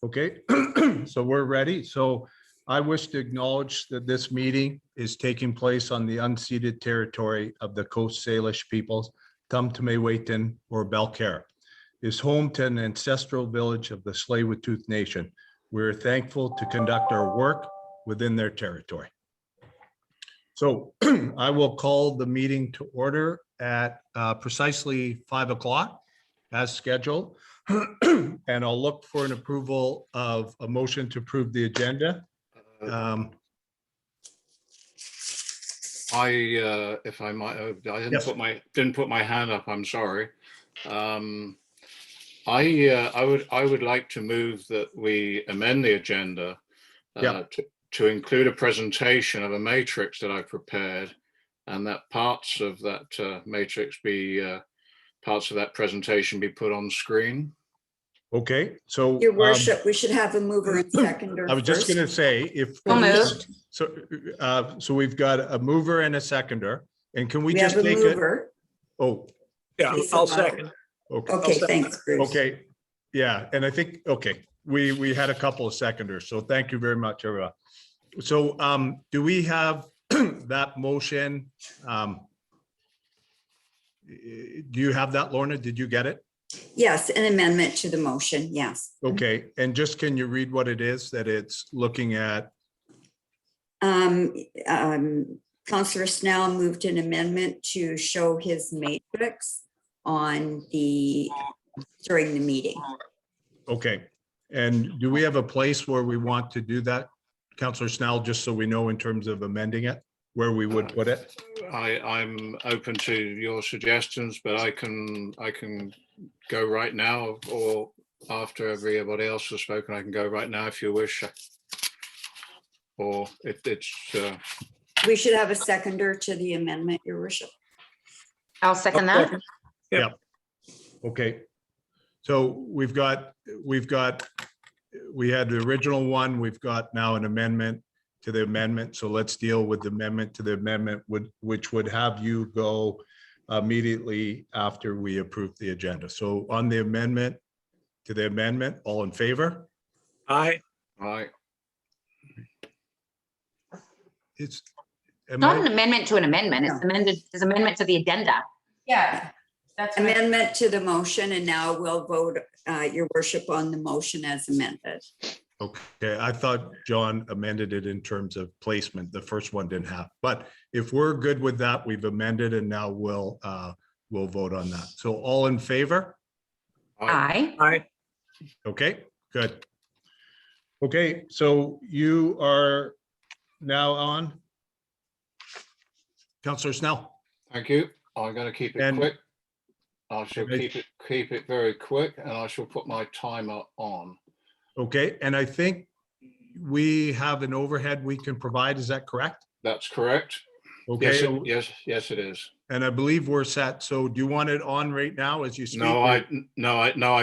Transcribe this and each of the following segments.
Okay, so we're ready. So I wish to acknowledge that this meeting is taking place on the unceded territory of the Coast Salish peoples, Tumtumewaitin or Belcare. Is home to an ancestral village of the Tsleil-Waututh Nation. We're thankful to conduct our work within their territory. So I will call the meeting to order at precisely 5 o'clock as scheduled. And I'll look for an approval of a motion to approve the agenda. If I might, I didn't Yes. put my hand up. I'm sorry. I would like to move that we amend the agenda to include a presentation of a matrix that I've prepared, and that parts of that matrix parts of that presentation be put on screen. Okay, so Your worship, we should have a mover and seconder. I was just going to say if so we've got a mover and a seconder, and can we just take it? Oh, yeah, I'll second. Okay, thanks, Bruce. Okay, yeah, and I think we had a couple of seconders, so thank you very much, everyone. So do we have that motion? Do you have that, Lorna? Did you get it? Yes, an amendment to the motion, yes. Okay, and just can you read what it is that it's looking at? Councillor Snell moved an amendment to show his matrix on during the meeting. Okay, and do we have a place where we want to do that, Councillor Snell, just so we know in terms of amending it, where we would put it? I'm open to your suggestions, but I can go right now, or after everybody else has spoken, I can go right now if you wish. Or if it's we should have a seconder to the amendment, your worship. I'll second that. Yeah. Okay. So we had the original one, we've got now an amendment to the amendment. So let's deal with the amendment to the amendment, which would have you go immediately after we approve the agenda. So on the amendment to the amendment, all in favor? Aye. Aye. It's Not an amendment to an amendment. It's it's amendment to the addenda. Yeah, that's right. Amendment to the motion, and now we'll vote, your worship, on the motion as amended. okay. I thought John amended it in terms of placement. The first one didn't have, but if we're good with that, we've amended, and now we'll vote on that. So all in favor? Aye. Aye. Okay, good. Okay, so you are now on. Councillor Snell. Thank you. I'm going to keep it quick. I shall keep it very quick, and I shall put my timer on. Okay, and I think we have an overhead we can provide. Is that correct? That's correct. Okay. Yes, it is. And I believe we're set. So do you want it on right now as you speak? No, I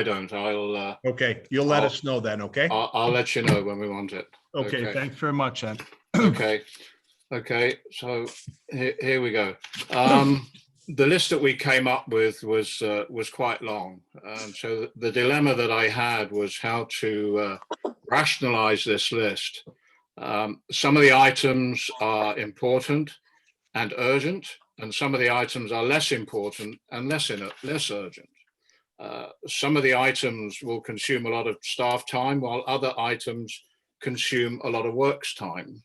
don't. I'll. Okay, you'll let us know then. Okay. I'll let you know when we want it. Okay. Thanks very much, then. Okay. So here we go. The list that we came up with was quite long. So the dilemma that I had was how to rationalize this list. Some of the items are important and urgent, and some of the items are less important and less urgent. Some of the items will consume a lot of staff time, while other items consume a lot of works time.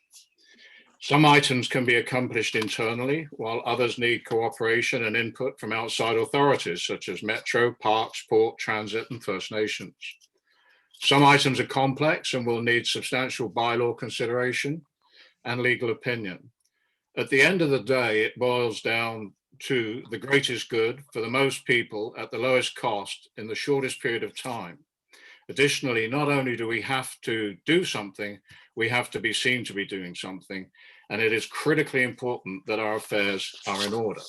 Some items can be accomplished internally, while others need cooperation and input from outside authorities, such as Metro, Parks, Port, Transit, and First Nations. Some items are complex and will need substantial bylaw consideration and legal opinion. At the end of the day, it boils down to the greatest good for the most people at the lowest cost in the shortest period of time. Additionally, not only do we have to do something, we have to be seen to be doing something, and it is critically important that our affairs are in order.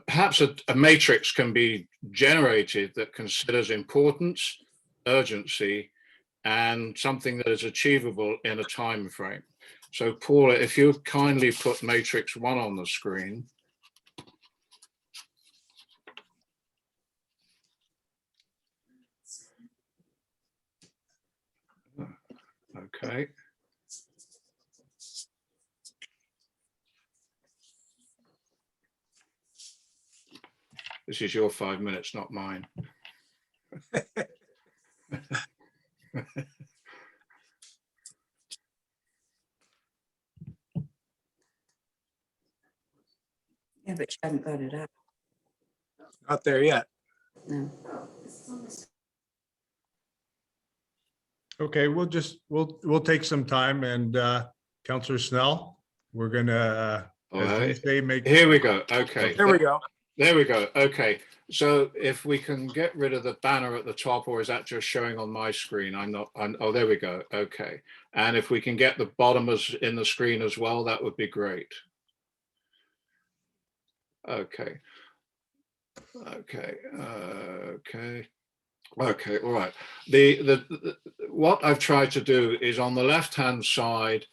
Perhaps a matrix can be generated that considers importance, urgency, and something that is achievable in a time frame. So Paula, if you kindly put matrix 1 on the screen. Okay. This is your 5 minutes, not mine. Yeah, but you haven't got it up. Not there yet. No. Okay, we'll take some time and Counselor Snell, we're gonna, All as they right. say, make. Here we go. Okay. There we go. There we go. Okay. So if we can get rid of the banner at the top, or is that just showing on my screen? Oh, there we go. Okay. And if we can get the bottom as in the screen as well, that would be great. Okay. Okay. Okay. Okay. All right. The what I've tried to do is on the left-hand side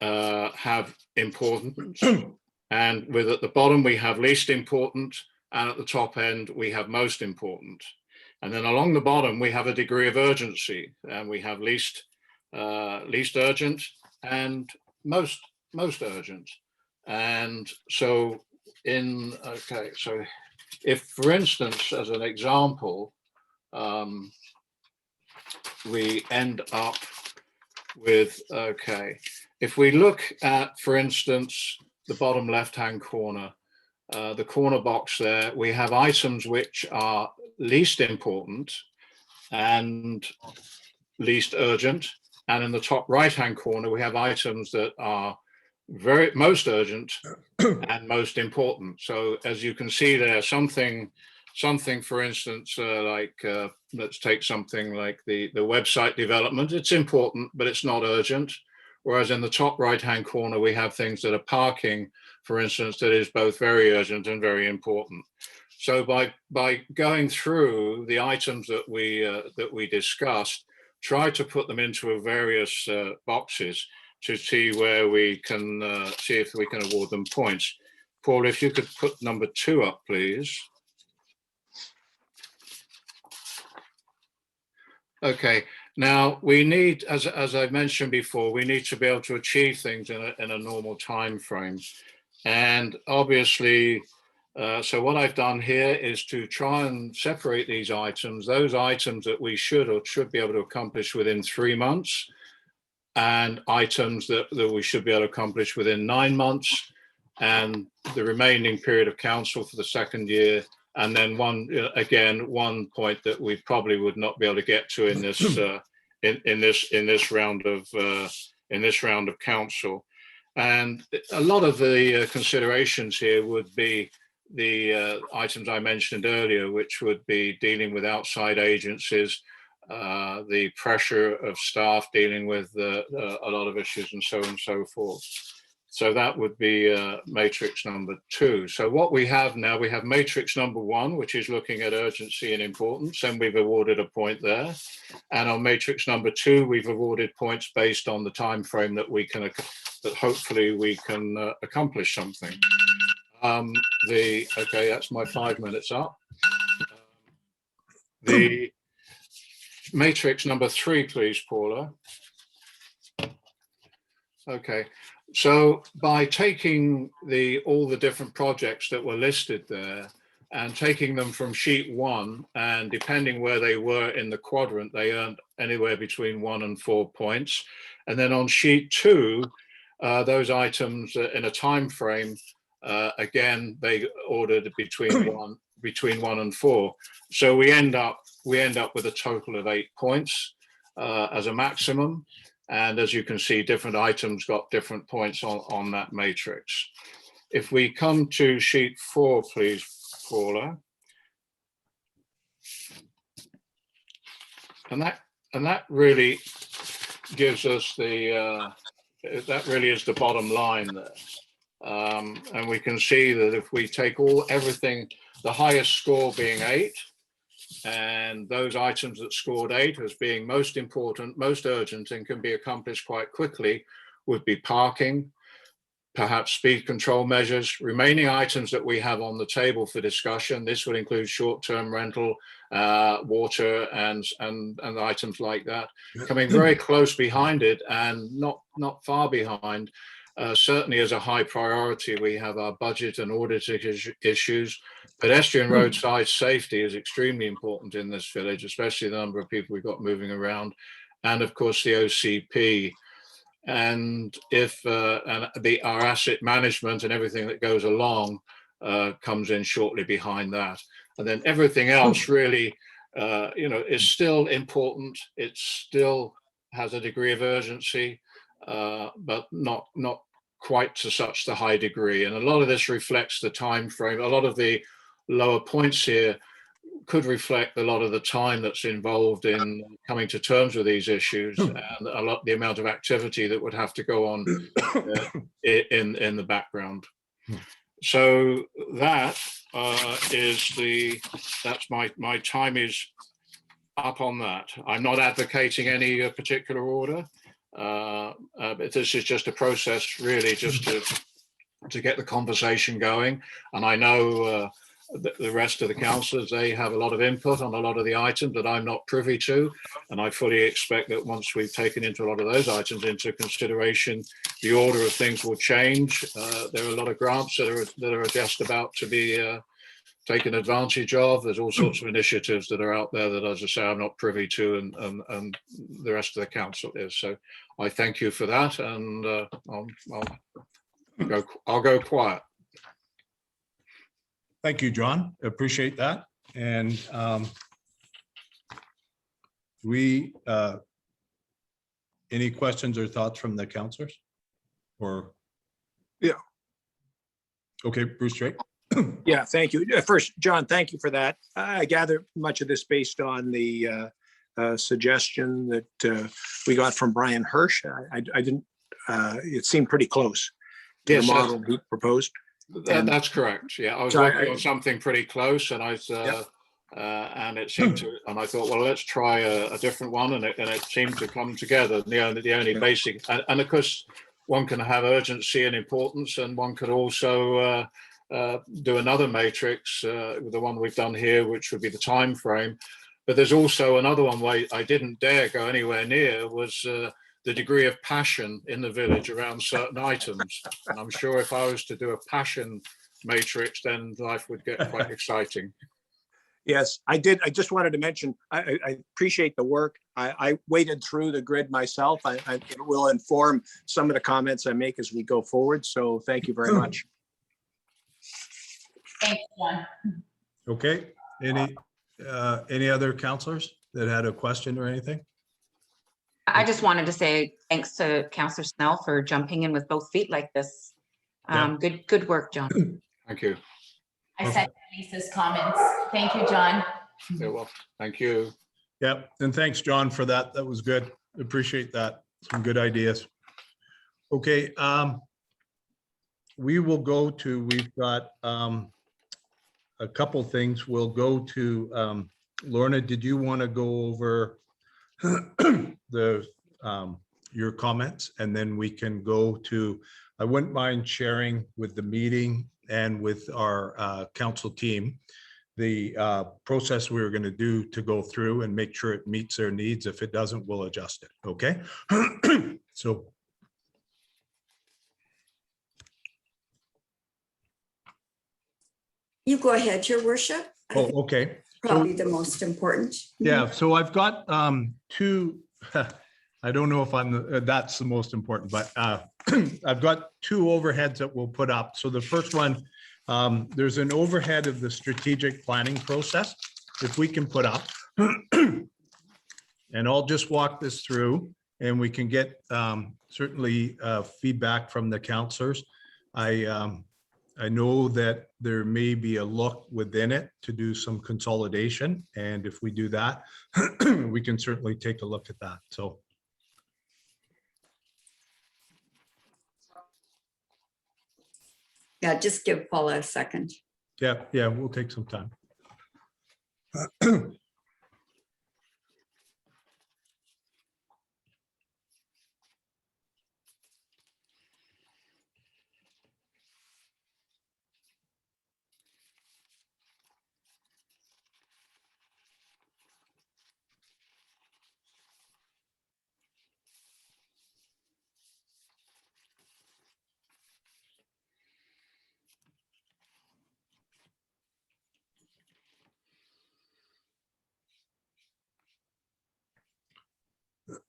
have important, and with at the bottom we have least important, and at the top end we have most important, and then along the bottom we have a degree of urgency, and we have least urgent and most urgent. And so okay, so if for instance, as an example, we end up with, okay, if we look at, for instance, the bottom left-hand corner, the corner box there, we have items which are least important and least urgent. And in the top right-hand corner, we have items that are most urgent and most important. So as you can see there, something, for instance, let's take something like the website development. It's important, but it's not urgent. Whereas in the top right-hand corner, we have things that are parking, for instance, that is both very urgent and very important. So by going through the items that we discussed, try to put them into various boxes to see where we can see if we can award them points. Paul, if you could put number 2 up, please. Okay, now we need, as I mentioned before, we need to be able to achieve things in a normal time frame. And obviously, so what I've done here is to try and separate these items, those items that we should be able to accomplish within 3 months, and items that we should be able to accomplish within 9 months, and the remaining period of council for the second year. And then one point that we probably would not be able to get to in this in this round of council. And a lot of the considerations here would be the items I mentioned earlier, which would be dealing with outside agencies, the pressure of staff dealing with a lot of issues, and so on and so forth. So that would be matrix number 2. So what we have now, we have matrix number 1, which is looking at urgency and importance, and we've awarded a point there. And on matrix number 2, we've awarded points based on the time frame that that hopefully we can accomplish something. Okay, that's my 5 minutes up. The matrix number 3, please, Paula. Okay. So by taking all the different projects that were listed there and taking them from sheet 1, and depending where they were in the quadrant, they earned anywhere between 1 and 4 points. And then on sheet 2, those items in a time frame, again, they ordered between 1 and 4. So we end up with a total of 8 points as a maximum. And as you can see, different items got different points on that matrix. If we come to sheet 4, please, Paula. And that really gives us that really is the bottom line there. And we can see that if we take everything, the highest score being 8, and those items that scored 8 as being most important, most urgent, and can be accomplished quite quickly would be parking, perhaps speed control measures, remaining items that we have on the table for discussion. This would include short-term rental, water, and items like that. Coming very close behind it, and not far behind. Certainly as a high priority, we have our budget and auditing issues. Pedestrian roadside safety is extremely important in this village, especially the number of people we've got moving around. And of course, the OCP. And if our asset management and everything that goes along comes in shortly behind that. And then everything else really, is still important. It still has a degree of urgency, but not quite to such the high degree. And a lot of this reflects the time frame. A lot of the lower points here could reflect a lot of the time that's involved in coming to terms with these issues, and the amount of activity that would have to go on in the background. So that's my time is up on that. I'm not advocating any particular order. But this is just a process, really, just to get the conversation going. And I know the rest of the councillors, they have a lot of input on a lot of the items that I'm not privy to. And I fully expect that once we've taken into a lot of those items into consideration, the order of things will change. There are a lot of grants that are just about to be taken advantage of. There's all sorts of initiatives that are out there that, as I say, I'm not privy to, and the rest of the council is. So I thank you for that, and I'll go quiet. Thank you, John. Appreciate that. And any questions or thoughts from the councillors? Or Yeah. Okay, Bruce Drake. Yeah, thank you. First, John, thank you for that. I gather much of this based on the suggestion that we got from Brian Hirsch. I didn't, it seemed pretty close to the Yes, model he proposed. That's correct. Yeah, I was So working on something pretty close, and and it seemed to, and I thought, well, let's try a different one, and it seemed to come together. The only basic, and of course, one can have urgency and importance, and one could also do another matrix, the one we've done here, which would be the time frame. But there's also another one where I didn't dare go anywhere near, was the degree of passion in the village around certain items. And I'm sure if I was to do a passion matrix, then life would get quite exciting. Yes, I did. I just wanted to mention, I appreciate the work. I waded through the grid myself. It will inform some of the comments I make as we go forward. So thank you very much. Thanks, John. Okay, any other councillors that had a question or anything? I just wanted to say thanks to Councillor Snell for jumping in with both feet like this. Yeah. Good work, John. Thank you. I second Lisa's comments. Thank you, John. Yeah, well, thank you. Yeah, and thanks, John, for that. That was good. Appreciate that. Some good ideas. Okay, we will go to, we've got a couple things. We'll go to Lorna, did you want to go over the your comments, and then we can go to, I wouldn't mind sharing with the meeting and with our council team the process we were going to do to go through and make sure it meets their needs. If it doesn't, we'll adjust it. Okay. So You go ahead, your worship. I think oh, okay. probably the most important. Yeah, so I've got two, I don't know if that's the most important, but I've got two overheads that we'll put up. So the first one, there's an overhead of the strategic planning process, if we can put up. And I'll just walk this through, and we can get certainly feedback from the councillors. I know that there may be a look within it to do some consolidation, and if we do that, we can certainly take a look at that. So. Yeah, just give Paula a second. Yeah, we'll take some time.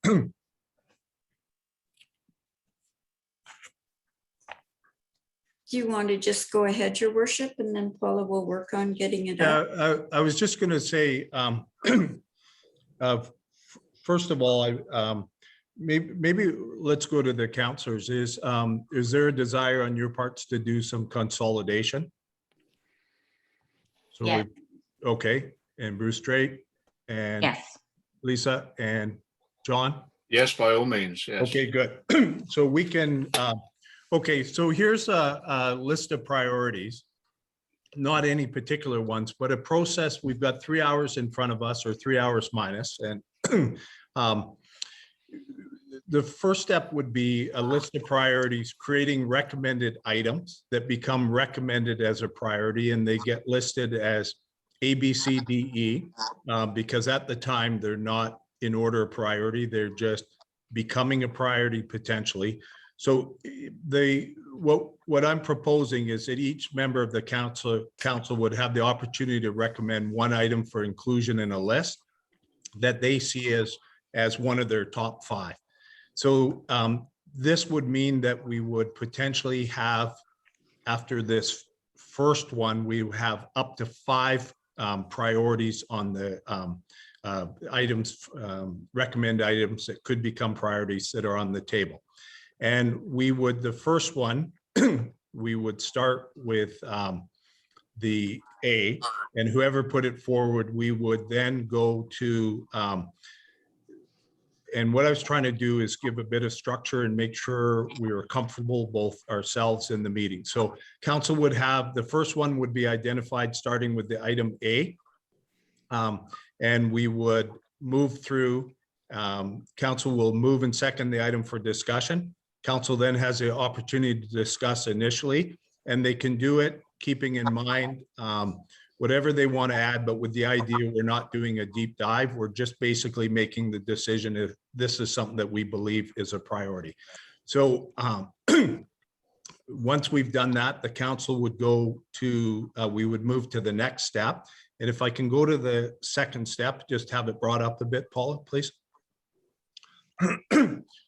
Do you want to just go ahead, your worship, and then Paula will work on getting it up? Yeah, I was just going to say, first of all, maybe let's go to the counselors. Is there a desire on your parts to do some consolidation? So, Yeah. okay, and Bruce Drake and Yes. Lisa and John? Yes, by all means, yes. Okay, good. So we can, okay, so here's a list of priorities. Not any particular ones, but a process. We've got 3 hours in front of us, or 3 hours minus. And the first step would be a list of priorities, creating recommended items that become recommended as a priority, and they get listed as A, B, C, D, E, because at the time they're not in order of priority. They're just becoming a priority potentially. So what I'm proposing is that each member of the council would have the opportunity to recommend one item for inclusion in a list that they see as one of their top 5. So this would mean that we would potentially have, after this first one, we have up to 5 priorities on the items, recommend items that could become priorities that are on the table. And we would, the first one, we would start with the A, and whoever put it forward, we would then go to, and what I was trying to do is give a bit of structure and make sure we were comfortable, both ourselves in the meeting. So council would have, the first one would be identified starting with the item A. And we would move through, council will move and second the item for discussion. Council then has the opportunity to discuss initially, and they can do it keeping in mind whatever they want to add, but with the idea we're not doing a deep dive. We're just basically making the decision if this is something that we believe is a priority. So once we've done that, the council would go to, we would move to the next step. And if I can go to the second step, just have it brought up a bit, Paula, please.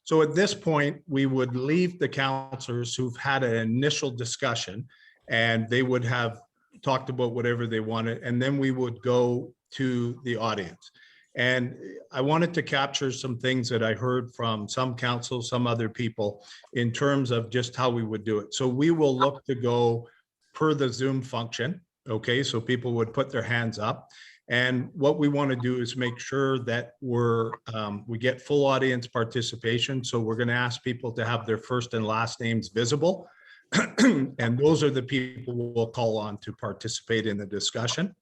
So at this point, we would leave the councillors who've had an initial discussion, and they would have talked about whatever they wanted, and then we would go to the audience. And I wanted to capture some things that I heard from some council, some other people, in terms of just how we would do it. So we will look to go per the Zoom function. Okay, so people would put their hands up. And what we want to do is make sure that we get full audience participation. So we're going to ask people to have their first and last names visible. And those are the people we'll call on to participate in the discussion.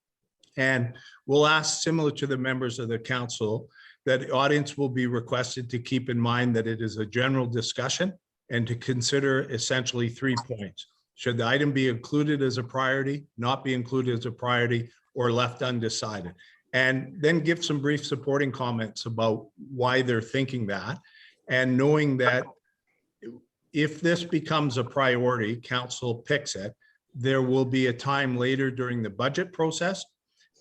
And we'll ask, similar to the members of the council, that the audience will be requested to keep in mind that it is a general discussion and to consider essentially 3 points. Should the item be included as a priority, not be included as a priority, or left undecided? And then give some brief supporting comments about why they're thinking that. And knowing that if this becomes a priority, council picks it, there will be a time later during the budget process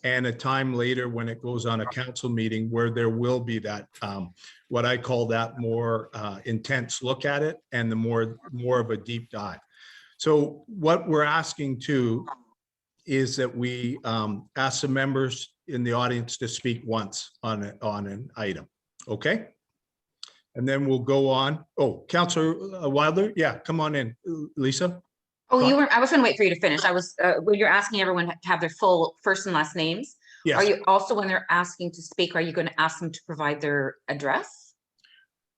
and a time later when it goes on a council meeting where there will be that, what I call that more intense look at it and the more of a deep dive. So what we're asking too is that we ask the members in the audience to speak once on an item, okay? And then we'll go on. Oh, Councillor Wilder, yeah, come on in, Lisa. Oh, I was going to wait for you to finish. When you're asking everyone to have their full first and last names. Yes. Are you also, when they're asking to speak, are you going to ask them to provide their address?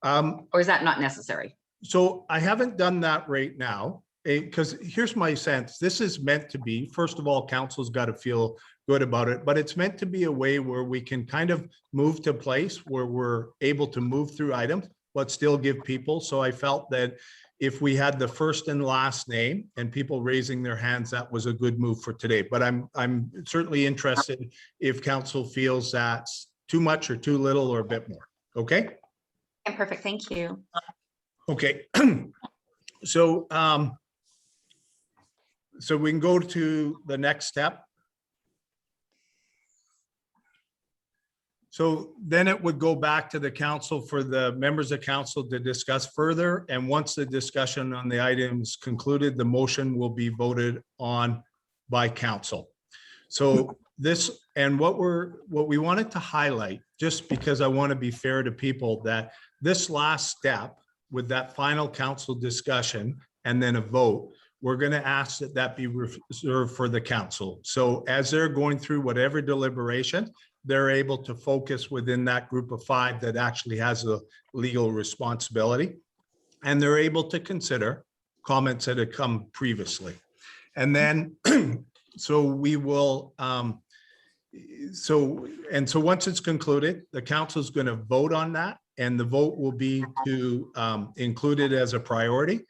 Or is that not necessary? So I haven't done that right now, because here's my sense. This is meant to be, first of all, council's got to feel good about it, but it's meant to be a way where we can kind of move to a place where we're able to move through items, but still give people. So I felt that if we had the first and last name and people raising their hands, that was a good move for today. But I'm certainly interested if council feels that's too much or too little or a bit more. Okay. Yeah, perfect. Thank you. Okay. So, so we can go to the next step. So then it would go back to the council for the members of council to discuss further. And once the discussion on the items concluded, the motion will be voted on by council. So this, and what we wanted to highlight, just because I want to be fair to people, that this last step with that final council discussion and then a vote, we're going to ask that that be reserved for the council. So as they're going through whatever deliberation, they're able to focus within that group of 5 that actually has a legal responsibility. And they're able to consider comments that have come previously. And then, so we will, so once it's concluded, the council is going to vote on that, and the vote will be to include it as a priority.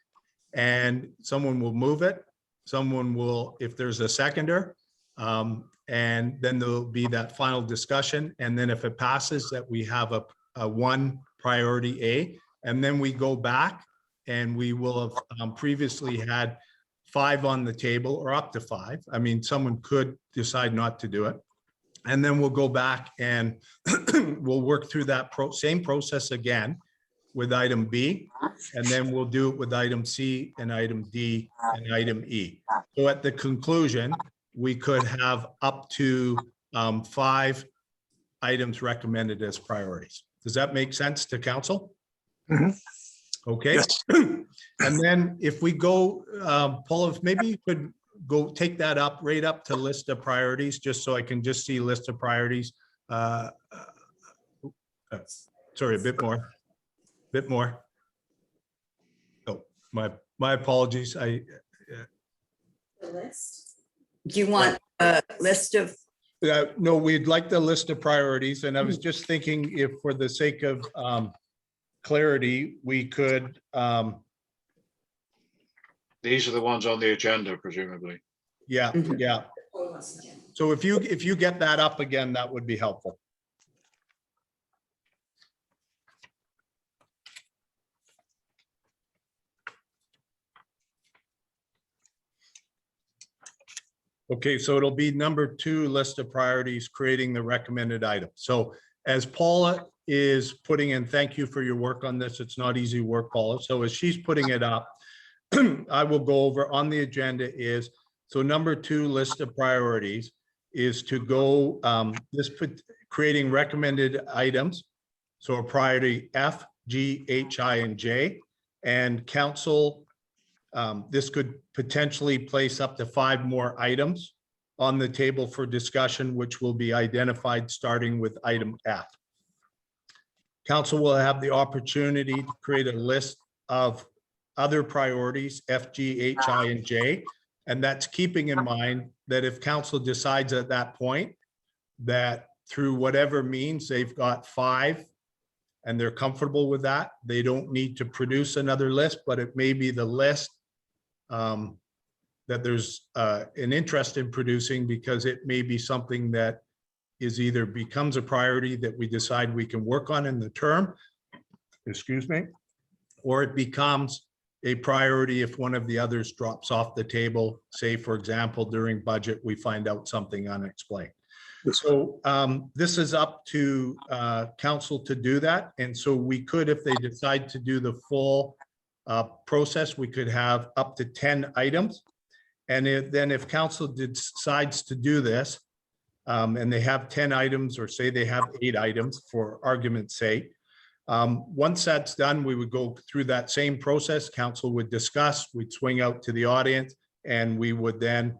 And someone will move it. Someone will, if there's a seconder, and then there'll be that final discussion. And then if it passes, that we have a 1 priority A, and then we go back and we will have previously had 5 on the table, or up to 5. I mean, someone could decide not to do it. And then we'll go back and we'll work through that same process again with item B, and then we'll do it with item C and item D and item E. So at the conclusion, we could have up to 5 items recommended as priorities. Does that make sense to council? Mhm. Okay. Yes. And then if we go, Paul, if maybe you could go take that up, right up to list of priorities, just so I can just see list of priorities. Sorry, a bit more. Oh, my apologies. The list? Do you want a list of, No, we'd like the list of priorities, and I was just thinking if, for the sake of clarity, we could, These are the ones on the agenda, presumably. yeah. So if you get that up again, that would be helpful. Okay, so it'll be number 2, list of priorities, creating the recommended item. So as Paula is putting in, thank you for your work on this. It's not easy work, Paula. So as she's putting it up, I will go over on the agenda is, so number 2, list of priorities is to go, creating recommended items. So a priority F, G, H, I, and J, and council, this could potentially place up to 5 more items on the table for discussion, which will be identified starting with item F. Council will have the opportunity to create a list of other priorities, F, G, H, I, and J. And that's keeping in mind that if council decides at that point that through whatever means they've got 5 and they're comfortable with that, they don't need to produce another list, but it may be the list that there's an interest in producing, because it may be something that is either becomes a priority that we decide we can work on in the term, excuse me, or it becomes a priority if one of the others drops off the table. Say, for example, during budget, we find out something unexplained. So this is up to council to do that. And so we could, if they decide to do the full process, we could have up to 10 items. And then if council decides to do this, and they have 10 items, or say they have 8 items for argument's sake, once that's done, we would go through that same process. Council would discuss, we'd swing out to the audience, and we would then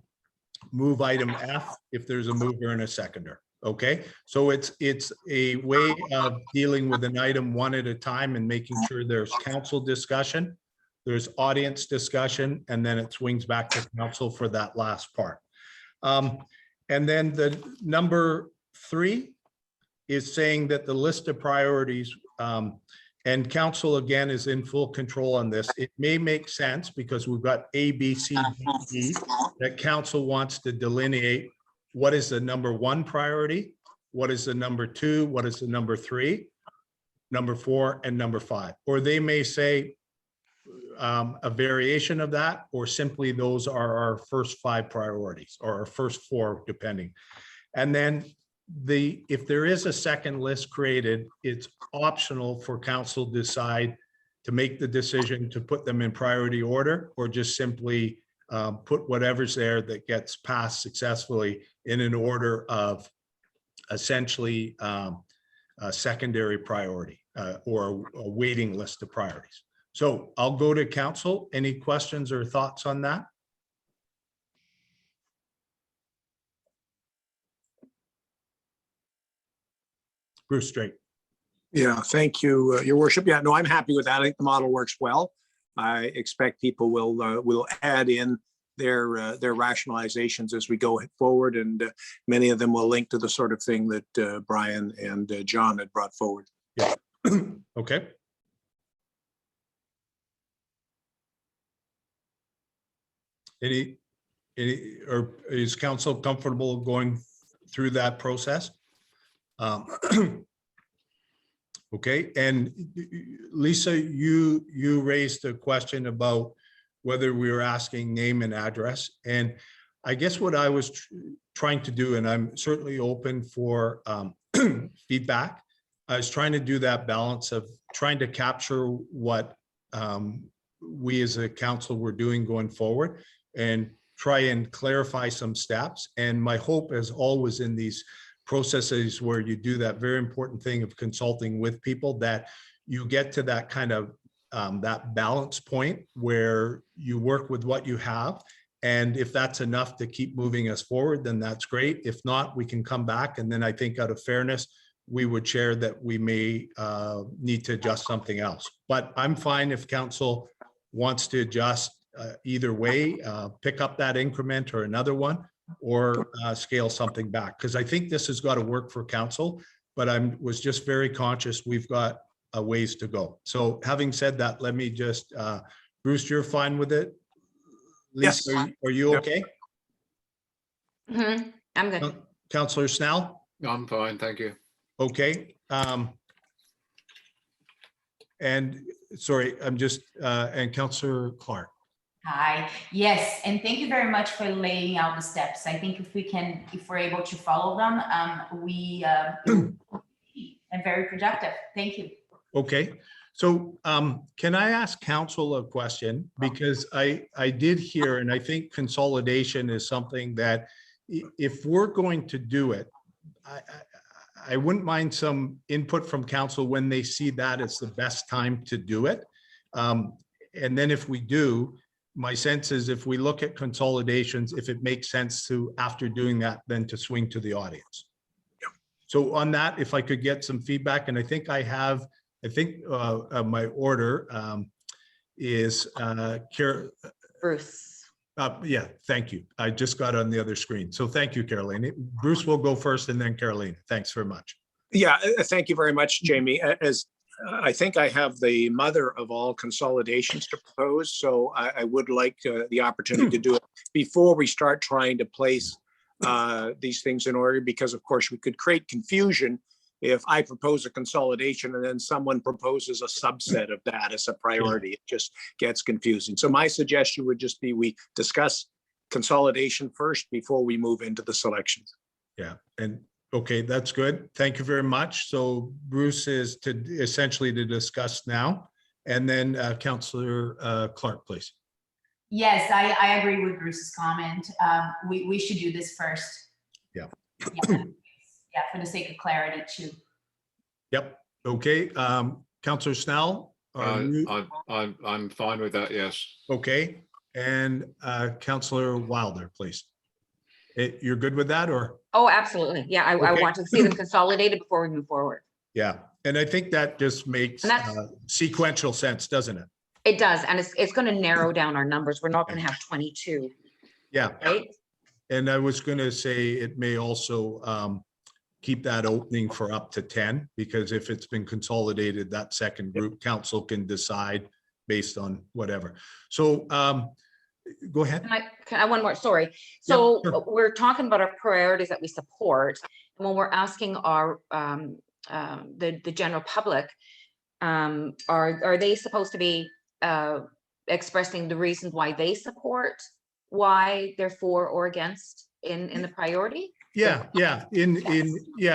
move item F if there's a mover and a seconder. Okay, so it's a way of dealing with an item one at a time and making sure there's council discussion, there's audience discussion, and then it swings back to council for that last part. And then the number 3 is saying that the list of priorities, and council again is in full control on this. It may make sense because we've got A, B, C, D, E, that council wants to delineate what is the number 1 priority, what is the number 2, what is the number 3, number 4, and number 5. Or they may say a variation of that, or simply those are our first 5 priorities, or our first 4, depending. And then if there is a second list created, it's optional for council to decide to make the decision to put them in priority order, or just simply put whatever's there that gets passed successfully in an order of essentially a secondary priority or a waiting list of priorities. So I'll go to council. Any questions or thoughts on that? Bruce Straight. Yeah, thank you, Your Worship. Yeah, no, I'm happy with that. I think the model works well. I expect people will add in their rationalizations as we go forward, and many of them will link to the sort of thing that Brian and John had brought forward. Yeah. Okay. Or is council comfortable going through that process? Okay, and Lisa, you raised a question about whether we were asking name and address, and I guess what I was trying to do, and I'm certainly open for feedback, I was trying to do that balance of trying to capture what we as a council were doing going forward and try and clarify some steps. And my hope is always in these processes where you do that very important thing of consulting with people, that you get to that kind of that balance point where you work with what you have. And if that's enough to keep moving us forward, then that's great. If not, we can come back. And then I think out of fairness, we would share that we may need to adjust something else. But I'm fine if council wants to adjust either way, pick up that increment or another one, or scale something back. Because I think this has got to work for council, but I was just very conscious we've got a ways to go. So having said that, let me just, Bruce, you're fine with it? Lisa, Yes. are you okay? Mhm, I'm good. Councillor Snell? I'm fine, thank you. Okay. And sorry, I'm just, and Councillor Clark. Hi, yes, and thank you very much for laying out the steps. I think if we're able to follow them, we and very productive. Thank you. Okay, so can I ask council a question? Because I did hear, and I think consolidation is something that if we're going to do it, I wouldn't mind some input from council when they see that as the best time to do it. And then if we do, my sense is if we look at consolidations, if it makes sense to, after doing that, then to swing to the audience. So on that, if I could get some feedback, and I think I have, my order is Bruce. yeah, thank you. I just got on the other screen. So thank you, Caroline. Bruce will go first and then Caroline. Thanks very much. Yeah, thank you very much, Jamie. As I think I have the mother of all consolidations to propose, so I would like the opportunity to do it before we start trying to place these things in order, because of course we could create confusion if I propose a consolidation and then someone proposes a subset of that as a priority. It just gets confusing. So my suggestion would just be we discuss consolidation first before we move into the selections. Yeah, and okay, that's good. Thank you very much. So Bruce is to essentially to discuss now, and then Councillor Clark, please. Yes, I agree with Bruce's comment. We should do this first. Yeah. Yeah, for the sake of clarity too. Yep. Okay. Councillor Snell. I'm fine with that. Yes. Okay. And Councillor Wilder, please. You're good with that, or? Oh, absolutely. Yeah, I Okay. want to see them consolidated before we move forward. Yeah, and I think that just makes sequential sense, doesn't it? It does, and it's going to narrow down our numbers. We're not going to have 22, Yeah. right? And I was going to say it may also keep that opening for up to 10, because if it's been consolidated, that second group council can decide based on whatever. So go ahead. Can I one more? Sorry. So sure. We're talking about our priorities that we support, and when we're asking our the general public, are they supposed to be expressing the reasons why they support, why they're for or against in the priority? Yeah, yeah,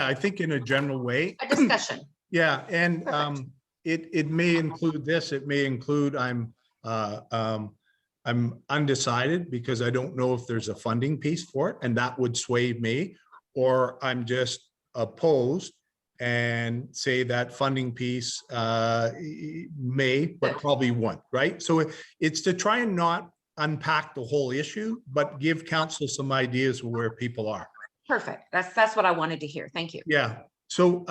I think in a general way. A discussion. Yeah, and Perfect. it may include this, it may include I'm undecided because I don't know if there's a funding piece for it, and that would sway me, or I'm just opposed and say that funding piece may, but Good. probably won't, right? So it's to try and not unpack the whole issue, but give council some ideas of where people are. Perfect. That's what I wanted to hear. Thank you. Yeah, so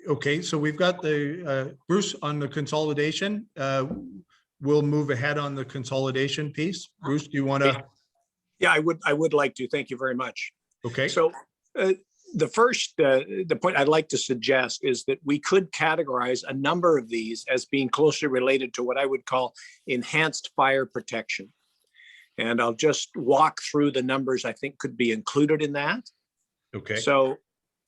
okay, so we've got the Bruce on the consolidation. We'll move ahead on the consolidation piece. Bruce, do you want to? Yeah, I would like to. Thank you very much. Okay, So the point I'd like to suggest is that we could categorize a number of these as being closely related to what I would call enhanced fire protection. And I'll just walk through the numbers I think could be included in that. okay, So,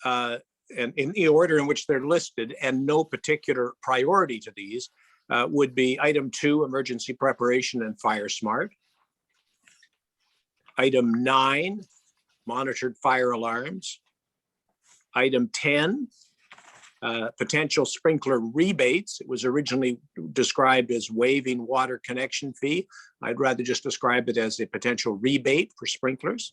and in the order in which they're listed, and no particular priority to these, would be item 2, emergency preparation and fire smart. Item 9, monitored fire alarms. Item 10, potential sprinkler rebates. It was originally described as waiving water connection fee. I'd rather just describe it as a potential rebate for sprinklers.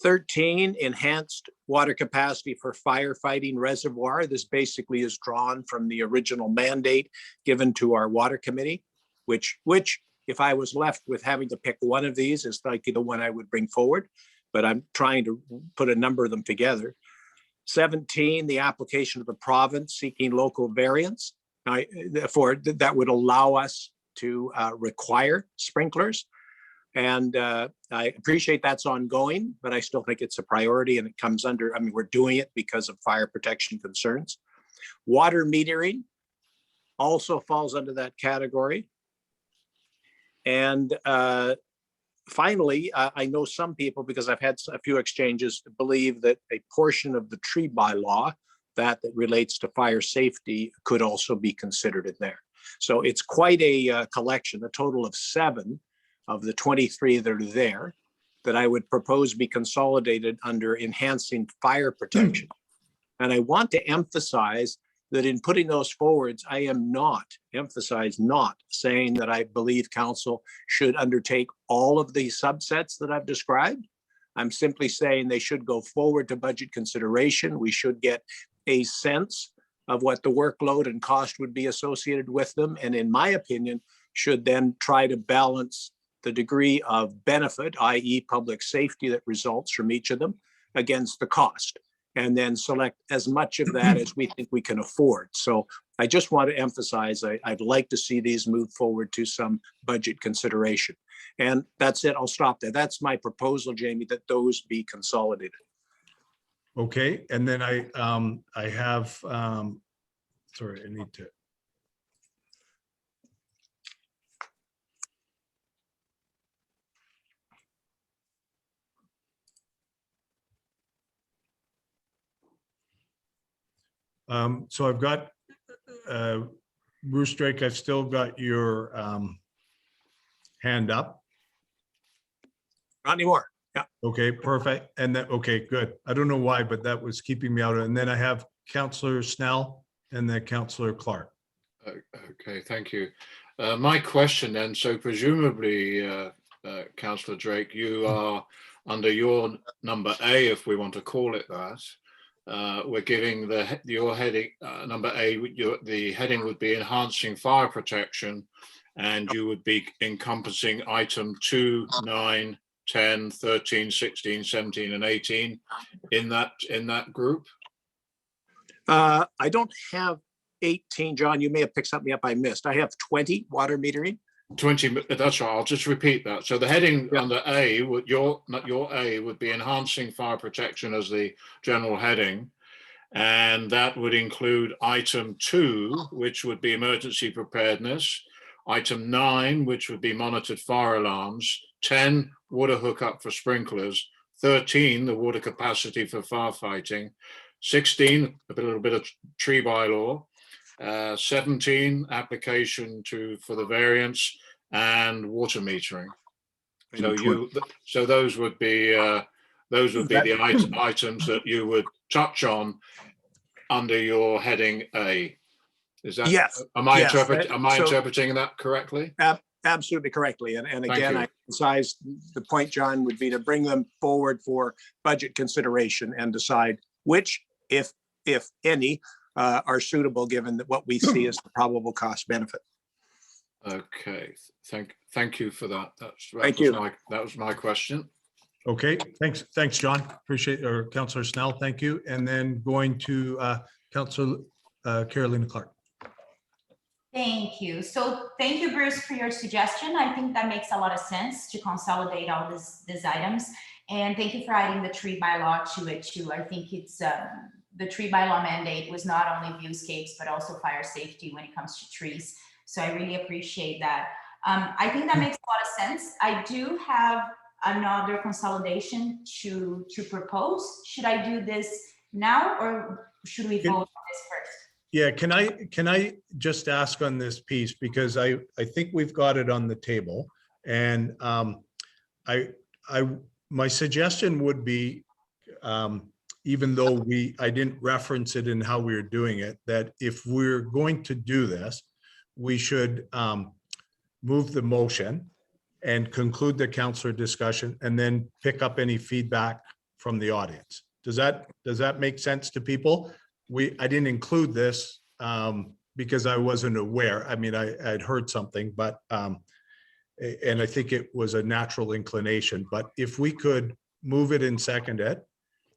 13, enhanced water capacity for firefighting reservoir. This basically is drawn from the original mandate given to our water committee, which if I was left with having to pick one of these is likely the one I would bring forward, but I'm trying to put a number of them together. 17, the application of the province seeking local variance. Therefore, that would allow us to require sprinklers. And I appreciate that's ongoing, but I still think it's a priority, and it comes under, I mean, we're doing it because of fire protection concerns. Water metering also falls under that category. And finally, I know some people, because I've had a few exchanges, believe that a portion of the tree bylaw that relates to fire safety could also be considered in there. So it's quite a collection, a total of 7 of the 23 that are there, that I would propose be consolidated under enhancing fire protection. And I want to emphasize that in putting those forwards, I am not saying that I believe council should undertake all of the subsets that I've described. I'm simply saying they should go forward to budget consideration. We should get a sense of what the workload and cost would be associated with them. And in my opinion, should then try to balance the degree of benefit, i.e. public safety, that results from each of them against the cost, and then select as much of that as we think we can afford. So I just want to emphasize, I'd like to see these move forward to some budget consideration. And that's it, I'll stop there. That's my proposal, Jamie, that those be consolidated. okay, and then I have, sorry, I need to. So I've got Bruce Drake, I've still got your hand up. Not anymore. Yeah. Okay, perfect. And then, okay, good. I don't know why, but that was keeping me out. And then I have Councillor Snell and then Councillor Clark. Okay, thank you. My question then, so presumably, Councillor Drake, you are under your number A, if we want to call it that. We're giving your heading, number A, the heading would be enhancing fire protection, and you would be encompassing item 2, 9, 10, 13, 16, 17, and 18 in that group. I don't have 18, John. You may have picked something up I missed. I have 20 water metering. 20, that's right. I'll just repeat that. So the heading under A, your A would be enhancing fire protection as the general heading. And that would include item 2, which would be emergency preparedness. Item 9, which would be monitored fire alarms. 10, water hookup for sprinklers. 13, the water capacity for firefighting. 16, a little bit of tree bylaw. 17, application for the variance, and water metering. So those would be the items that you would touch on under your heading A. Is that, Yes. am I Yes, so- interpreting that correctly? Absolutely correctly. And Thank again, you. I emphasize the point, John, would be to bring them forward for budget consideration and decide which, if any, are suitable given that what we see as the probable cost benefit. Okay, thank you for that. Thank you. That was my question. Okay, thanks, John. Appreciate, or Councillor Snell, thank you. And then going to Councillor Carolina Clark. Thank you. So thank you, Bruce, for your suggestion. I think that makes a lot of sense to consolidate all these items. And thank you for adding the tree bylaw to it too. I think it's the tree bylaw mandate was not only viewscapes, but also fire safety when it comes to trees. So I really appreciate that. I think that makes a lot of sense. I do have another consolidation to propose. Should I do this now or should we vote on this first? Yeah, can I just ask on this piece, because I think we've got it on the table, and my suggestion would be, even though I didn't reference it in how we were doing it, that if we're going to do this, we should move the motion and conclude the councillor discussion and then pick up any feedback from the audience. Does that make sense to people? I didn't include this because I wasn't aware. I mean, I'd heard something, but and I think it was a natural inclination, but if we could move it and second it.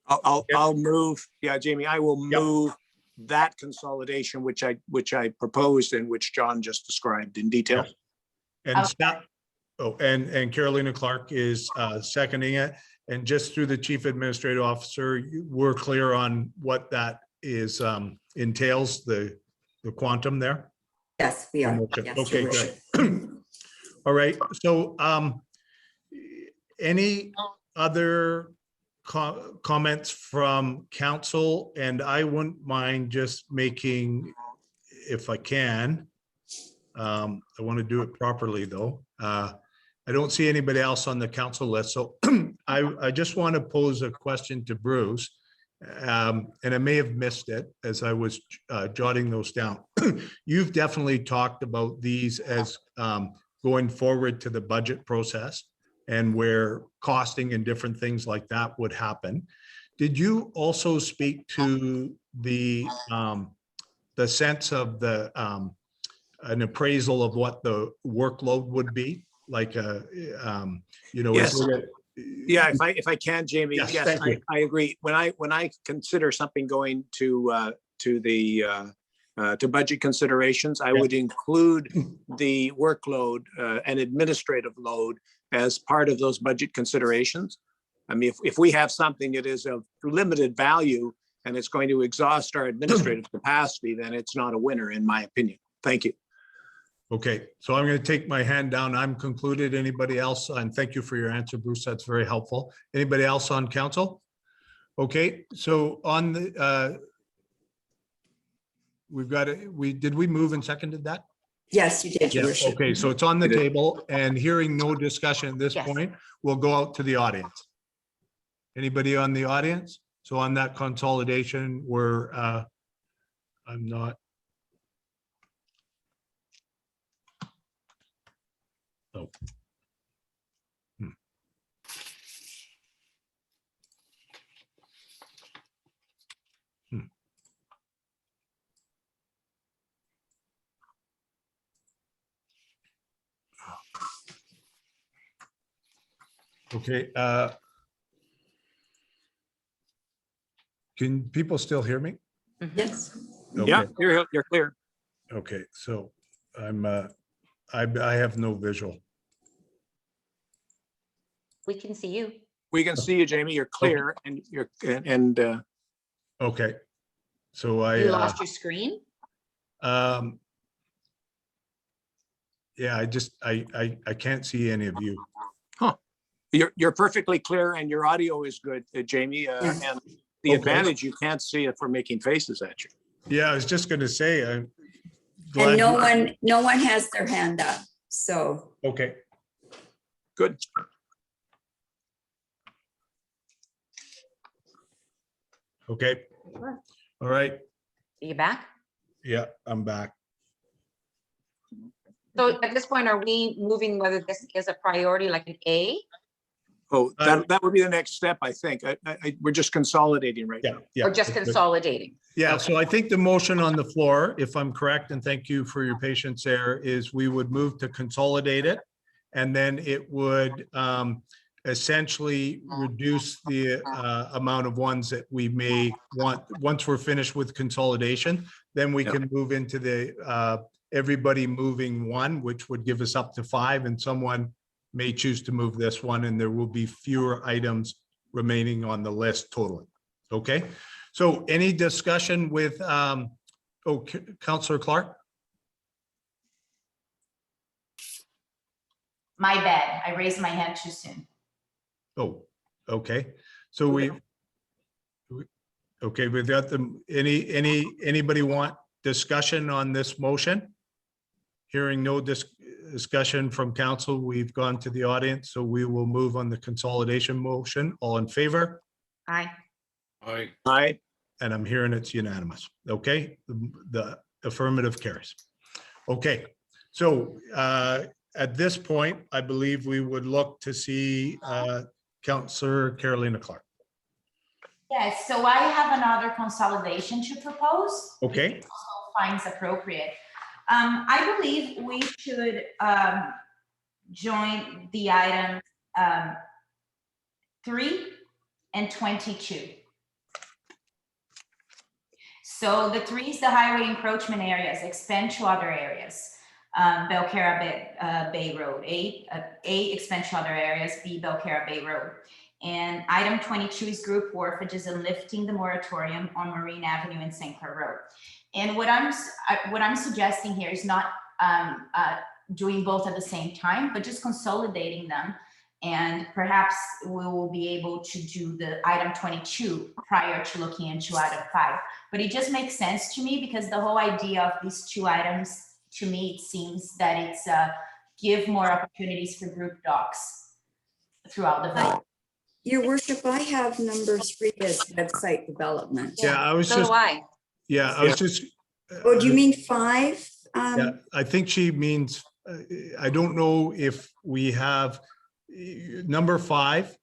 I'll move. Yeah, Jamie, I will move that consolidation, which I proposed and which John just described in detail. And and Carolina Clark is seconding it. And just through the Chief Administrative Officer, we're clear on what that is entails, the quantum there. Yes, we are. Yes, Okay, Your good. Worship. All right, so any other comments from council? And I wouldn't mind just making, if I can, I want to do it properly though. I don't see anybody else on the council list. So I just want to pose a question to Bruce. And I may have missed it as I was jotting those down. You've definitely talked about these as going forward to the budget process and where costing and different things like that would happen. Did you also speak to the sense of an appraisal of what the workload would be? Like, Yes. Yeah, if I can, Jamie, yes, I agree. When I consider something going to budget considerations, I would include the workload and administrative load as part of those budget considerations. I mean, if we have something that is of limited value and it's going to exhaust our administrative capacity, then it's not a winner, in my opinion. Thank you. Okay, so I'm going to take my hand down. I'm concluded. Anybody else? And thank you for your answer, Bruce. That's very helpful. Anybody else on council? Okay, so on the, we've got it. Did we move and seconded that? Yes, you did, Your Yeah, Worship. okay, so it's on the table, and hearing no discussion at this Yes. point, we'll go out to the audience. Anybody on the audience? So on that consolidation, we're, I'm not. Oh. Okay, can people still hear me? Yes. Yeah, Okay. you're clear. Okay, so I'm, I have no visual. We can see you. We can see you, Jamie. You're clear and you're, Okay, so You lost your screen? Yeah, I can't see any of you. you're perfectly clear and your audio is good, Jamie. Yeah. And the advantage, you can't see it for making faces at you. Yeah, I was just gonna say, I'm And glad. no one has their hand up, so. Okay, Good. Okay, all right. Are you back? Yeah, I'm back. So at this point, are we moving whether this is a priority like an A? Oh, that would be the next step, I think. We're just consolidating right Yeah, now. yeah. Or just consolidating? Yeah, Okay. so I think the motion on the floor, if I'm correct, and thank you for your patience there, is we would move to consolidate it. And then it would essentially reduce the amount of ones that we may want. Once we're finished with consolidation, then we Yep. can move into the everybody moving one, which would give us up to 5, and someone may choose to move this one, and there will be fewer items remaining on the list totally. Okay? So any discussion with, Councillor Clark? My bad. I raised my hand too soon. Oh, okay. So okay, we've got them. Anybody want discussion on this motion? Hearing no discussion from council, we've gone to the audience, so we will move on the consolidation motion. All in favor? Aye. I, And I'm hearing it's unanimous. Okay, the affirmative carries. Okay, so at this point, I believe we would look to see Councillor Carolina Clark. Yes, so I have another consolidation to propose. Okay. If council finds appropriate. I believe we should join the item 3 and 22. So the 3 is the highway encroachment areas, expand to other areas. Belcarra Bay Road, A, expand to other areas, B, Belcarra Bay Road. And item 22 is group wharfages and lifting the moratorium on Marine Avenue and St. Clair Road. And what I'm suggesting here is not doing both at the same time, but just consolidating them. And perhaps we will be able to do the item 22 prior to looking into item 5. But it just makes sense to me because the whole idea of these 2 items, to me, it seems that it's give more opportunities for group docs throughout the vote. Your worship, I have number 3 as website development. Yeah, I was So just, do I. yeah, I was just. Oh, do you mean 5? Yeah, I think she means, I don't know if we have number 5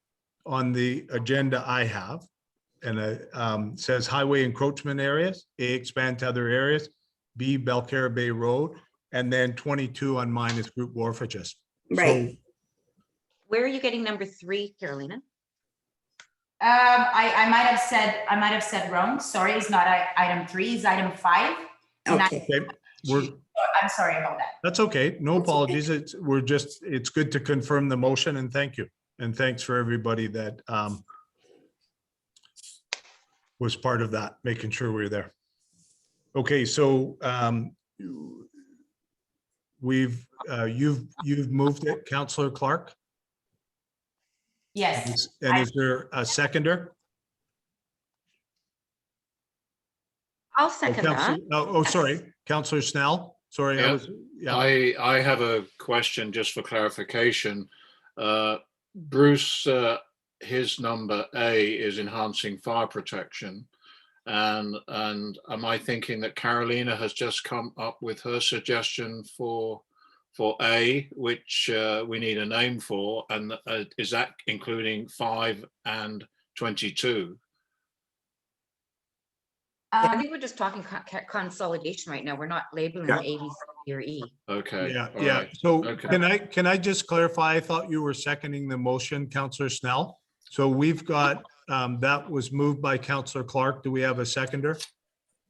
on the agenda I have. And it says highway encroachment areas, A, expand to other areas, B, Belcarra Bay Road, and then 22 on mine is group wharfages. Right. Where are you getting number 3, Carolina? I might have said wrong. Sorry, it's not item 3, it's item 5. And Okay. Okay, I'm sorry about that. that's okay. No apologies. It's good to confirm the motion, and thank you. And thanks for everybody that was part of that, making sure we were there. Okay, so you've moved it, Councillor Clark? Yes. And is there a seconder? I'll second that. Sorry, Councillor Snell. Sorry, Yeah. I have a question just for clarification. Bruce, his number A is enhancing fire protection. And am I thinking that Carolina has just come up with her suggestion for A, which we need a name for, and is that including 5 and 22? I think we're just talking consolidation right now. We're not labeling them A, B, C, or E. Okay. Yeah, all yeah. right. So Okay. can I just clarify? I thought you were seconding the motion, Councillor Snell. So we've got, that was moved by Councillor Clark. Do we have a seconder?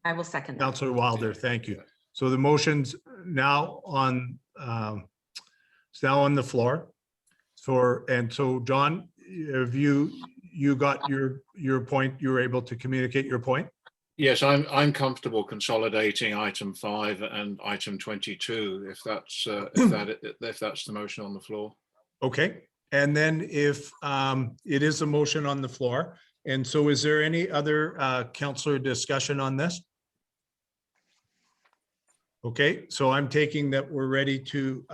I will second that. Councillor Wilder, thank you. So the motion's now on, it's now on the floor. So John, have you got your point? You were able to communicate your point? Yes, I'm comfortable consolidating item 5 and item 22, if that's the motion on the floor. Okay, and then if it is a motion on the floor, and so is there any other councillor discussion on this? Okay, so I'm taking that we're ready to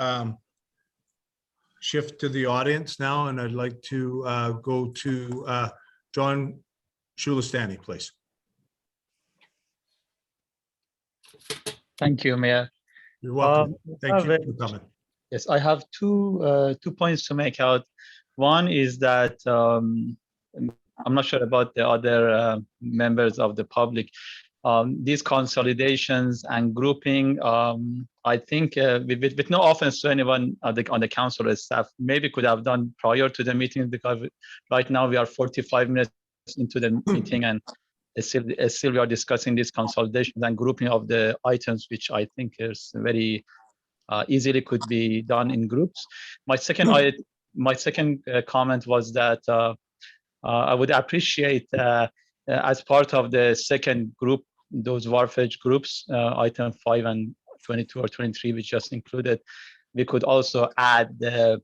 shift to the audience now, and I'd like to go to John Shulistani, please. Thank you, Mayor. You're welcome. Thank have you a- for coming. Yes, I have two points to make out. One is that I'm not sure about the other members of the public. These consolidations and grouping, I think with no offense to anyone on the council or staff, maybe could have done prior to the meeting, because right now we are 45 minutes into the meeting and still we are discussing these consolidations and grouping of the items, which I think is very easily could be done in groups. My second comment was that I would appreciate as part of the second group, those Warfage groups, item 5 and 22 or 23, which just included, we could also add the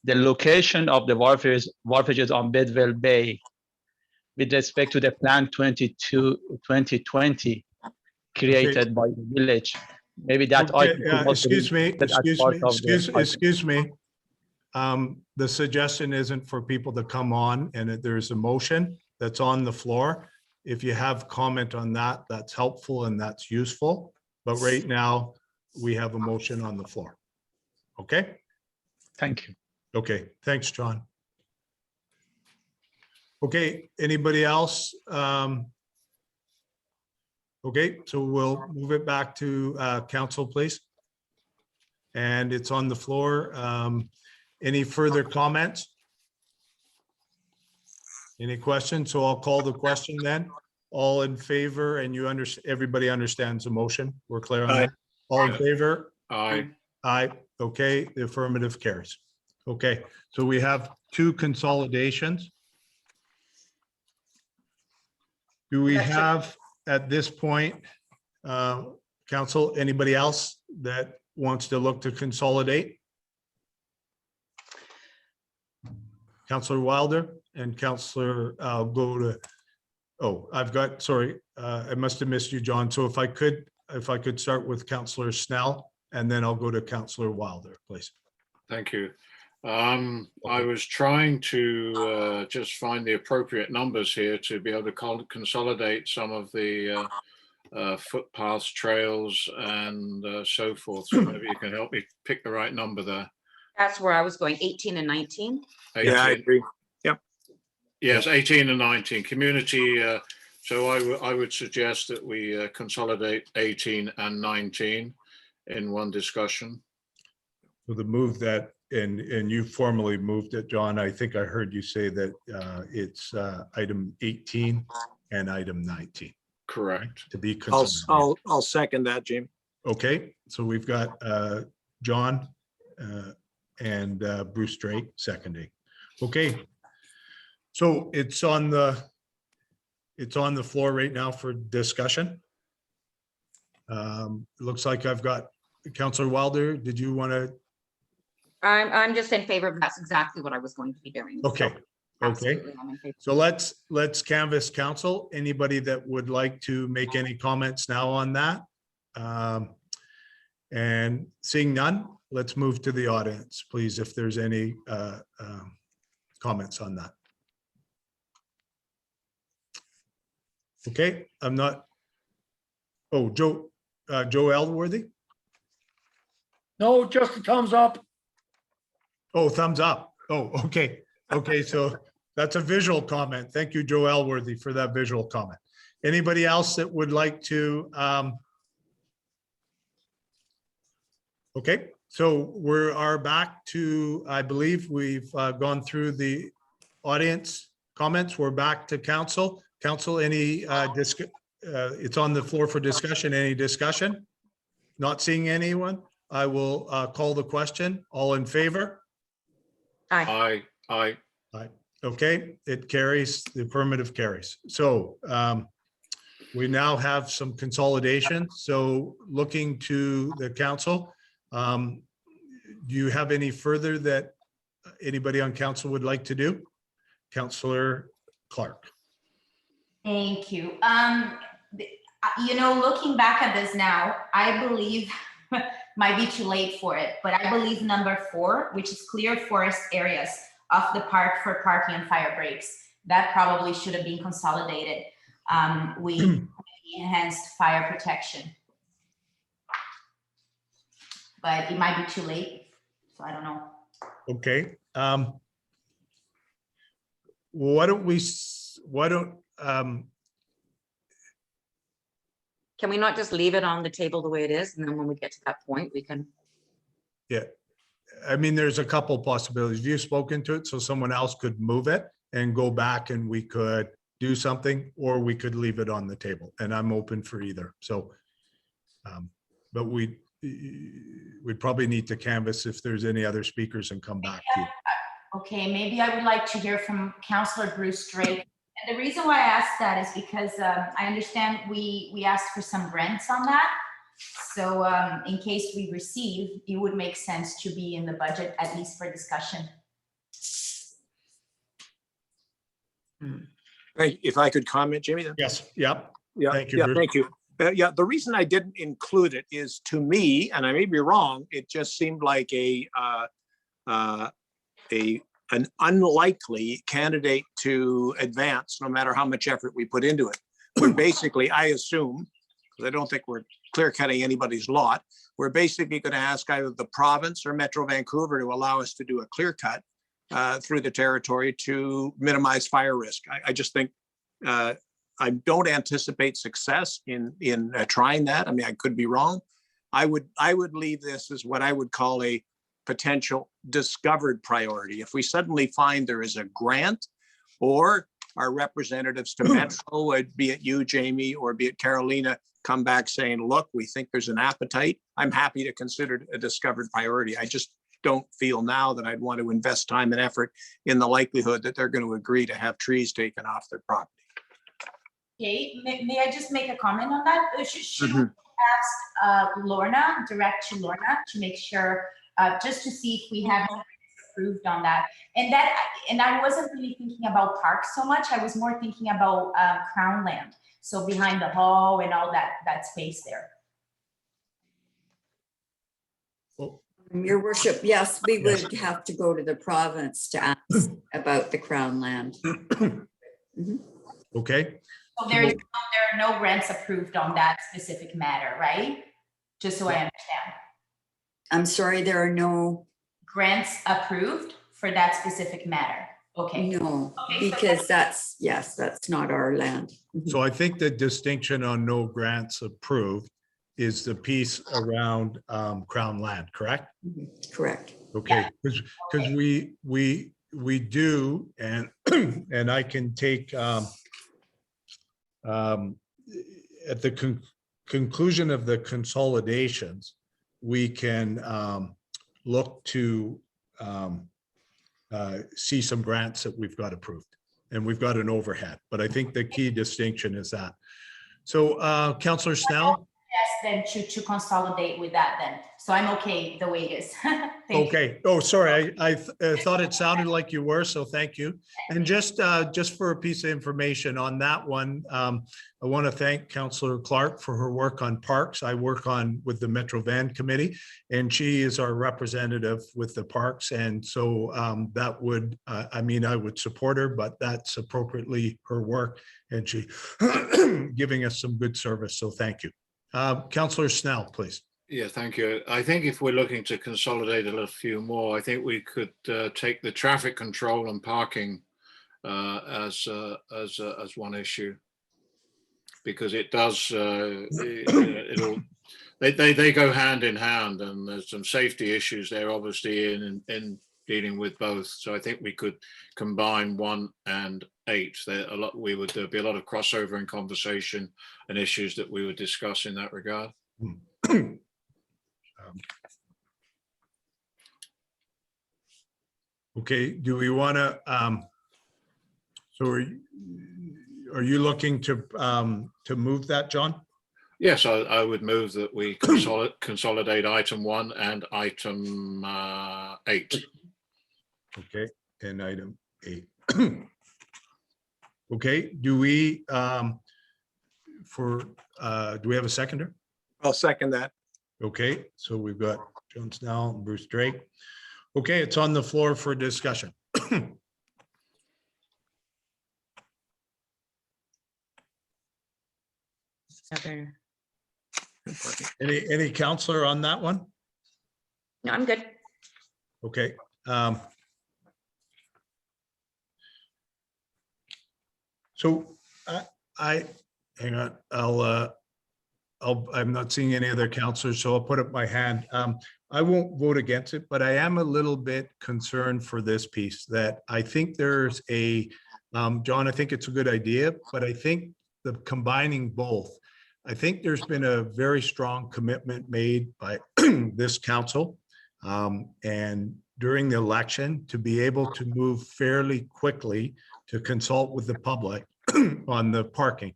location of the Warfages on Bedwell Bay with respect to the Plan 2020 created by the village. Maybe that Okay, item could also excuse be me, included as excuse part me, of the item. excuse me. The suggestion isn't for people to come on, and there's a motion that's on the floor. If you have comment on that, that's helpful and that's useful. But right now, we have a motion on the floor. Okay? Thank you. Okay, thanks, John. Okay, anybody else? Okay, so we'll move it back to council, please. And it's on the floor. Any further comments? Any questions? So I'll call the question then. All in favor, and you understand, everybody understands the motion. We're clear on that. All in favor? Aye. Aye. Okay, the affirmative carries. Okay, so we have two consolidations. Do we That's right. have at this point, council, anybody else that wants to look to consolidate? Councillor Wilder and Councillor, I'll go to, oh, I've got, sorry, I must have missed you, John. So if I could start with Councillor Snell, and then I'll go to Councillor Wilder, please. Thank you. I was trying to just find the appropriate numbers here to be able to consolidate some of the footpaths, trails, and so forth. So maybe you can help me pick the right number there. That's where I was going, 18 and 19. Yeah, I 18. agree. Yes, 18 and 19. Community, so I would suggest that we consolidate 18 and 19 in one discussion. With the move that, and you formally moved it, John, I think I heard you say that it's item 18 and item 19 Correct. to be consolidated. I'll second that, Jim. Okay, so we've got John and Bruce Drake seconding. Okay. So it's on the floor right now for discussion. It looks like I've got Councillor Wilder. Did you want to? I'm just in favor of, that's exactly what I was going to be doing. So Okay, okay. absolutely, I'm in favor. So let's canvass council. Anybody that would like to make any comments now on that? And seeing none, let's move to the audience, please, if there's any comments on that. Okay, I'm not. Oh, Joe Elworthy? No, just a thumbs up. Oh, thumbs up. Oh, okay. Okay, so that's a visual comment. Thank you, Joe Elworthy, for that visual comment. Anybody else that would like to? Okay, so we are back to, I believe we've gone through the audience comments. We're back to council. Council, any it's on the floor for discussion. Any discussion? Not seeing anyone. I will call the question. All in favor? Aye. Aye. Okay, it carries, the affirmative carries. So we now have some consolidation. So looking to the council, do you have any further that anybody on council would like to do? Councillor Clark. Thank you. Looking back at this now, I believe might be too late for it, but I believe number 4, which is clear forest areas off the park for parking and fire breaks, that probably should have been consolidated with enhanced fire protection. but it might be too late. So I don't know. Okay. Why don't we, Can we not just leave it on the table the way it is? And then when we get to that point, we can, yeah, I mean, there's a couple possibilities. You've spoken to it, so someone else could move it and go back and we could do something, or we could leave it on the table, and I'm open for either. So, but we'd probably need to canvass if there's any other speakers and come back to you. Okay, maybe I would like to hear from Councillor Bruce Drake. And the reason why I asked that is because I understand we asked for some grants on that. So in case we receive, it would make sense to be in the budget, at least for discussion. If I could comment, Jimmy? Then? Yes, yep. Yeah, Thank you, yeah, Bruce. thank you. Yeah, the reason I didn't include it is, to me, and I may be wrong, it just seemed like an unlikely candidate to advance, no matter how much effort we put into it. We're basically, I assume, because I don't think we're clear cutting anybody's lot, we're basically going to ask either the province or Metro Vancouver to allow us to do a clear cut through the territory to minimize fire risk. I just think I don't anticipate success in trying that. I mean, I could be wrong. I would leave this as what I would call a potential discovered priority. If we suddenly find there is a grant, or our representatives to Metro, be it you, Jamie, or be it Carolina, come back saying, look, we think there's an appetite, I'm happy to consider it a discovered priority. I just don't feel now that I'd want to invest time and effort in the likelihood that they're going to agree to have trees taken off their property. Okay, may I just make a comment on that? Should we ask Lorna, direct to Lorna, to make sure, just to see if we have approved on that. And I wasn't really thinking about parks so much. I was more thinking about Crown land. So behind the hall and all that space there. Your worship, yes, we would have to go to the province to ask about the Crown land. Mhm. Okay. So there are no grants approved on that specific matter, right? Just so I understand. I'm sorry, there are no, Grants approved for that specific matter. Okay. no, Okay, because that's, yes, that's not our land. Mhm. So I think the distinction on no grants approved is the piece around Crown land, correct? Mhm. Correct. Okay, because we do, and and I can take at the conclusion of the consolidations, we can look to see some grants that we've got approved, and we've got an overhead, but I think the key distinction is that. So Councillor Snell? Yes, then to consolidate with that then. So I'm okay the way it is. Thank you. Okay. Oh, sorry. I thought it sounded like you were, so thank you. And just for a piece of information on that one, I want to thank Councillor Clark for her work on parks. I work with the Metro Van Committee, and she is our representative with the parks. And so that would, I mean, I would support her, but that's appropriately her work, and she giving us some good service. So thank you. Councillor Snell, please. Yeah, thank you. I think if we're looking to consolidate a little few more, I think we could take the traffic control and parking as one issue, because it does they go hand in hand, and there's some safety issues there, obviously, in dealing with both. So I think we could combine 1 and 8. There'd be a lot of crossover in conversation and issues that we would discuss in that regard. Okay, do we want to, so are you looking to move that, John? Yes, I would move that we consolidate item 1 and item 8. Okay, and item 8. Okay, do we have a seconder? I'll second that. Okay, so we've got John Snell and Bruce Drake. Okay, it's on the floor for discussion. other, Any counselor on that one? No, I'm good. Okay. So hang on, I'm not seeing any other counselors, so I'll put up my hand. I won't vote against it, but I am a little bit concerned for this piece that I think there's John, I think it's a good idea, but I think the combining both, I think there's been a very strong commitment made by this council and during the election to be able to move fairly quickly to consult with the public on the parking.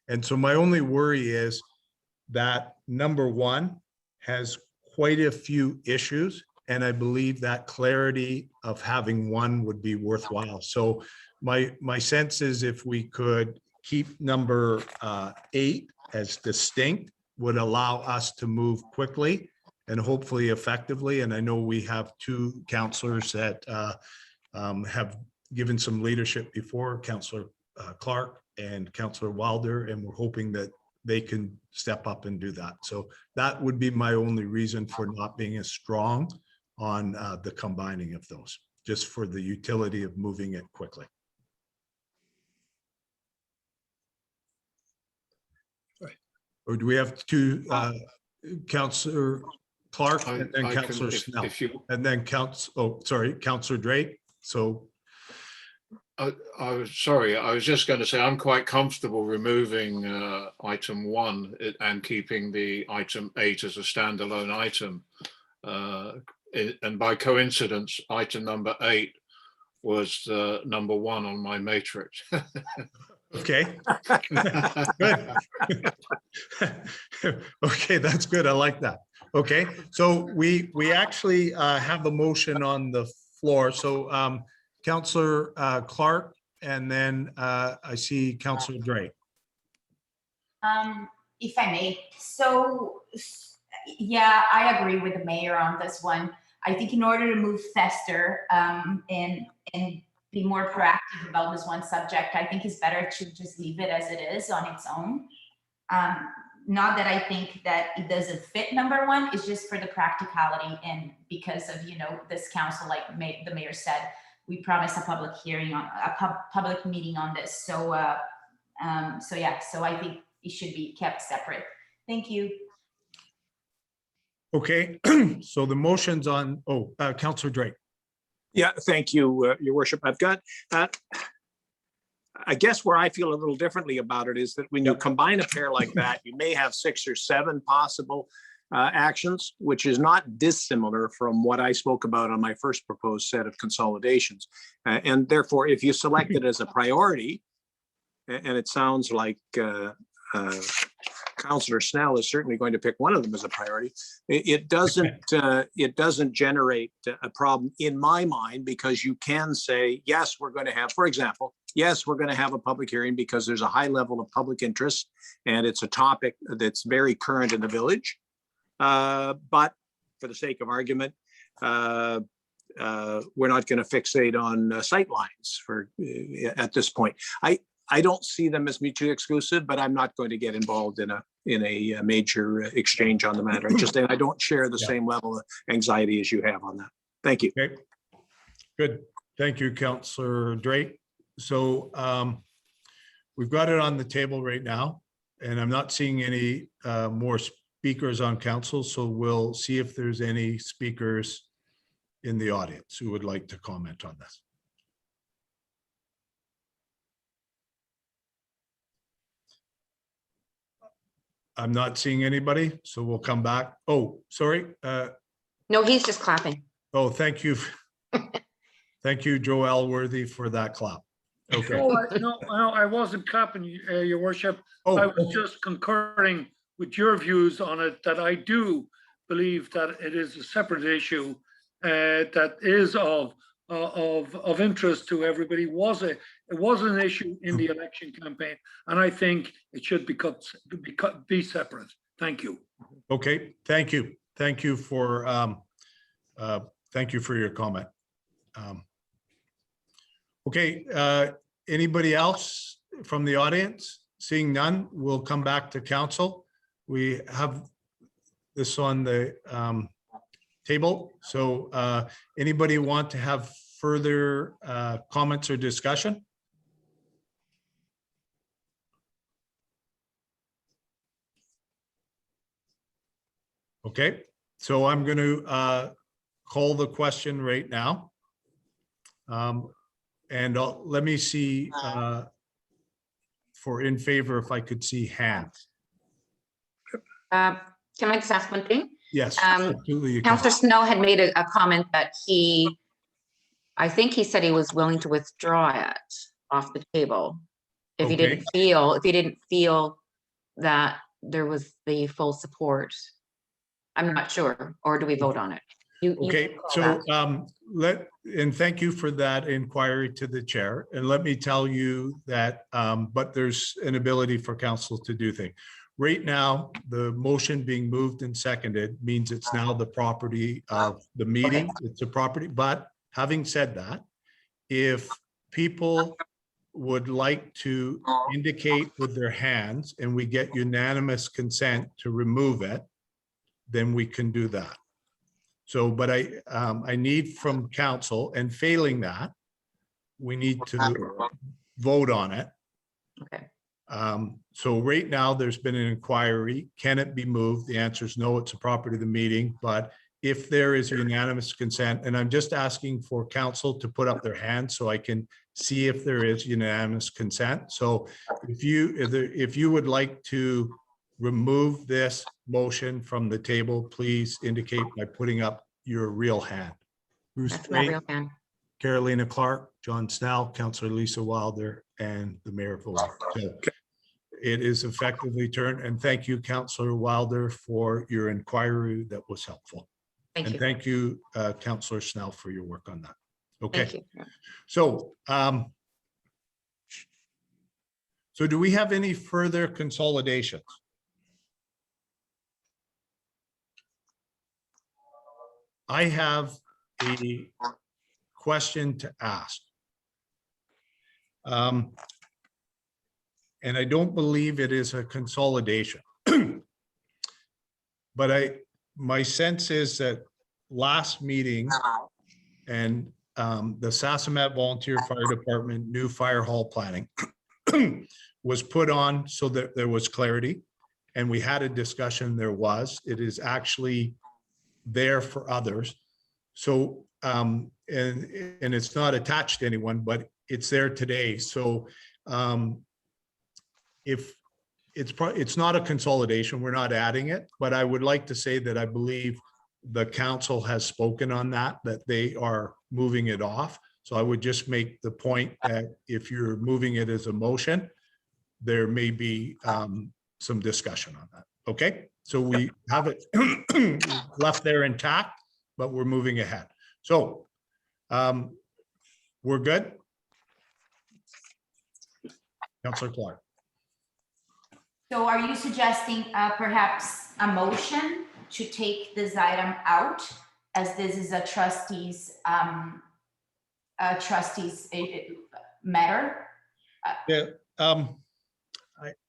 And so my only worry is that number one has quite a few issues. And I believe that clarity of having one would be worthwhile. So my sense is if we could keep number 8 as distinct would allow us to move quickly and hopefully effectively. And I know we have 2 counselors that have given some leadership before, Councillor Clark and Councillor Wilder, and we're hoping that they can step up and do that. So that would be my only reason for not being as strong on the combining of those, just for the utility of moving it quickly. Or do we have 2 Councillor Clark and then Councillor Snell, and then Councillor Drake. So I was sorry, I was just going to say I'm quite comfortable removing item 1 and keeping the item 8 as a standalone item. And by coincidence, item number 8 was number 1 on my matrix. okay. Good. Okay, that's good. I like that. Okay, so we actually have a motion on the floor. So Councillor Clark, and then I see Councillor Drake. If I may, so yeah, I agree with the mayor on this one. I think in order to move faster and be more proactive about this one subject, I think it's better to just leave it as it is on its own. Not that I think that it doesn't fit number 1, it's just for the practicality and because of, this council, like the mayor said, we promised a public hearing on public meeting on this. So, so I think it should be kept separate. Thank you. Okay, so the motion's on, Councillor Drake. Yeah, thank you, Your Worship. I've got, I guess where I feel a little differently about it is that when you combine a pair like that, you may have 6 or 7 possible actions, which is not dissimilar from what I spoke about on my first proposed set of consolidations. And therefore, if you select it as a priority, and it sounds like Councillor Snell is certainly going to pick one of them as a priority, it doesn't generate a problem in my mind, because you can say, yes, we're going to have, for example, yes, we're going to have a public hearing because there's a high level of public interest and it's a topic that's very current in the village. But for the sake of argument, we're not going to fixate on sight lines at this point. I don't see them as mutually exclusive, but I'm not going to get involved in a major exchange on the matter. I don't share the same level of anxiety as you have on that. Thank you. Okay, good. Thank you, Councillor Drake. So we've got it on the table right now, and I'm not seeing any more speakers on council. So we'll see if there's any speakers in the audience who would like to comment on this. I'm not seeing anybody, so we'll come back. Oh, sorry. No, he's just clapping. Oh, thank you. Thank you, Joe Elworthy, for that clap. Okay. No, I wasn't clapping, Your Worship. Oh, I was just concurring with your views on it, that I do believe that it is a separate issue that is of interest to everybody. It was an issue in the election campaign, and I think it should be separate. Thank you. Okay, thank you. Thank you for your comment. Okay, anybody else from the audience? Seeing none, we'll come back to council. We have this on the table. So anybody want to have further comments or discussion? Okay, so I'm going to call the question right now. And let me see for in favor if I could see hands. Can I just ask one thing? Yes, Um, absolutely. You can. Councillor Snow had made a comment that I think he said he was willing to withdraw it off the table. If he didn't feel that there was the full support. I'm not sure, or do we vote on it? Okay, so and thank you for that inquiry to the chair. And let me tell you that, but there's an ability for council to do things. Right now, the motion being moved and seconded means it's now the property of the meeting. It's a property, but having said that, if people would like to indicate with their hands and we get unanimous consent to remove it, then we can do that. So, but I need from council, and failing that, we need to vote on it. Okay. So right now there's been an inquiry. Can it be moved? The answer is no, it's a property of the meeting. But if there is unanimous consent, and I'm just asking for council to put up their hands so I can see if there is unanimous consent. So if you would like to remove this motion from the table, please indicate by putting up your real hand. Bruce That's my Ray, real hand. Carolina Clark, John Snell, Councillor Lisa Wilder, and the Mayor voted. So it is effectively turned, and thank you, Councillor Wilder, for your inquiry. That was helpful. Thank you. And thank you, Councillor Snell, for your work on that. Okay. Thank you. So, so do we have any further consolidations? I have a question to ask. And I don't believe it is a consolidation. But my sense is that last meeting and the Sasamat Volunteer Fire Department new fire hall planning was put on so that there was clarity, and we had a discussion. It is actually there for others. So and it's not attached to anyone, but it's there today. So if it's not a consolidation, we're not adding it, but I would like to say that I believe the council has spoken on that they are moving it off. So I would just make the point that if you're moving it as a motion, there may be some discussion on that. Okay, so we have it left there intact, but we're moving ahead. So we're good. Councillor Clark. So are you suggesting perhaps a motion to take this item out, as this is a trustee's matter? Yeah,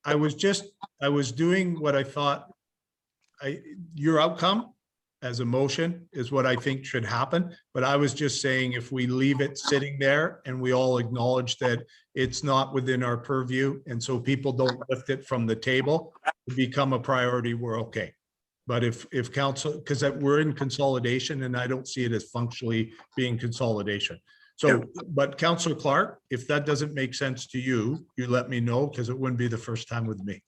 I was doing what I thought your outcome as a motion is what I think should happen. But I was just saying, if we leave it sitting there and we all acknowledge that it's not within our purview, and so people don't lift it from the table to become a priority, we're okay. But if council, because we're in consolidation and I don't see it as functionally being consolidation. So, but Councillor Clark, if that doesn't make sense to you, you let me know, because it wouldn't be the first time with me.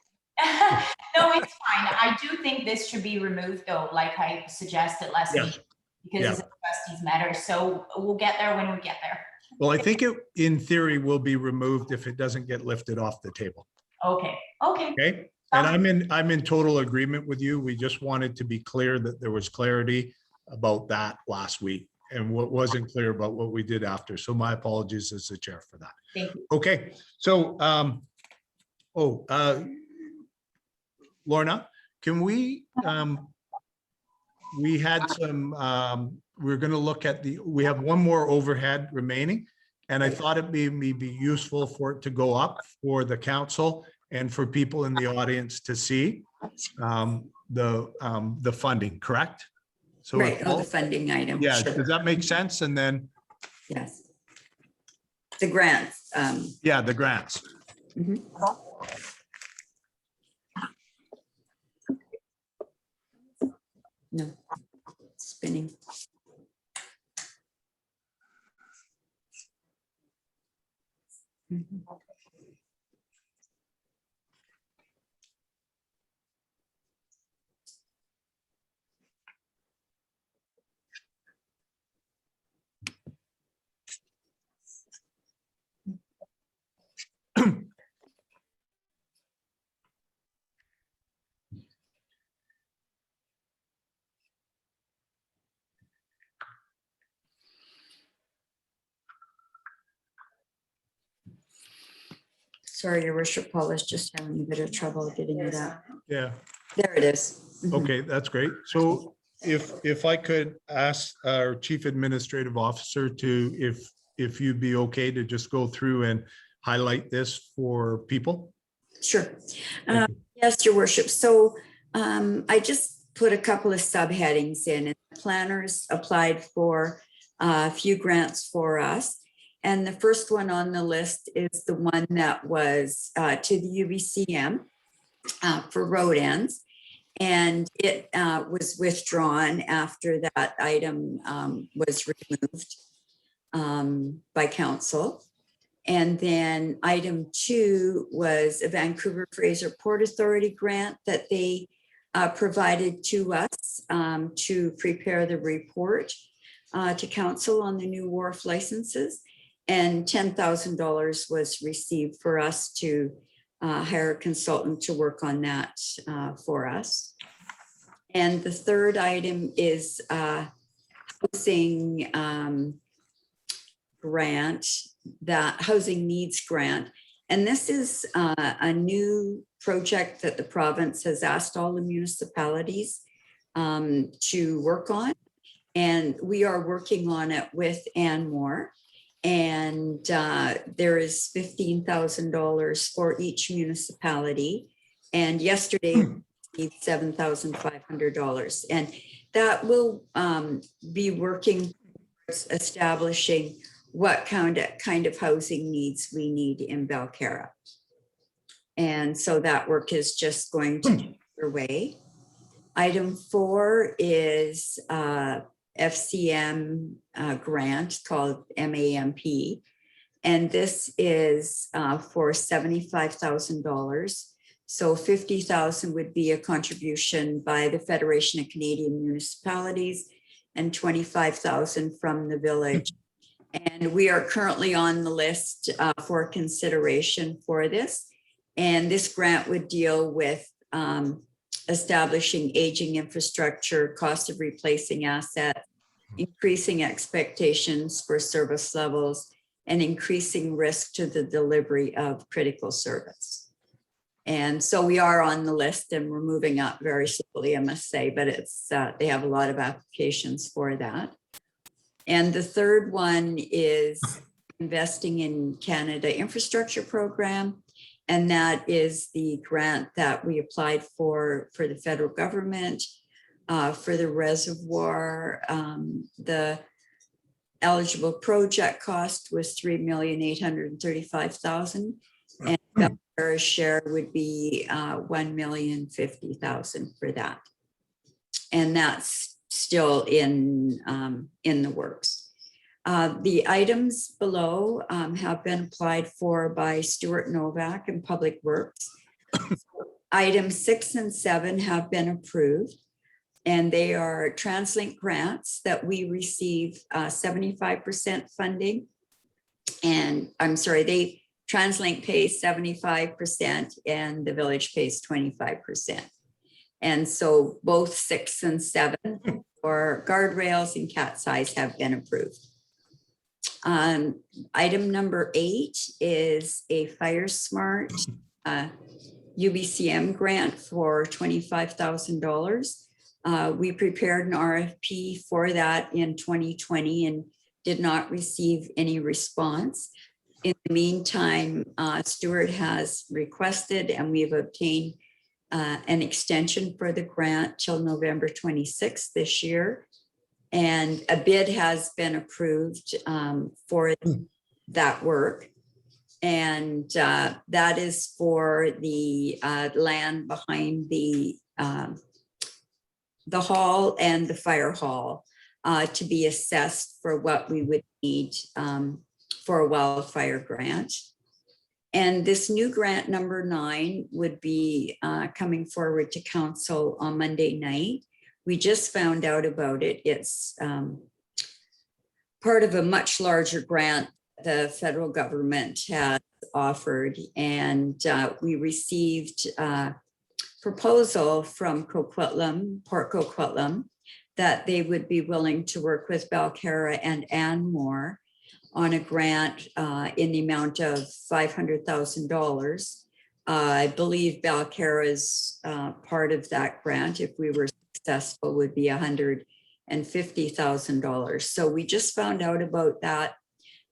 No, it's fine. I do think this should be removed, though, like I suggested last week, because it's a trustees matter. So we'll get there when we get there. Well, I think it, in theory, will be removed if it doesn't get lifted off the table. Okay. Okay. Okay. And I'm in total agreement with you. We just wanted to be clear that there was clarity about that last week and what wasn't clear about what we did after. So my apologies as the chair for that. Thank you. Okay. So, Lorna, can we had some, we're going to look at we have one more overhead remaining, and I thought it may be useful for it to go up for the council and for people in the audience to see the funding, correct? So Right, if oh, the all- funding item. yeah, sure, does that make sense? And then, yes. The grants. yeah, the grants. Mhm. No, spinning. Mhm. Sorry, your worship, Paul is just having a bit of trouble getting it up. Yeah. There it is. Mhm. Okay, that's great. So if I could ask our Chief Administrative Officer to, if you'd be okay to just go through and highlight this for people? Sure. Thank you. Yes, your worship. So I just put a couple of subheadings in, and planners applied for a few grants for us. And the first one on the list is the one that was to the UBCM for road ends. And it was withdrawn after that item was removed by council. And then item 2 was a Vancouver Fraser Port Authority grant that they provided to us to prepare the report to council on the new wharf licenses. And $10,000 was received for us to hire a consultant to work on that for us. And the third item is housing grant, that housing needs grant. And this is a new project that the province has asked all the municipalities to work on. And we are working on it with Ann Moore. And there is $15,000 for each municipality. And yesterday, we received $7,500. And that will be working towards establishing what kind of housing needs we need in Belcarra. And so that work is just going to be underway. Item 4 is FCM grant called MAMP. And this is for $75,000. So $50,000 would be a contribution by the Federation of Canadian Municipalities and $25,000 from the village. And we are currently on the list for consideration for this. And this grant would deal with establishing aging infrastructure, cost of replacing assets, increasing expectations for service levels, and increasing risk to the delivery of critical service. And so we are on the list and we're moving up very slowly, I must say, but it's they have a lot of applications for that. And the third one is investing in Canada Infrastructure Program. And that is the grant that we applied for the federal government for the reservoir. The eligible project cost was $3,835,000, and Belcarra's share would be $1,050,000 for that. And that's still in the works. The items below have been applied for by Stuart Novak in Public Works. Items 6 and 7 have been approved, and they are TransLink grants that we receive 75% funding. And I'm sorry, TransLink pays 75% and the village pays 25%. And so both 6 and 7 for guardrails and cat's eyes have been approved. Item number 8 is a Fire Smart UBCM grant for $25,000. We prepared an RFP for that in 2020 and did not receive any response. In the meantime, Stuart has requested and we have obtained an extension for the grant till November 26th this year. And a bid has been approved for that work. And that is for the land behind the hall and the fire hall to be assessed for what we would need for a wildfire grant. And this new grant number 9 would be coming forward to council on Monday night. We just found out about it. It's part of a much larger grant the federal government has offered. And we received a proposal from Coquitlam, Port Coquitlam, that they would be willing to work with Balcarra and Anmore on a grant in the amount of $500,000. I believe Balcarra's part of that grant, if we were successful, would be $150,000. So we just found out about that.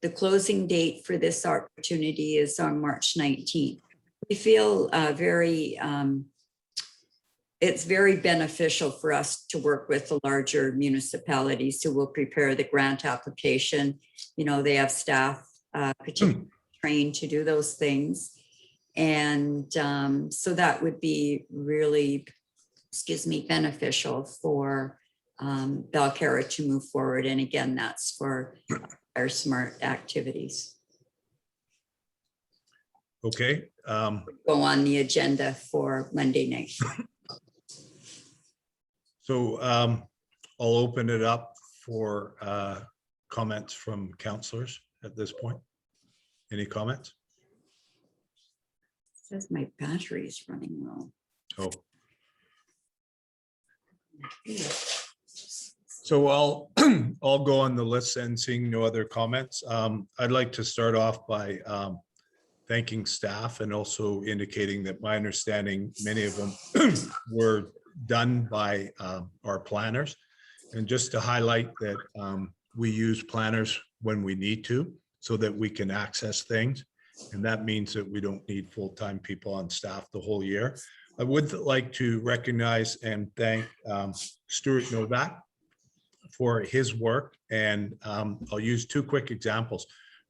The closing date for this opportunity is on March 19th. We feel it's very beneficial for us to work with the larger municipalities who will prepare the grant application. You know, they have staff particularly trained to do those things. And so that would be really, beneficial for Balcarra to move forward. And again, that's for our smart activities. Okay. Go on the agenda for Monday night. So I'll open it up for comments from councillors at this point. Any comments? It says my battery is running low. Oh. So I'll go on the list and seeing no other comments. I'd like to start off by thanking staff and also indicating that my understanding, many of them were done by our planners. And just to highlight that we use planners when we need to so that we can access things. And that means that we don't need full-time people on staff the whole year. I would like to recognize and thank Stuart Novak for his work. And I'll use 2 quick examples.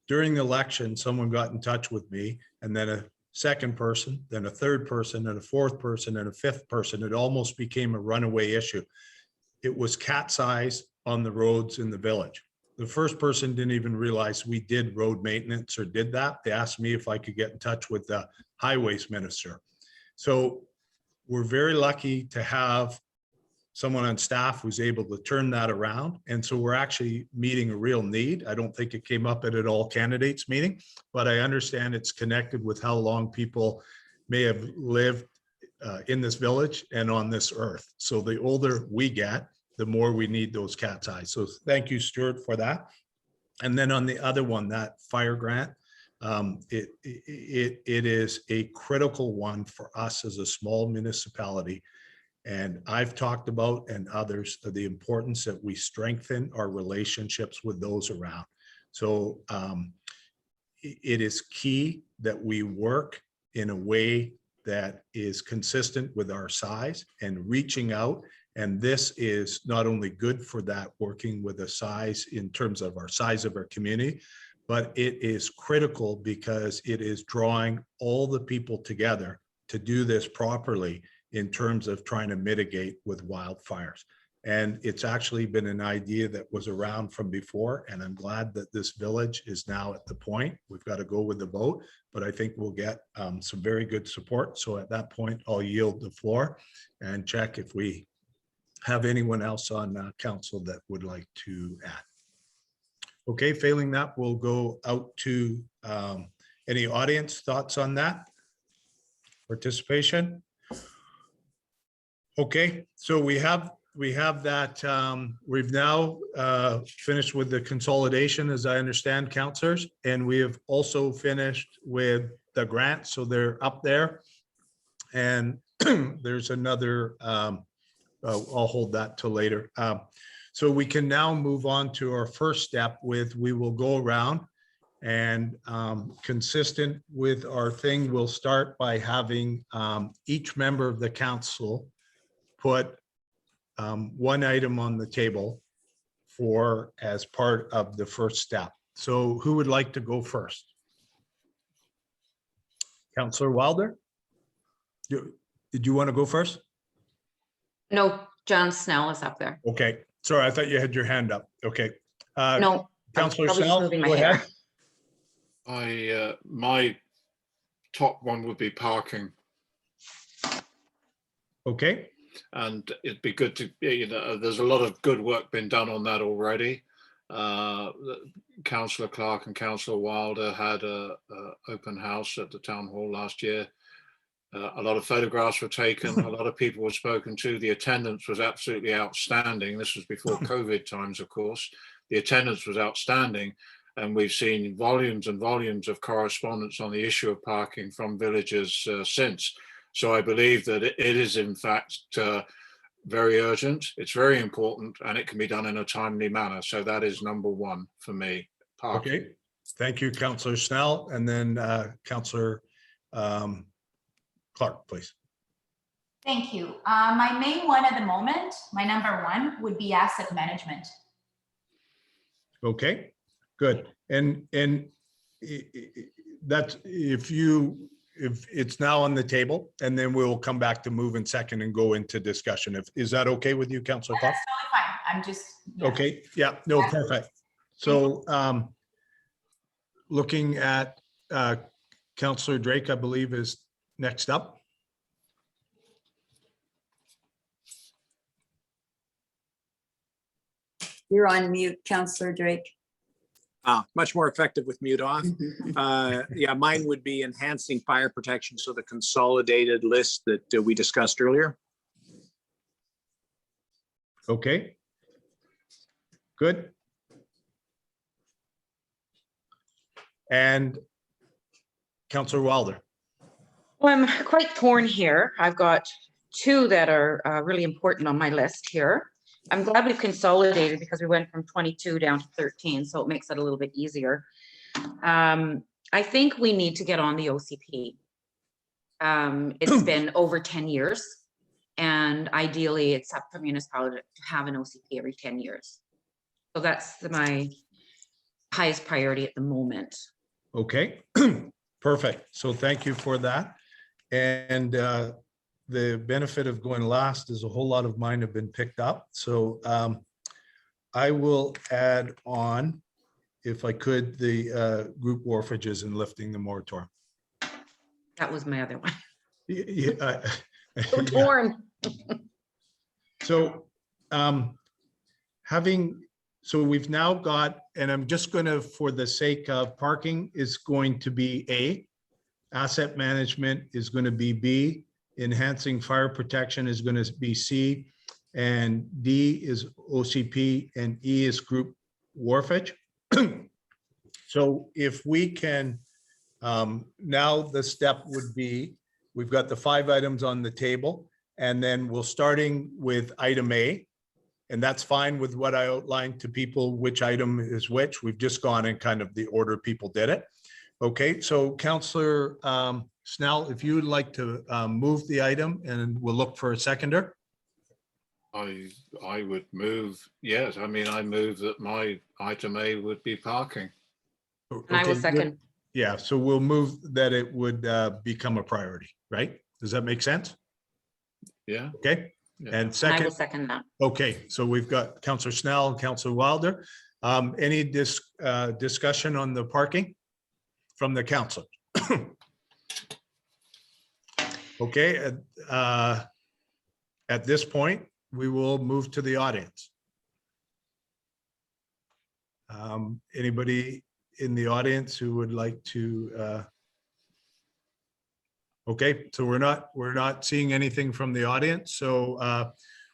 During the election, someone got in touch with me, and then a second person, then a third person, and a fourth person, and a fifth person. It almost became a runaway issue. It was cat's eyes on the roads in the village. The first person didn't even realize we did road maintenance or did that. They asked me if I could get in touch with the highways minister. So we're very lucky to have someone on staff who's able to turn that around. And so we're actually meeting a real need. I don't think it came up at an all candidates meeting, but I understand it's connected with how long people may have lived in this village and on this earth. So the older we get, the more we need those cat's eyes. So thank you, Stuart, for that. And then on the other one, that fire grant, it is a critical one for us as a small municipality. And I've talked about, and others, the importance that we strengthen our relationships with those around. So it is key that we work in a way that is consistent with our size and reaching out. And this is not only good for that, working with a size in terms of our size of our community, but it is critical because it is drawing all the people together to do this properly in terms of trying to mitigate with wildfires. And it's actually been an idea that was around from before. And I'm glad that this village is now at the point. We've got to go with the vote, but I think we'll get some very good support. So at that point, I'll yield the floor and check if we have anyone else on council that would like to add. Okay, failing that, we'll go out to any audience thoughts on that? Participation? Okay, so we have that. We've now finished with the consolidation, as I understand, councillors, and we have also finished with the grant. So they're up there, and there's another. I'll hold that till later. So we can now move on to our first step with, we will go around and consistent with our thing, we'll start by having each member of the council put one item on the table for as part of the first step. So who would like to go first? Councillor Wilder? Did you want to go first? No, John Snell is up there. Okay, sorry, I thought you had your hand up. Okay. No, I'm Councillor probably just Snell, moving my go hair. ahead. My top one would be parking. Okay, And it'd be good to, there's a lot of good work been done on that already. Councillor Clark and Councillor Wilder had a open house at the town hall last year. A lot of photographs were taken. A lot of people were spoken to. The attendance was absolutely outstanding. This was before COVID times, of course. The attendance was outstanding. And we've seen volumes and volumes of correspondence on the issue of parking from villagers since. So I believe that it is in fact very urgent. It's very important, and it can be done in a timely manner. So that is number one for me. Parking. okay. Thank you, Councillor Snell. And then Councillor Clark, please. Thank you. My main one at the moment, my number one would be asset management. Okay, good. And that's if it's now on the table, and then we'll come back to move in second and go into discussion. Is that okay with you, Councillor Clark? That's totally fine. I'm just. Yeah. Okay, yeah, no, perfect. So looking at Councillor Drake, I believe is next up. You're on mute, Councillor Drake. Much more effective with mute off. Yeah, mine would be enhancing fire protection. So the consolidated list that we discussed earlier. Okay. Good. And Councillor Wilder. Well, I'm quite torn here. I've got two that are really important on my list here. I'm glad we've consolidated because we went from 22 down to 13, so it makes it a little bit easier. I think we need to get on the OCP. It's been over 10 years, and ideally it's up for municipality to have an OCP every 10 years. So that's my highest priority at the moment. Okay, perfect. So thank you for that. And the benefit of going last is a whole lot of mine have been picked up. So I will add on, if I could, the group wharfages and lifting the moratorium. That was my other one. Yeah, So torn. So so we've now got, and I'm just going to, for the sake of parking, is going to be A, asset management is going to be B, enhancing fire protection is going to be C, and D is OCP, and E is group wharfage. So if we can, now the step would be, we've got the 5 items on the table, and then we'll starting with item A, and that's fine with what I outlined to people, which item is which. We've just gone in kind of the order people did it. Okay, so Councillor Snell, if you would like to move the item, and we'll look for a seconder. I would move, yes. I mean, I move that my item A would be parking. And I will Okay, second. yeah, so we'll move that it would become a priority, right? Does that make sense? Yeah. Okay, Yeah. and And I will second, second that. okay, so we've got Councillor Snell and Councillor Wilder. Any discussion on the parking from the council? Okay, at this point, we will move to the audience. Anybody in the audience who would like to? Okay, so we're not seeing anything from the audience, so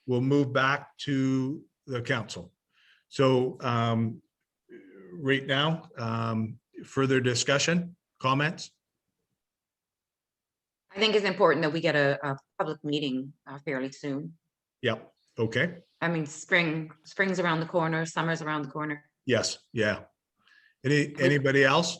we'll move back to the council. So right now, further discussion, comments? I think it's important that we get a public meeting fairly soon. Yep, okay, I mean, spring's around the corner, summer's around the corner. yes, yeah. Anybody else?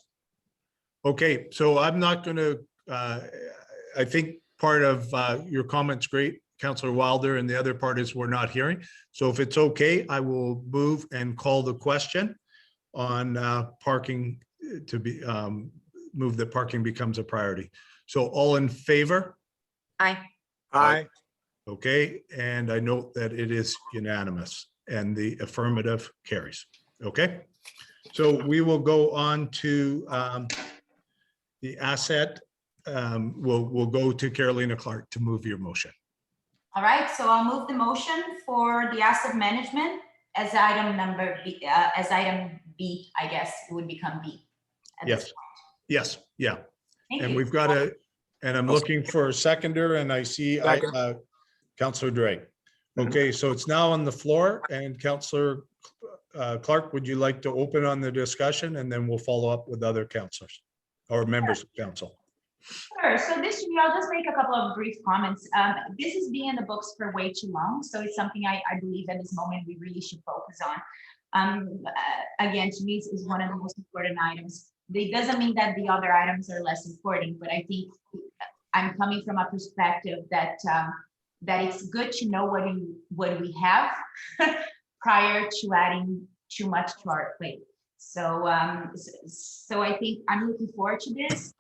Okay, so I'm not gonna, I think part of your comments, great, Councillor Wilder, and the other part is we're not hearing. So if it's okay, I will move and call the question on parking to be, move that parking becomes a priority. So all in favor? Aye. Aye. Okay, and I note that it is unanimous and the affirmative carries. Okay, so we will go on to the asset. We'll go to Carolina Clark to move your motion. All right, so I'll move the motion for the asset management as item number B, as item B, I guess it would become B. at this Yes, yes, yeah. point. Thank And you. we've got and I'm looking for a seconder, and I see Second. Councillor Drake. Okay, so it's now on the floor, and Councillor Clark, would you like to open on the discussion, and then we'll follow up with other councillors or members of council? Sure. So this, I'll just make a couple of brief comments. This has been in the books for way too long, so it's something I believe at this moment we really should focus on. Again, to me, it's one of the most important items. It doesn't mean that the other items are less important, but I think I'm coming from a perspective that that it's good to know what we have prior to adding too much to our plate. So so I think I'm looking forward to this.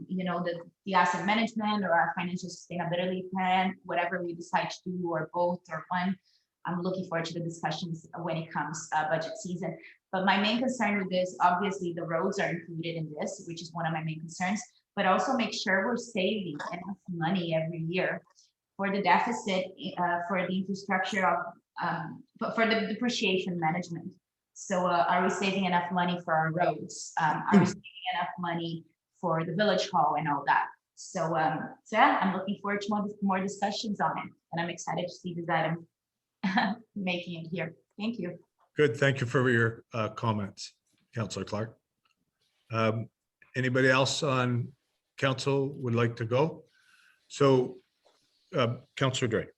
You know, the asset management or our financial sustainability plan, whatever we decide to do, or both or one. I'm looking forward to the discussions when it comes budget season. But my main concern with this, obviously, the roads are included in this, which is one of my main concerns, but also make sure we're saving enough money every year for the deficit, for the infrastructure of, for the depreciation management. So are we saving enough money for our roads? Are we saving enough money for the village hall and all that? So, so yeah, I'm looking forward to more discussions on it, and I'm excited to see this item making it here. Thank you. Good, thank you for your comments, Councillor Clark. Anybody else on council would like to go? So, Councillor Drake,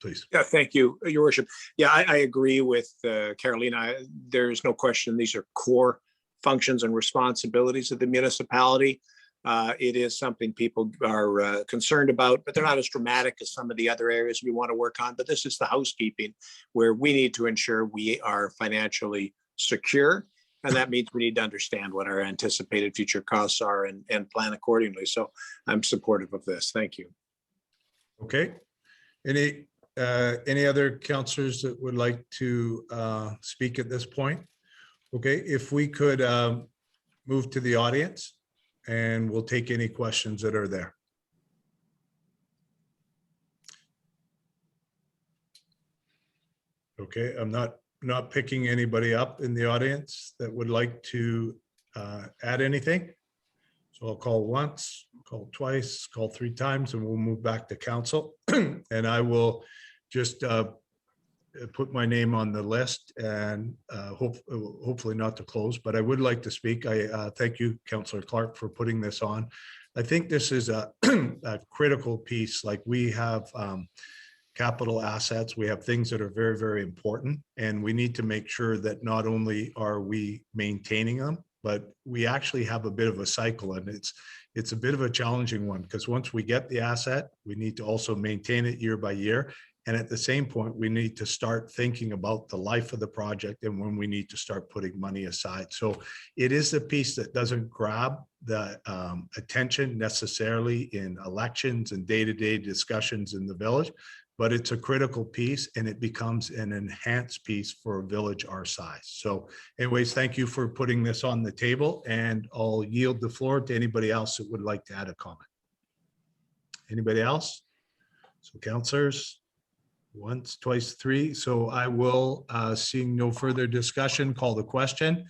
please. Yeah, thank you, Your Worship. Yeah, I agree with Carolina. There's no question these are core functions and responsibilities of the municipality. It is something people are concerned about, but they're not as dramatic as some of the other areas we want to work on. But this is the housekeeping where we need to ensure we are financially secure. And that means we need to understand what our anticipated future costs are and plan accordingly. So I'm supportive of this. Thank you. Okay. Any other councillors that would like to speak at this point? Okay, if we could move to the audience, and we'll take any questions that are there. Okay, I'm not picking anybody up in the audience that would like to add anything. So I'll call once, call twice, call 3 times, and we'll move back to council. And I will just put my name on the list, and hopefully not to close, but I would like to speak. I thank you, Councillor Clark, for putting this on. I think this is a, a critical piece. Like, we have capital assets, we have things that are very, very important, and we need to make sure that not only are we maintaining them, but we actually have a bit of a cycle, and it's a bit of a challenging one, because once we get the asset, we need to also maintain it year by year. And at the same point, we need to start thinking about the life of the project and when we need to start putting money aside. So it is a piece that doesn't grab the attention necessarily in elections and day-to-day discussions in the village, but it's a critical piece, and it becomes an enhanced piece for a village our size. So anyways, thank you for putting this on the table, and I'll yield the floor to anybody else that would like to add a comment. Anybody else? So councillors, once, twice, 3. So I will, seeing no further discussion, call the question.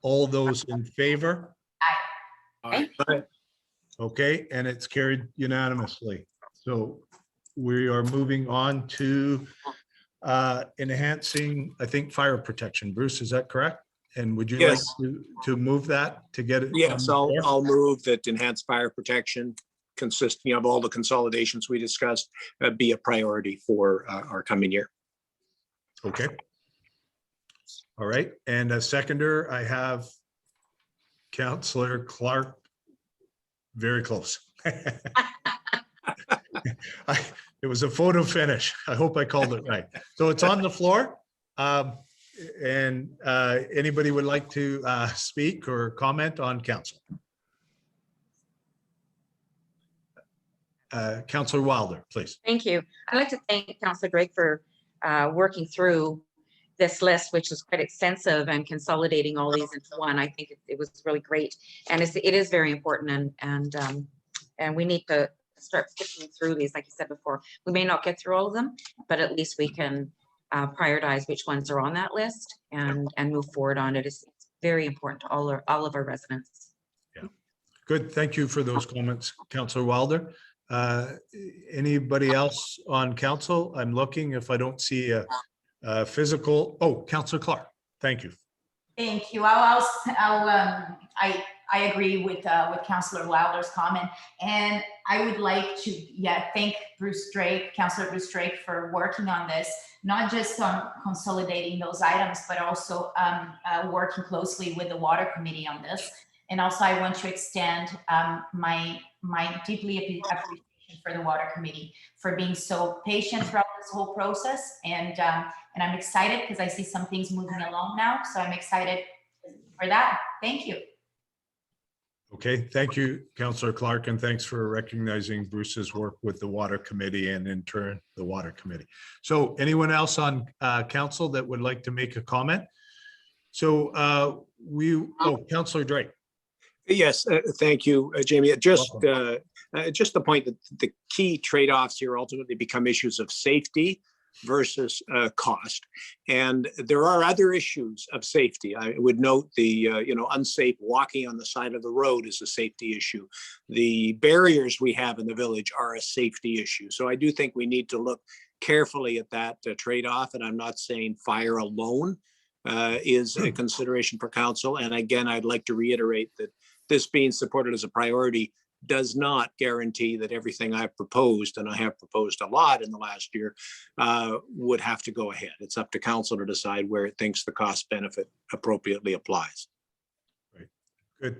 All those in favor? Aye. Okay, and it's carried unanimously. So we are moving on to enhancing, I think, fire protection. Bruce, is that correct? And would you like Yes. to move that to get it? on Yes, the floor? I'll move that enhanced fire protection, consisting of all the consolidations we discussed, be a priority for our coming year. Okay. All right, and a seconder, I have Councillor Clark, very close. It was a photo finish. I hope I called it right. So it's on the floor. And anybody would like to speak or comment on council? Councillor Wilder, please. Thank you. I'd like to thank Councillor Drake for working through this list, which is quite extensive, and consolidating all these into one. I think it was really great, and it is very important, and we need to start sticking through these. Like you said before, we may not get through all of them, but at least we can prioritize which ones are on that list and move forward on it. It's very important to all of our residents. Yeah, good. Thank you for those comments, Councillor Wilder. Anybody else on council? I'm looking. If I don't see a physical, oh, Councillor Clark. Thank you. Thank you. I agree with Councillor Wilder's comment, and I would like to thank Councillor Bruce Drake for working on this, not just on consolidating those items, but also working closely with the Water Committee on this. And also, I want to extend my deeply appreciation for the Water Committee for being so patient throughout this whole process, and I'm excited because I see some things moving along now. So I'm excited for that. Thank you. Okay, thank you, Councillor Clark, and thanks for recognizing Bruce's work with the Water Committee and in turn the Water Committee. So anyone else on council that would like to make a comment? So Councillor Drake. Yes, thank you, Jamie. Just the point that the key trade-offs here ultimately become issues of safety versus cost. And there are other issues of safety. I would note the unsafe walking on the side of the road is a safety issue. The barriers we have in the village are a safety issue. So I do think we need to look carefully at that trade-off. And I'm not saying fire alone is a consideration for council. And again, I'd like to reiterate that this being supported as a priority does not guarantee that everything I've proposed, and I have proposed a lot in the last year, would have to go ahead. It's up to council to decide where it thinks the cost benefit appropriately applies. Right. Good.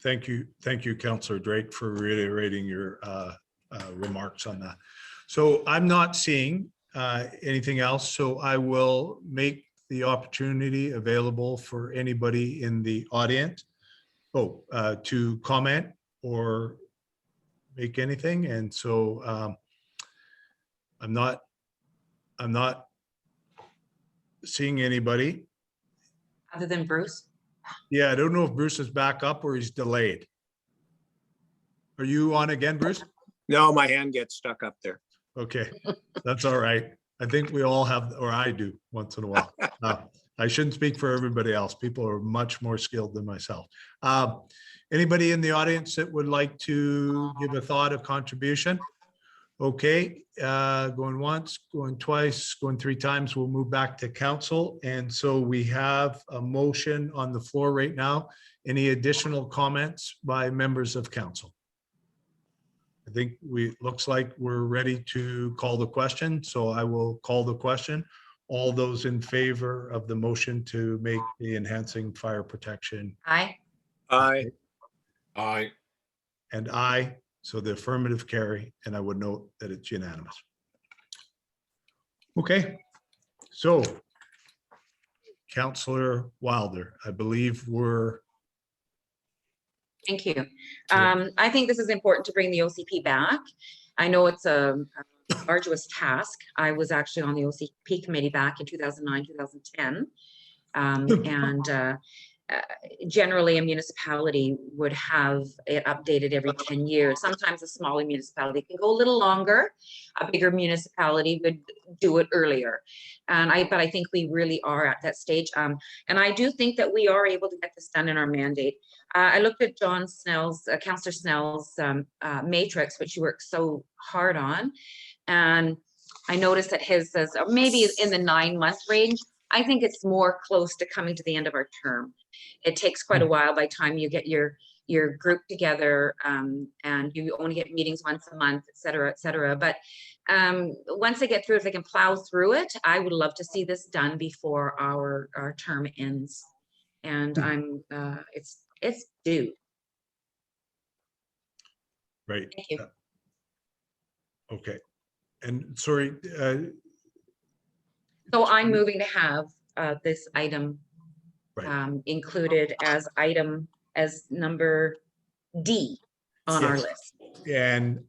Thank you, Councillor Drake, for reiterating your remarks on that. So I'm not seeing anything else, so I will make the opportunity available for anybody in the audience to comment or make anything. And so I'm not seeing anybody. Other than Bruce? Yeah, I don't know if Bruce is back up or he's delayed. Are you on again, Bruce? No, my hand gets stuck up there. Okay, that's all right. I think we all have, or I do once in a while. I shouldn't speak for everybody else. People are much more skilled than myself. Anybody in the audience that would like to give a thought of contribution? Okay, going once, going twice, going three times, we'll move back to council. And so we have a motion on the floor right now. Any additional comments by members of council? I think looks like we're ready to call the question. So I will call the question. All those in favor of the motion to make the enhancing fire protection? Aye. Aye. Aye. And aye. So the affirmative carry, and I would note that it's unanimous. Okay, so Councillor Wilder, I believe we're. Thank you. I think this is important to bring the OCP back. I know it's a arduous task. I was actually on the OCP committee back in 2009, 2010. Generally a municipality would have it updated every 10 years. Sometimes a smaller municipality can go a little longer. A bigger municipality would do it earlier. But I think we really are at that stage. And I do think that we are able to get this done in our mandate. I looked at John Snell's, Councillor Snell's matrix, which you worked so hard on. And I noticed that his says maybe in the 9-month range. I think it's more close to coming to the end of our term. It takes quite a while by the time you get your group together, and you only get meetings once a month, et cetera, et cetera. But once they get through, if they can plow through it, I would love to see this done before our term ends. And it's due. Right. Thank you. Okay. And sorry, So I'm moving to have this item Right. included as number D on our Yes. list. and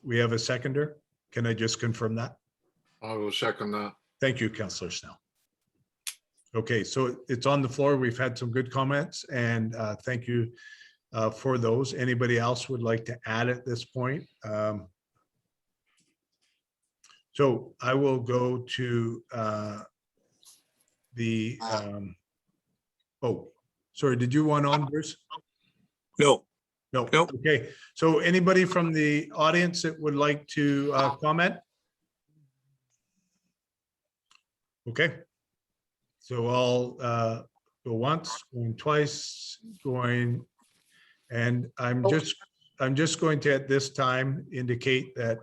we have a seconder. Can I just confirm that? I will second that. Thank you, Councillor Snell. Okay, so it's on the floor. We've had some good comments and thank you for those. Anybody else would like to add at this point? So I will go to the, oh, sorry, did you want on, Bruce? No, No. Nope. Okay, so anybody from the audience that would like to comment? Okay. So I'll go once, going twice, going, and I'm just going to at this time indicate that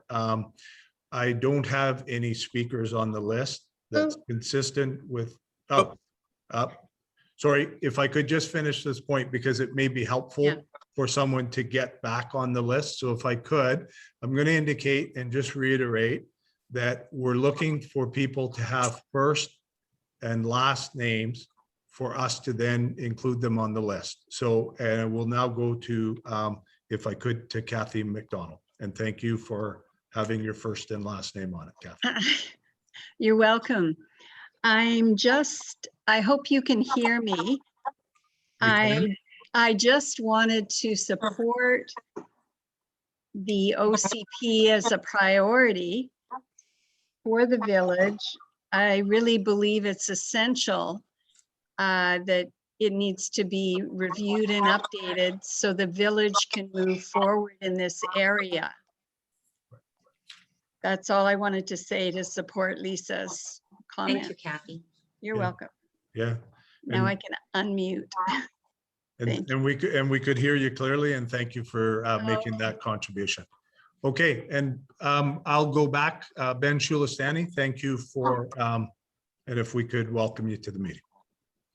I don't have any speakers on the list that's consistent with, sorry, if I could just finish this point because it may be helpful Yeah. for someone to get back on the list. So if I could, I'm going to indicate and just reiterate that we're looking for people to have first and last names for us to then include them on the list. So, and we'll now go to, if I could, to Kathy McDonald. And thank you for having your first and last name on it, Kathy. You're welcome. I hope you can hear me. I just wanted to support the OCP as a priority for the village. I really believe it's essential that it needs to be reviewed and updated so the village can move forward in this area. That's all I wanted to say to support Lisa's comment. Thank you, Kathy. You're Yeah. welcome. Yeah. Now And- I can unmute. Thank And we could hear you clearly, and thank you for making that contribution. Okay, and I'll go back. Ben Shulistani, thank you for, and if we could welcome you to the meeting.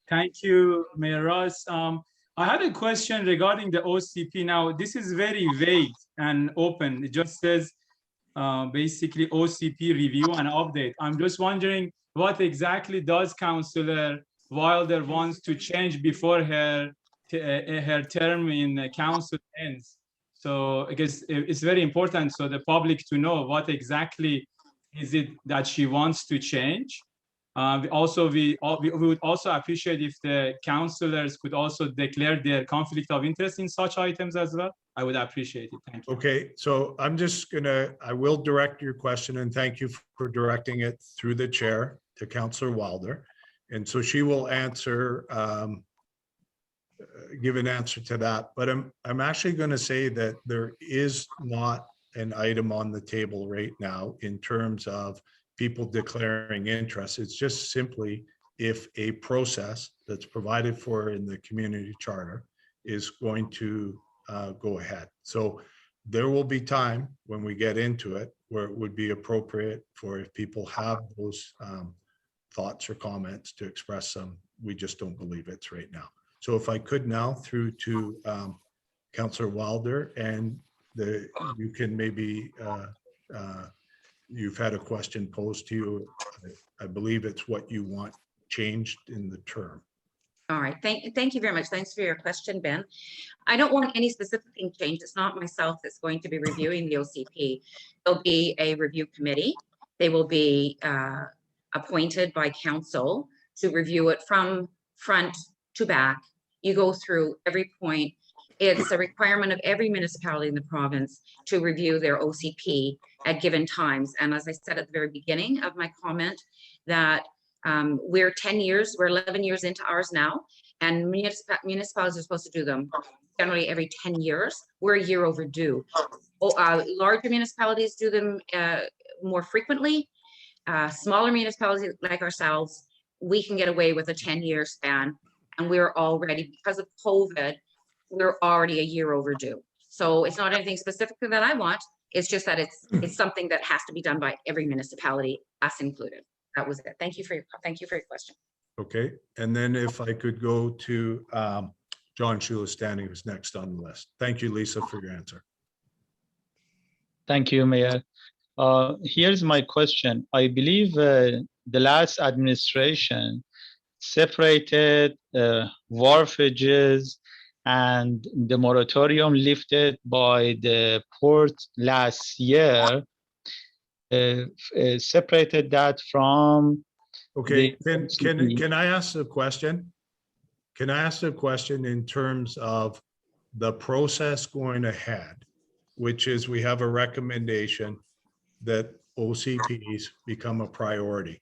Thank you, Mayor Ross. I had a question regarding the OCP. Now, this is very vague and open. It just says basically OCP review and update. I'm just wondering what exactly does Councillor Wilder wants to change before her term in council ends. So I guess it's very important so the public to know what exactly is it that she wants to change. We would also appreciate if the councillors could also declare their conflict of interest in such items as well. I would appreciate it. Thank you. Okay, so I will direct your question, and thank you for directing it through the chair to Councillor Wilder. And so she will answer, give an answer to that. But I'm actually going to say that there is not an item on the table right now in terms of people declaring interest. It's just simply if a process that's provided for in the community charter is going to go ahead. So there will be time when we get into it where it would be appropriate for if people have those thoughts or comments to express them. We just don't believe it's right now. So if I could now through to Councillor Wilder, and you can maybe you've had a question posed to you. I believe it's what you want changed in the term. All right, thank you very much. Thanks for your question, Ben. I don't want any specific thing changed. It's not myself that's going to be reviewing the OCP. There'll be a review committee. They will be appointed by council to review it from front to back. You go through every point. It's a requirement of every municipality in the province to review their OCP at given times. And as I said at the very beginning of my comment, that we're 10 years, we're 11 years into ours now, and municipalities are supposed to do them generally every 10 years. We're a year overdue. Larger municipalities do them more frequently. Smaller municipalities like ourselves, we can get away with a 10-year span, and we're already, because of COVID, we're already a year overdue. So it's not anything specific that I want. It's just that it's something that has to be done by every municipality, us included. That was it. Thank you for your question. Okay, and then if I could go to John Shulistani, who's next on the list. Thank you, Lisa, for your answer. Thank you, Mayor. Here's my question. I believe the last administration separated wharfages and the moratorium lifted by the port last year separated that from Okay, the OCP. can I ask a question? Can I ask a question in terms of the process going ahead, which is we have a recommendation that OCPs become a priority.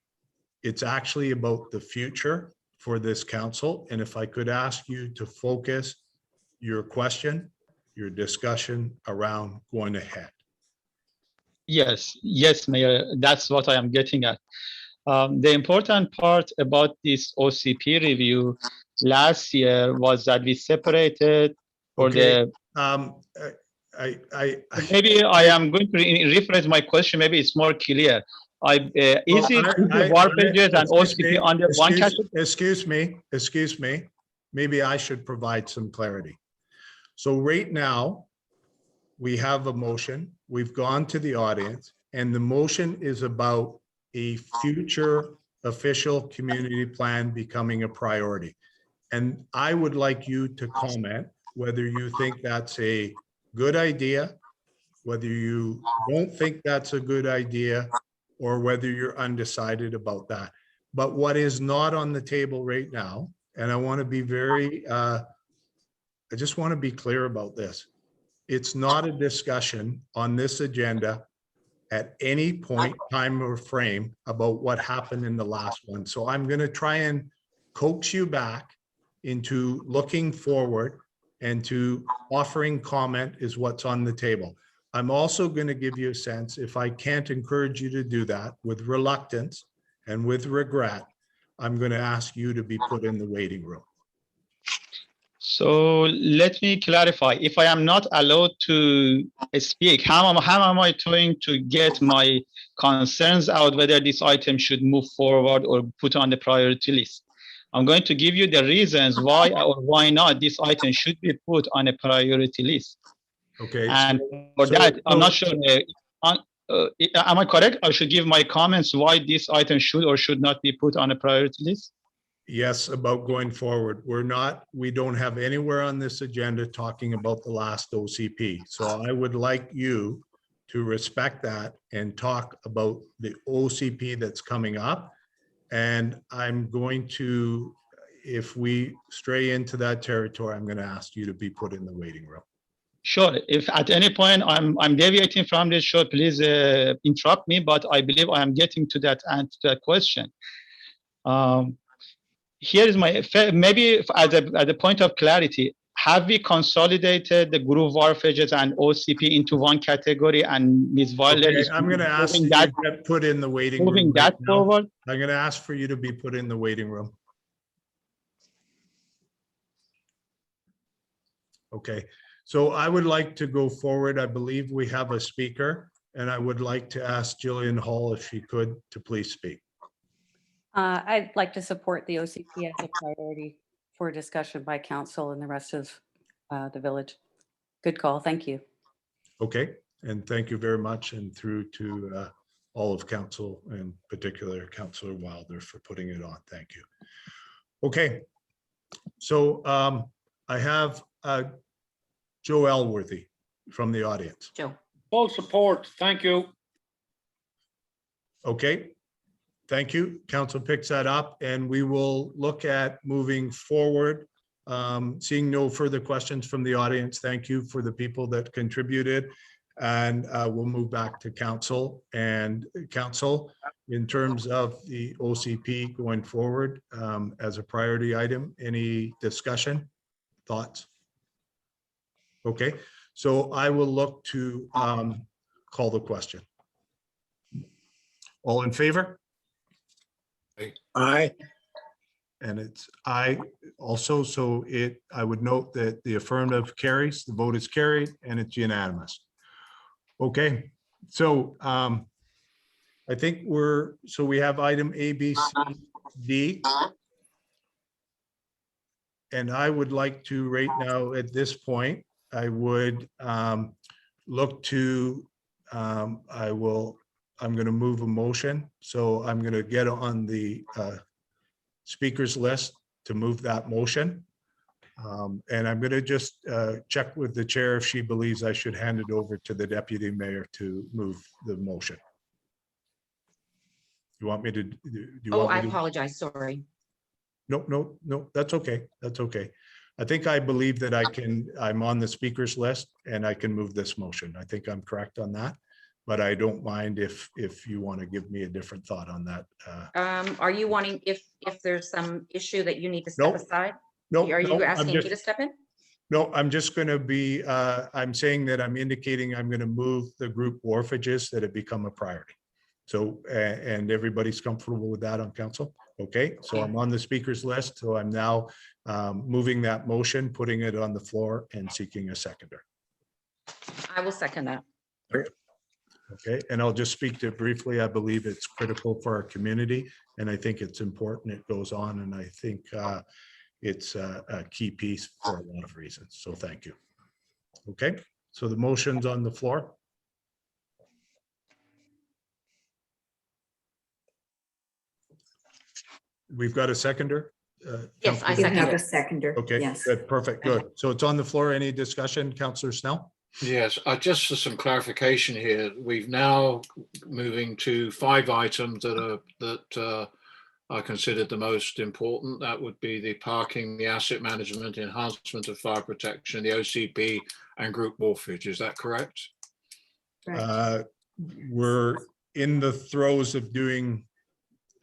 It's actually about the future for this council. And if I could ask you to focus your question, your discussion around going ahead. Yes, Mayor, that's what I am getting at. The important part about this OCP review last year was that we separated for Okay. the, I maybe I am going to rephrase my question, maybe it's more clear. Is it wharfages and OCP under one category? Excuse me. Maybe I should provide some clarity. So right now, we have a motion. We've gone to the audience, and the motion is about a future official community plan becoming a priority. And I would like you to comment whether you think that's a good idea, whether you don't think that's a good idea, or whether you're undecided about that. But what is not on the table right now, and I want to be very, I just want to be clear about this. It's not a discussion on this agenda at any point, time, or frame about what happened in the last one. So I'm going to try and coax you back into looking forward, and to offering comment is what's on the table. I'm also going to give you a sense, if I can't encourage you to do that with reluctance and with regret, I'm going to ask you to be put in the waiting room. So let me clarify. If I am not allowed to speak, how am I going to get my concerns out whether this item should move forward or put on the priority list? I'm going to give you the reasons why or why not this item should be put on a priority list. Okay. And for that, I'm not sure. Am I correct? I should give my comments why this item should or should not be put on a priority list? Yes, about going forward. We don't have anywhere on this agenda talking about the last OCP. So I would like you to respect that and talk about the OCP that's coming up. And I'm going to, if we stray into that territory, I'm going to ask you to be put in the waiting room. Sure. If at any point I'm deviating from this, sure, please interrupt me. But I believe I am getting to that answer to that question. Here is my, maybe at the point of clarity, have we consolidated the group wharfages and OCP into one category, and Ms. Weiler is I'm going to ask you that, to get put in the waiting room. moving that forward? I'm going to ask for you to be put in the waiting room. Okay, so I would like to go forward. I believe we have a speaker, and I would like to ask Jillian Hall if she could to please speak. I'd like to support the OCP as a priority for discussion by council and the rest of the village. Good call. Thank you. Okay, and thank you very much, and through to all of council, and particular Councillor Wilder, for putting it on. Thank you. Okay, so I have Joe Elworthy from the audience. Joe. Full support. Thank you. Okay, thank you. Council picks that up, and we will look at moving forward. Seeing no further questions from the audience, thank you for the people that contributed. And we'll move back to council. And council, in terms of the OCP going forward as a priority item, any discussion, thoughts? Okay, so I will look to call the question. All in favor? Aye. And it's aye also, so I would note that the affirmative carries, the vote is carried, and it's unanimous. Okay, so I think we have item A, B, C, D. And I would like to right now, at this point, I would look to, I will I'm going to move a motion. So I'm going to get on the speakers list to move that motion. And I'm going to just check with the chair if she believes I should hand it over to the deputy mayor to move the motion. You want me to? Do you Oh, want me I to? apologize, sorry. No, that's okay. That's okay. I think I believe that I'm on the speakers list and I can move this motion. I think I'm correct on that, but I don't mind if you want to give me a different thought on that. Are you wanting, if there's some issue that you need to step Nope. aside? No, Are you no, asking me to step in? No, I'm just going to be, I'm saying that I'm indicating I'm going to move the group wharfages that have become a priority. So, and everybody's comfortable with that on council? Okay, so I'm on the speakers list. So I'm now moving that motion, putting it on the floor and seeking a seconder. I will second that. Okay, and I'll just speak to it briefly. I believe it's critical for our community and I think it's important it goes on. And I think it's a key piece for a lot of reasons. So thank you. Okay, so the motion's on the floor. We've got a seconder. Yes, I You second have a it. seconder. Okay, Yes. good, perfect, good. So it's on the floor. Any discussion, Councillor Snell? Yes, just for some clarification here, we've now moving to 5 items that are considered the most important. That would be the parking, the asset management, enhancement of fire protection, the OCP, and group wharfage. Is that correct? We're in the throes of doing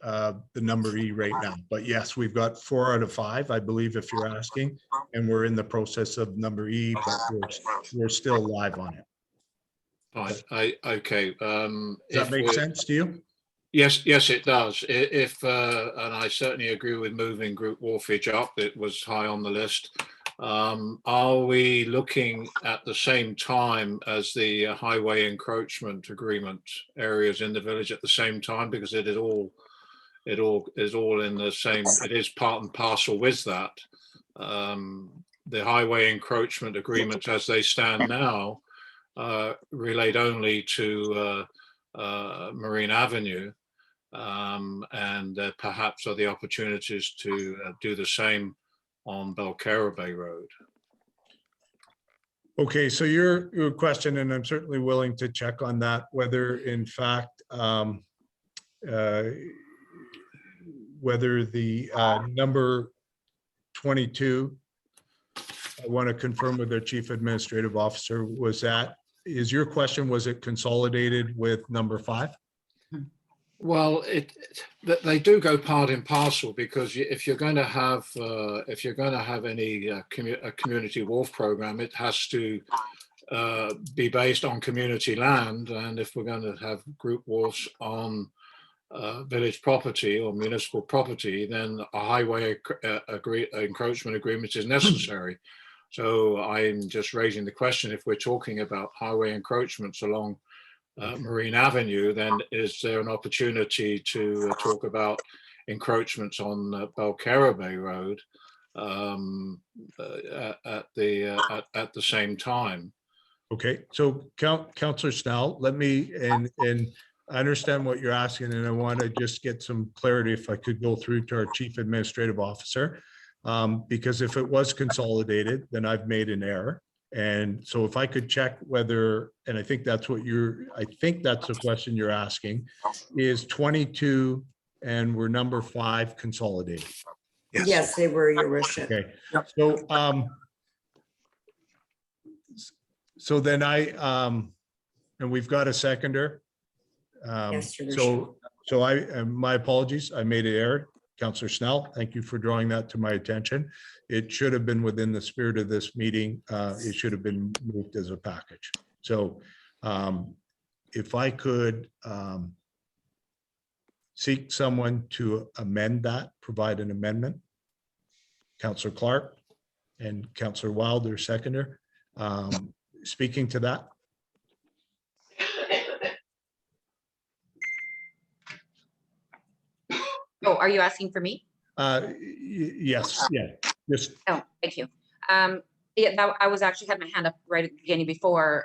the number E right now, but yes, we've got 4 out of 5, I believe, if you're asking, and we're in the process of number E, but we're still live on it. Fine. Okay. Does that make sense to you? Yes, it does. If and I certainly agree with moving group wharfage up. It was high on the list. Are we looking at the same time as the highway encroachment agreement areas in the village at the same time? Because it is all in the same. It is part and parcel with that. The highway encroachment agreements as they stand now relate only to Marine Avenue. And there perhaps are the opportunities to do the same on Belcarra Bay Road. Okay, so your question, and I'm certainly willing to check on that, whether in fact whether the number 22, I want to confirm with their chief administrative officer, is your question, was it consolidated with number 5? Well, they do go part and parcel, because if you're going to have any community wharf program, it has to be based on community land, and if we're going to have group wharfs on village property or municipal property, then a highway encroachment agreement is necessary. So I'm just raising the question, if we're talking about highway encroachments along Marine Avenue, then is there an opportunity to talk about encroachments on Belcarra Bay Road at the same time? Okay, so Councillor Snell, let me, and I understand what you're asking, and I want to just get some clarity, if I could go through to our chief administrative officer, because if it was consolidated, then I've made an error. And so if I could check whether, and I think that's the question you're asking, is 22 and we're number 5 consolidated? Yes, they were, your worship. Okay, so then and we've got a seconder. Yes, your worship. So my apologies, I made an error. Councillor Snell, thank you for drawing that to my attention. It should have been within the spirit of this meeting. It should have been moved as a package. So if I could seek someone to amend that, provide an amendment. Councillor Clark and Councillor Wilder, seconder, speaking to that. Oh, are you asking for me? Yes, yeah, just. Oh, thank you. Yeah, I was actually had my hand up right at the beginning before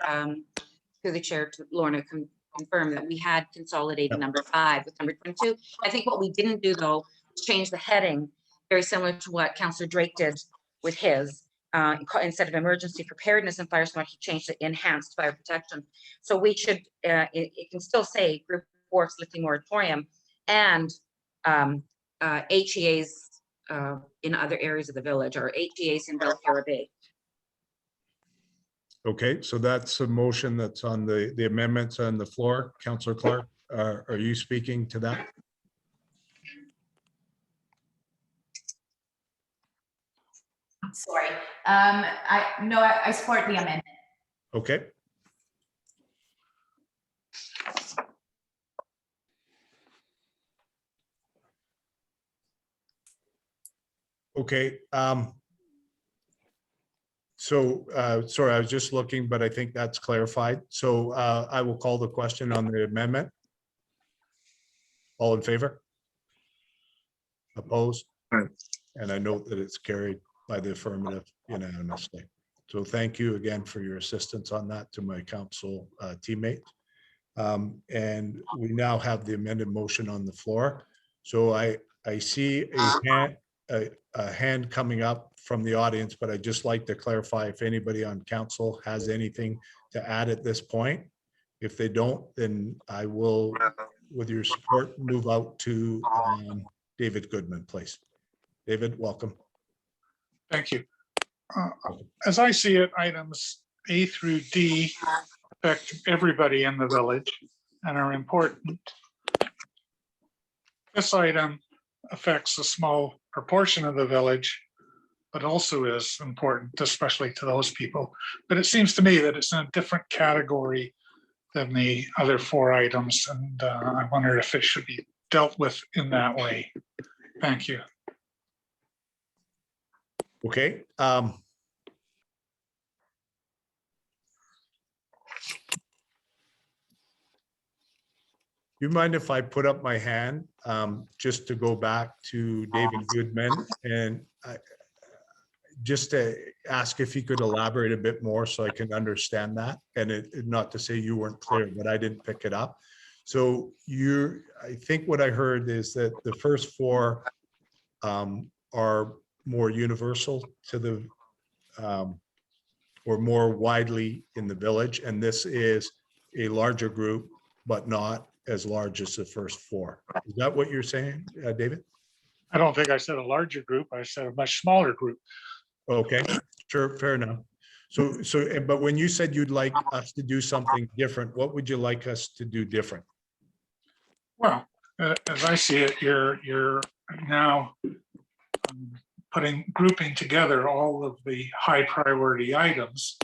through the chair to Lorna confirm that we had consolidated number 5 with number 22. I think what we didn't do though was change the heading, very similar to what Councillor Drake did with his. Instead of emergency preparedness and fire smart, he changed it enhanced fire protection. So we should, it can still say group force lifting moratorium and HEAs in other areas of the village, or HEAs in Belfair Bay. Okay, so that's a motion that's on the amendments on the floor. Councillor Clark, are you speaking to that? Sorry. No, I support the amendment. Okay. Okay. Sorry, I was just looking, but I think that's clarified. So I will call the question on the amendment. All in favor? Opposed? Aye. And I note that it's carried by the affirmative unanimously. So thank you again for your assistance on that to my council teammate. And we now have the amended motion on the floor. So I see a hand coming up from the audience, but I'd just like to clarify if anybody on council has anything to add at this point. If they don't, then I will, with your support, move out to David Goodman, please. David, welcome. Thank you. As I see it, items A through D affect everybody in the village and are important. This item affects a small proportion of the village, but also is important, especially to those people. But it seems to me that it's in a different category than the other 4 items, and I wonder if it should be dealt with in that way. Thank you. Okay. You mind if I put up my hand just to go back to David Goodman and just to ask if he could elaborate a bit more so I can understand that, and not to say you weren't clear, but I didn't pick it up. So I think what I heard is that the first 4 are more universal to the or more widely in the village, and this is a larger group, but not as large as the first 4. Is that what you're saying, David? I don't think I said a larger group. I said a much smaller group. Okay, sure, fair enough. But when you said you'd like us to do something different, what would you like us to do different? Well, as I see it, you're now grouping together all of the high priority items.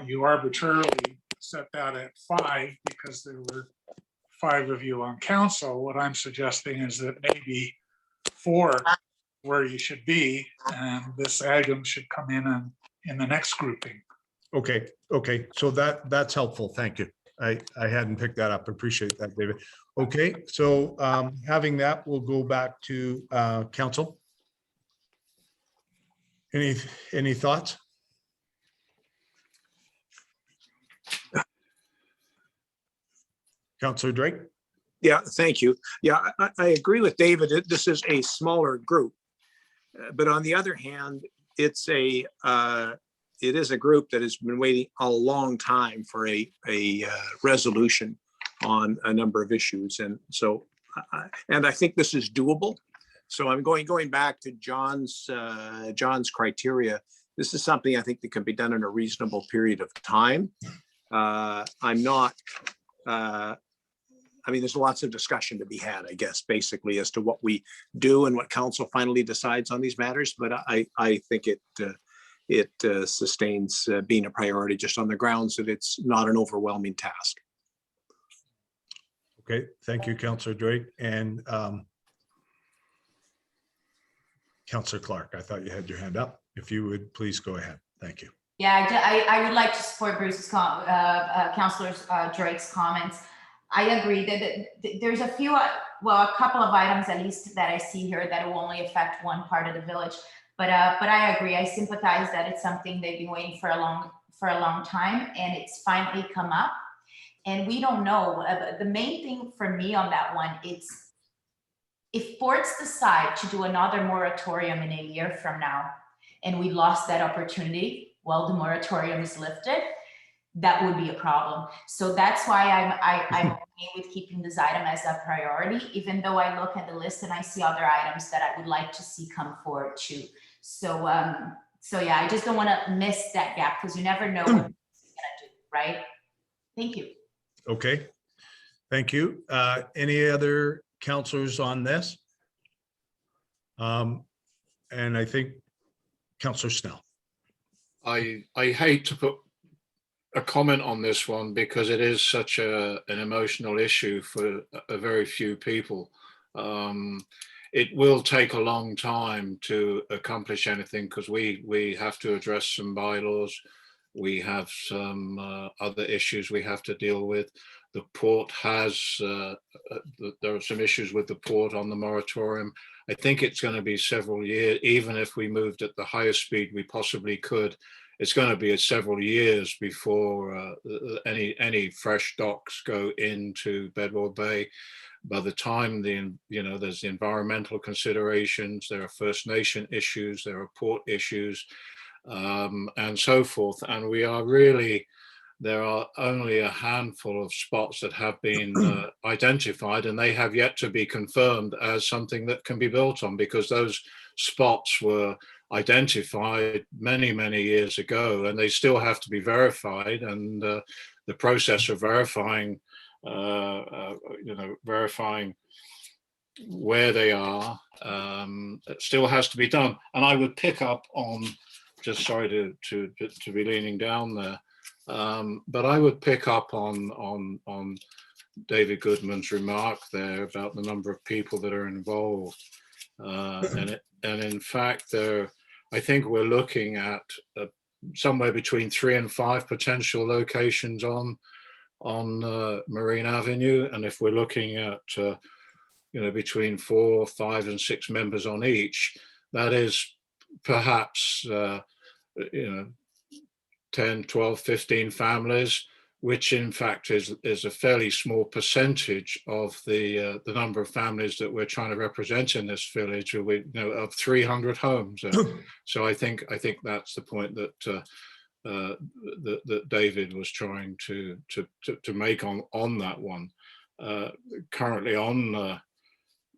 You arbitrarily set that at 5 because there were 5 of you on council. What I'm suggesting is that maybe 4 where you should be, and this item should come in the next grouping. Okay, so that's helpful. Thank you. I hadn't picked that up. Appreciate that, David. Okay, so having that, we'll go back to council. Any thoughts? Councillor Drake? Yeah, thank you. Yeah, I agree with David. This is a smaller group. But on the other hand, it is a group that has been waiting a long time for a resolution on a number of issues. And so, and I think this is doable. So I'm going back to John's criteria. This is something I think that can be done in a reasonable period of time. I'm not, I mean, there's lots of discussion to be had, I guess, basically as to what we do and what council finally decides on these matters. But I think it sustains being a priority just on the grounds that it's not an overwhelming task. Okay, thank you, Councillor Drake. And Councillor Clark, I thought you had your hand up. If you would please go ahead. Thank you. Yeah, I would like to support Bruce's Councillor Drake's comments. I agree that there's a few, well, a couple of items at least that I see here that will only affect one part of the village. But I agree. I sympathize that it's something they've been waiting for a long time, and it's finally come up. And we don't know. The main thing for me on that one, it's if boards decide to do another moratorium in a year from now, and we lost that opportunity while the moratorium is lifted, that would be a problem. So that's why I'm okay with keeping this item as a priority, even though I look at the list and I see other items that I would like to see come forward too. So, so yeah, I just don't want to miss that gap because you never know what it's gonna do, right? Thank you. Okay, thank you. Any other counselors on this? And I think Counselor Snell. I hate to put a comment on this one because it is such an emotional issue for a very few people. It will take a long time to accomplish anything because we have to address some bylaws. We have some other issues we have to deal with. The port has, there are some issues with the port on the moratorium. I think it's going to be several years, even if we moved at the highest speed we possibly could, it's going to be several years before any fresh docks go into Bedwell Bay. By the time there's the environmental considerations, there are First Nation issues, there are port issues, and so forth. And we are really, there are only a handful of spots that have been identified, and they have yet to be confirmed as something that can be built on, because those spots were identified many, many years ago, and they still have to be verified. And the process of verifying, verifying where they are, it still has to be done. And I would pick up on, just sorry to be leaning down there, but I would pick up on David Goodman's remark there about the number of people that are involved, and in fact, I think we're looking at somewhere between 3 and 5 potential locations on Marine Avenue, and if we're looking at between 4, 5, and 6 members on each, that is perhaps 10, 12, 15 families, which in fact is a fairly small percentage of the number of families that we're trying to represent in this village, of 300 homes. So I think that's the point that that David was trying to make on that one. Currently on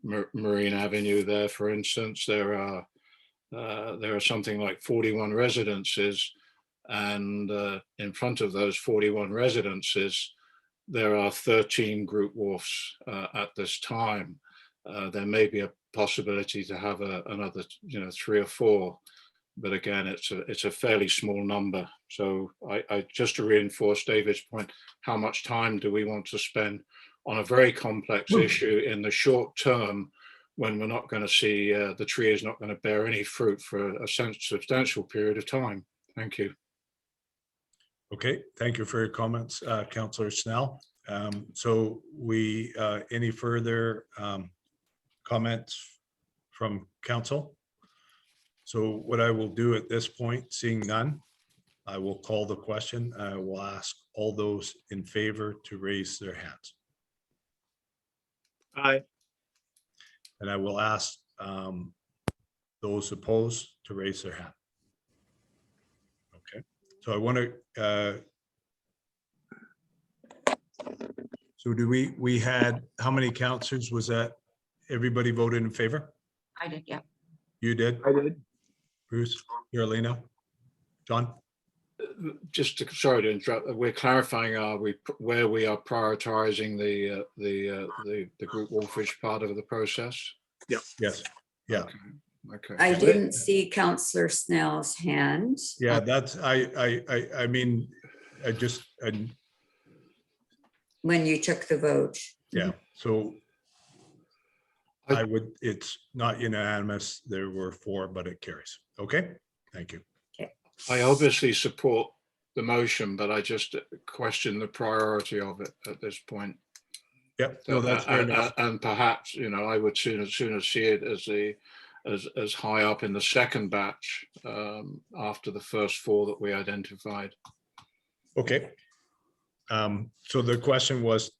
Marine Avenue there, for instance, there are something like 41 residences, and in front of those 41 residences, there are 13 group wharfs at this time. There may be a possibility to have another 3 or 4, but again, it's a fairly small number. So I just to reinforce David's point, how much time do we want to spend on a very complex issue in the short term, when we're not going to see, the tree is not going to bear any fruit for a substantial period of time? Thank you. Okay, thank you for your comments, Councillor Snell. So any further comments from council? So what I will do at this point, seeing none, I will call the question. I will ask all those in favor to raise their hands. Aye. And I will ask those opposed to raise their hand. Okay, so I want to, so do we had, how many councillors was that? Everybody voted in favor? I did, yeah. You did? I did. Bruce, Carolina, John? Just to, sorry to interrupt, we're clarifying where we are prioritizing the group wharfish part of the process. Yeah. Yes. Yeah. Okay. I didn't see Councillor Snell's hand. Yeah, that's, I mean, When you took the vote. yeah, so I would, it's not unanimous. There were 4, but it carries. Okay, thank you. I obviously support the motion, but I just question the priority of it at this point. Yep, no, that's fair enough. And perhaps, I would sooner see it as high up in the second batch after the first 4 that we identified. Okay. So the question was,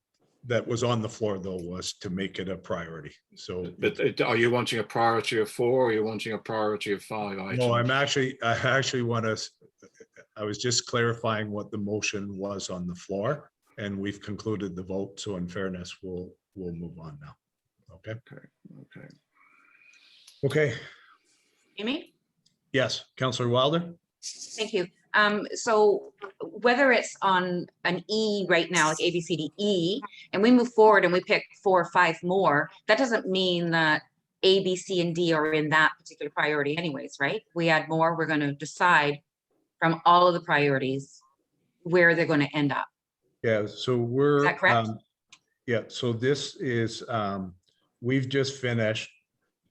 that was on the floor though, was to make it a priority. So, But are you wanting a priority of 4 or are you wanting a priority of 5 items? no, I actually want to, I was just clarifying what the motion was on the floor, and we've concluded the vote. So in fairness, we'll move on now. Okay. Okay. Okay. Amy? Yes, Councillor Wilder. Thank you. So whether it's on an E right now, like A, B, C, D, E, and we move forward and we pick 4 or 5 more, that doesn't mean that A, B, C, and D are in that particular priority anyways, right? We add more, we're going to decide from all of the priorities where they're going to end up. Yeah, so we're. Is that correct? Yeah, so this is, we've just finished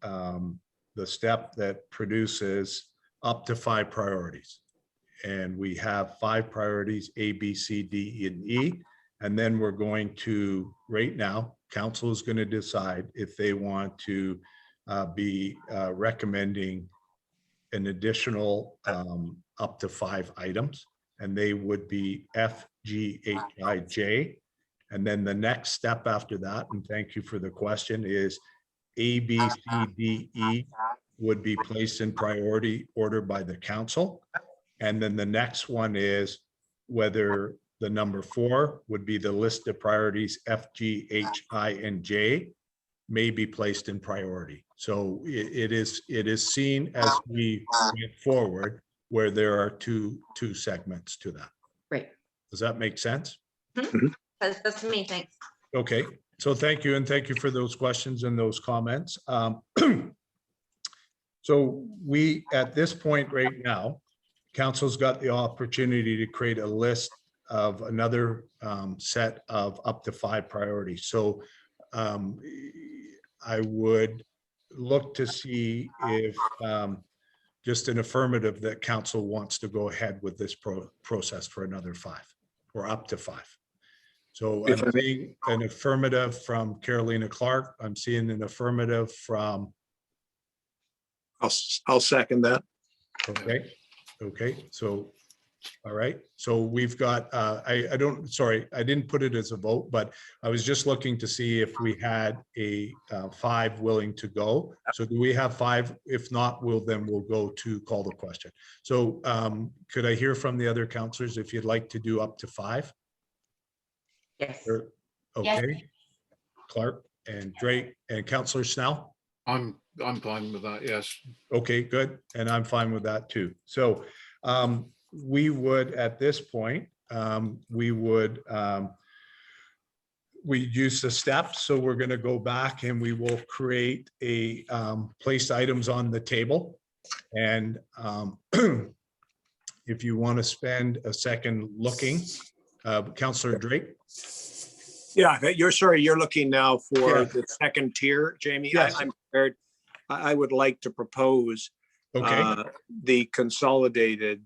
the step that produces up to 5 priorities. And we have 5 priorities, A, B, C, D, and E. And then we're going to, right now, council is going to decide if they want to be recommending an additional up to 5 items. And they would be F, G, H, I, J. And then the next step after that, and thank you for the question, is A, B, C, D, E would be placed in priority order by the council. And then the next one is whether the number 4 would be the list of priorities F, G, H, I, and J may be placed in priority. So it is seen as we move forward where there are two segments to that. Great. Does that make sense? That's to me, thanks. Okay, so thank you, and thank you for those questions and those comments. So we, at this point right now, council's got the opportunity to create a list of another set of up to 5 priorities. So I would look to see if just an affirmative that council wants to go ahead with this process for another 5 or up to 5. So I'm seeing an affirmative from Carolina Clark. I'm seeing an affirmative from. I'll second that. Okay, so, all right, so we've got, I didn't put it as a vote, but I was just looking to see if we had a 5 willing to go. So do we have 5? If not, we'll go to call the question. So could I hear from the other councillors if you'd like to do up to 5? Yes. Okay, Clark and Drake and Councillor Snell? I'm fine with that, yes. Okay, good. And I'm fine with that too. So we would, at this point, we use the steps. So we're going to go back and we will create a place items on the table. And if you want to spend a second looking, Councillor Drake. Yeah, you're looking now for the second tier, Jamie. Yes. I'm prepared. I would like to propose the consolidated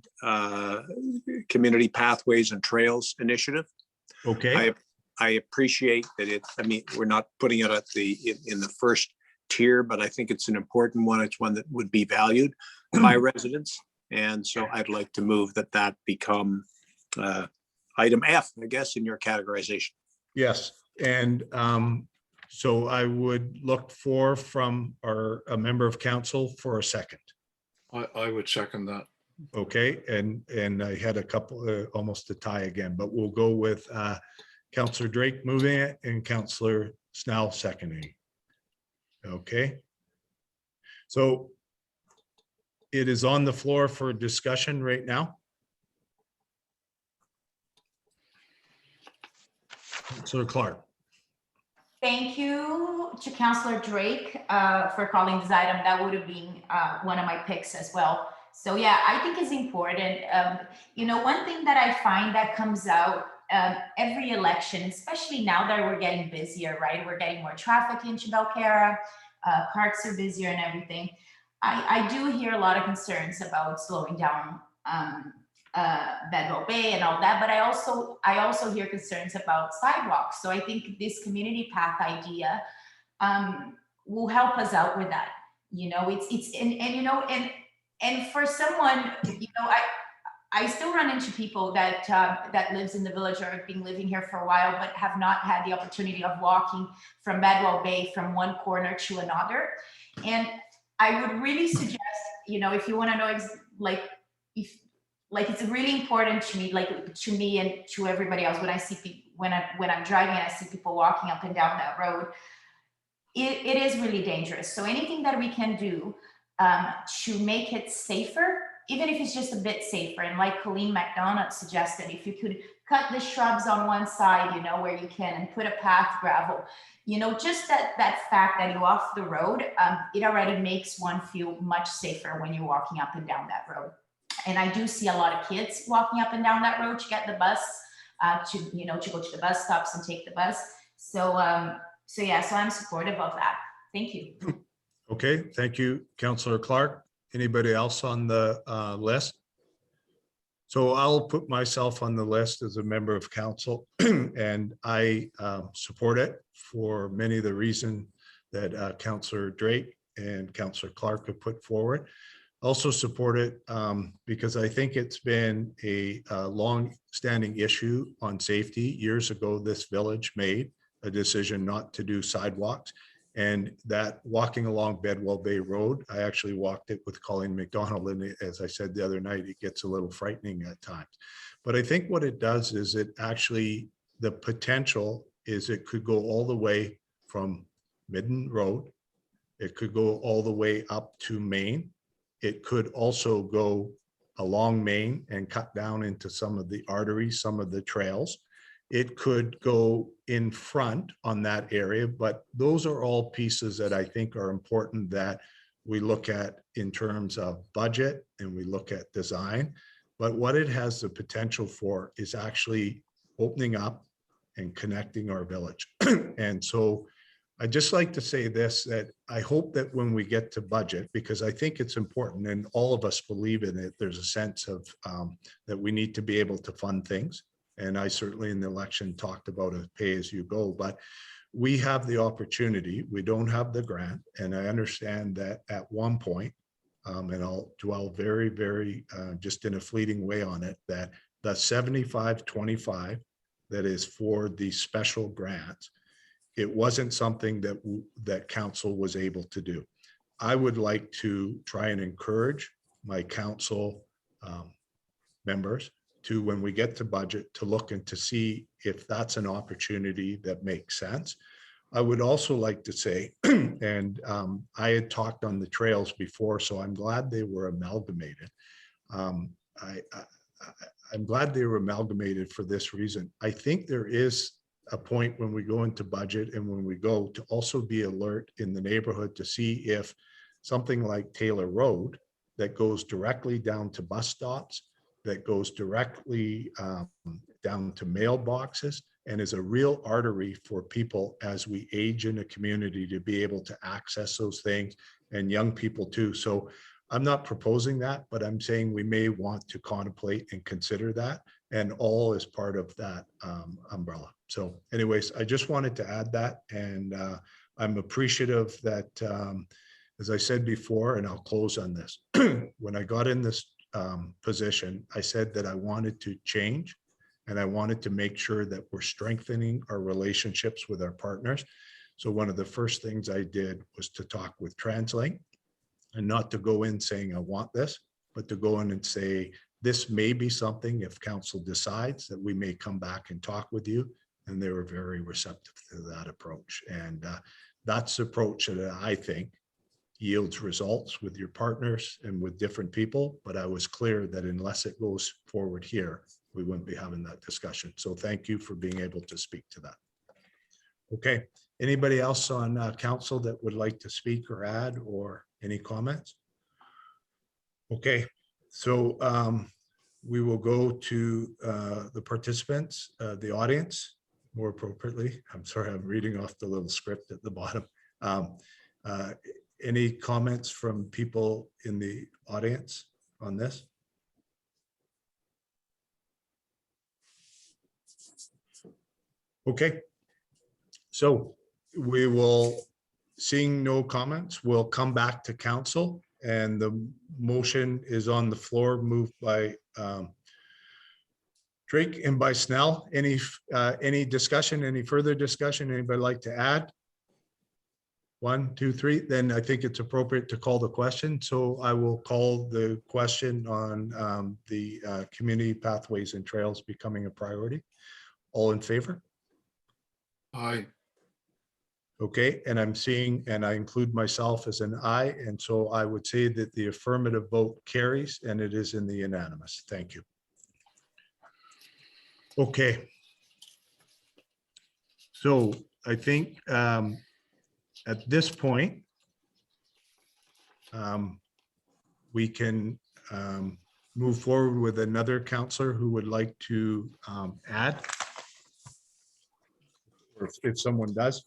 community pathways and trails initiative. Okay. I appreciate that we're not putting it at in the first tier, but I think it's an important one. It's one that would be valued by residents. And so I'd like to move that become item F, I guess, in your categorization. Yes, and so I would look from a member of council for a second. I would second that. Okay, and I had a couple, almost a tie again, but we'll go with Councillor Drake moving it and Councillor Snell seconding. Okay. So it is on the floor for discussion right now. Councillor Clark. Thank you to Councillor Drake for calling this item. That would have been one of my picks as well. So yeah, I think it's important. One thing that I find that comes out every election, especially now that we're getting busier, right? We're getting more traffic into Belcarra, parks are busier and everything. I do hear a lot of concerns about slowing down Bedwell Bay and all that, but I also hear concerns about sidewalks. So I think this community path idea will help us out with that. And for someone, I still run into people that that lives in the village or have been living here for a while, but have not had the opportunity of walking from Bedwell Bay from one corner to another. And I would really suggest, you know, if you want to know, like it's really important to me, like to me and to everybody else, when I see people, when I'm driving and I see people walking up and down that road, it is really dangerous. So anything that we can do to make it safer, even if it's just a bit safer, and like Colleen McDonald suggested, if you could cut the shrubs on one side, you know, where you can, and put a path gravel, you know, just that fact that you're off the road, it already makes one feel much safer when you're walking up and down that road. And I do see a lot of kids walking up and down that road to get the bus, to go to the bus stops and take the bus. So yeah, so I'm supportive of that. Thank you. Okay, thank you, Councillor Clark. Anybody else on the list? So I'll put myself on the list as a member of council, and I support it for many of the reasons that Councillor Drake and Councillor Clark have put forward. Also support it because I think it's been a long-standing issue on safety. Years ago, this village made a decision not to do sidewalks, and that walking along Bedwell Bay Road, I actually walked it with Colleen McDonald, and as I said the other night, it gets a little frightening at times. But I think what it does is it actually, the potential is it could go all the way from Midden Road. It could go all the way up to Main. It could also go along Main and cut down into some of the arteries, some of the trails. It could go in front on that area, but those are all pieces that I think are important that we look at in terms of budget and we look at design. But what it has the potential for is actually opening up and connecting our village. And so I'd just like to say this, that I hope that when we get to budget, because I think it's important and all of us believe in it, there's a sense of that we need to be able to fund things. And I certainly in the election talked about a pay as you go, but we have the opportunity, we don't have the grant. And I understand that at one point, and I'll dwell very, very just in a fleeting way on it, that the 75-25 that is for the special grants, it wasn't something that council was able to do. I would like to try and encourage my council members to, when we get to budget, to look and to see if that's an opportunity that makes sense. I would also like to say, and I had talked on the trails before, so I'm glad they were amalgamated. I'm glad they were amalgamated for this reason. I think there is a point when we go into budget and when we go to also be alert in the neighborhood to see if something like Taylor Road that goes directly down to bus stops, that goes directly down to mailboxes and is a real artery for people as we age in a community to be able to access those things, and young people too. So I'm not proposing that, but I'm saying we may want to contemplate and consider that, and all is part of that umbrella. So anyways, I just wanted to add that, and I'm appreciative that, as I said before, and I'll close on this, when I got in this position, I said that I wanted to change and I wanted to make sure that we're strengthening our relationships with our partners. So one of the first things I did was to talk with TransLink, and not to go in saying, I want this, but to go in and say, this may be something, if council decides, that we may come back and talk with you. And they were very receptive to that approach. And that's the approach that I think yields results with your partners and with different people. But I was clear that unless it goes forward here, we wouldn't be having that discussion. So thank you for being able to speak to that. Okay, anybody else on council that would like to speak or add or any comments? Okay, so we will go to the participants, the audience, more appropriately. I'm sorry, I'm reading off the little script at the bottom. Any comments from people in the audience on this? Okay, so we will, seeing no comments, we'll come back to council, and the motion is on the floor, moved by Drake and by Snell. Any discussion, any further discussion? Anybody like to add? 1, 2, 3, then I think it's appropriate to call the question. So I will call the question on the community pathways and trails becoming a priority. All in favor? Aye. Okay, and I'm seeing, and I include myself as an aye, and so I would say that the affirmative vote carries and it is in the unanimous. Thank you. Okay. So I think at this point, we can move forward with another counselor who would like to add. Or if someone does.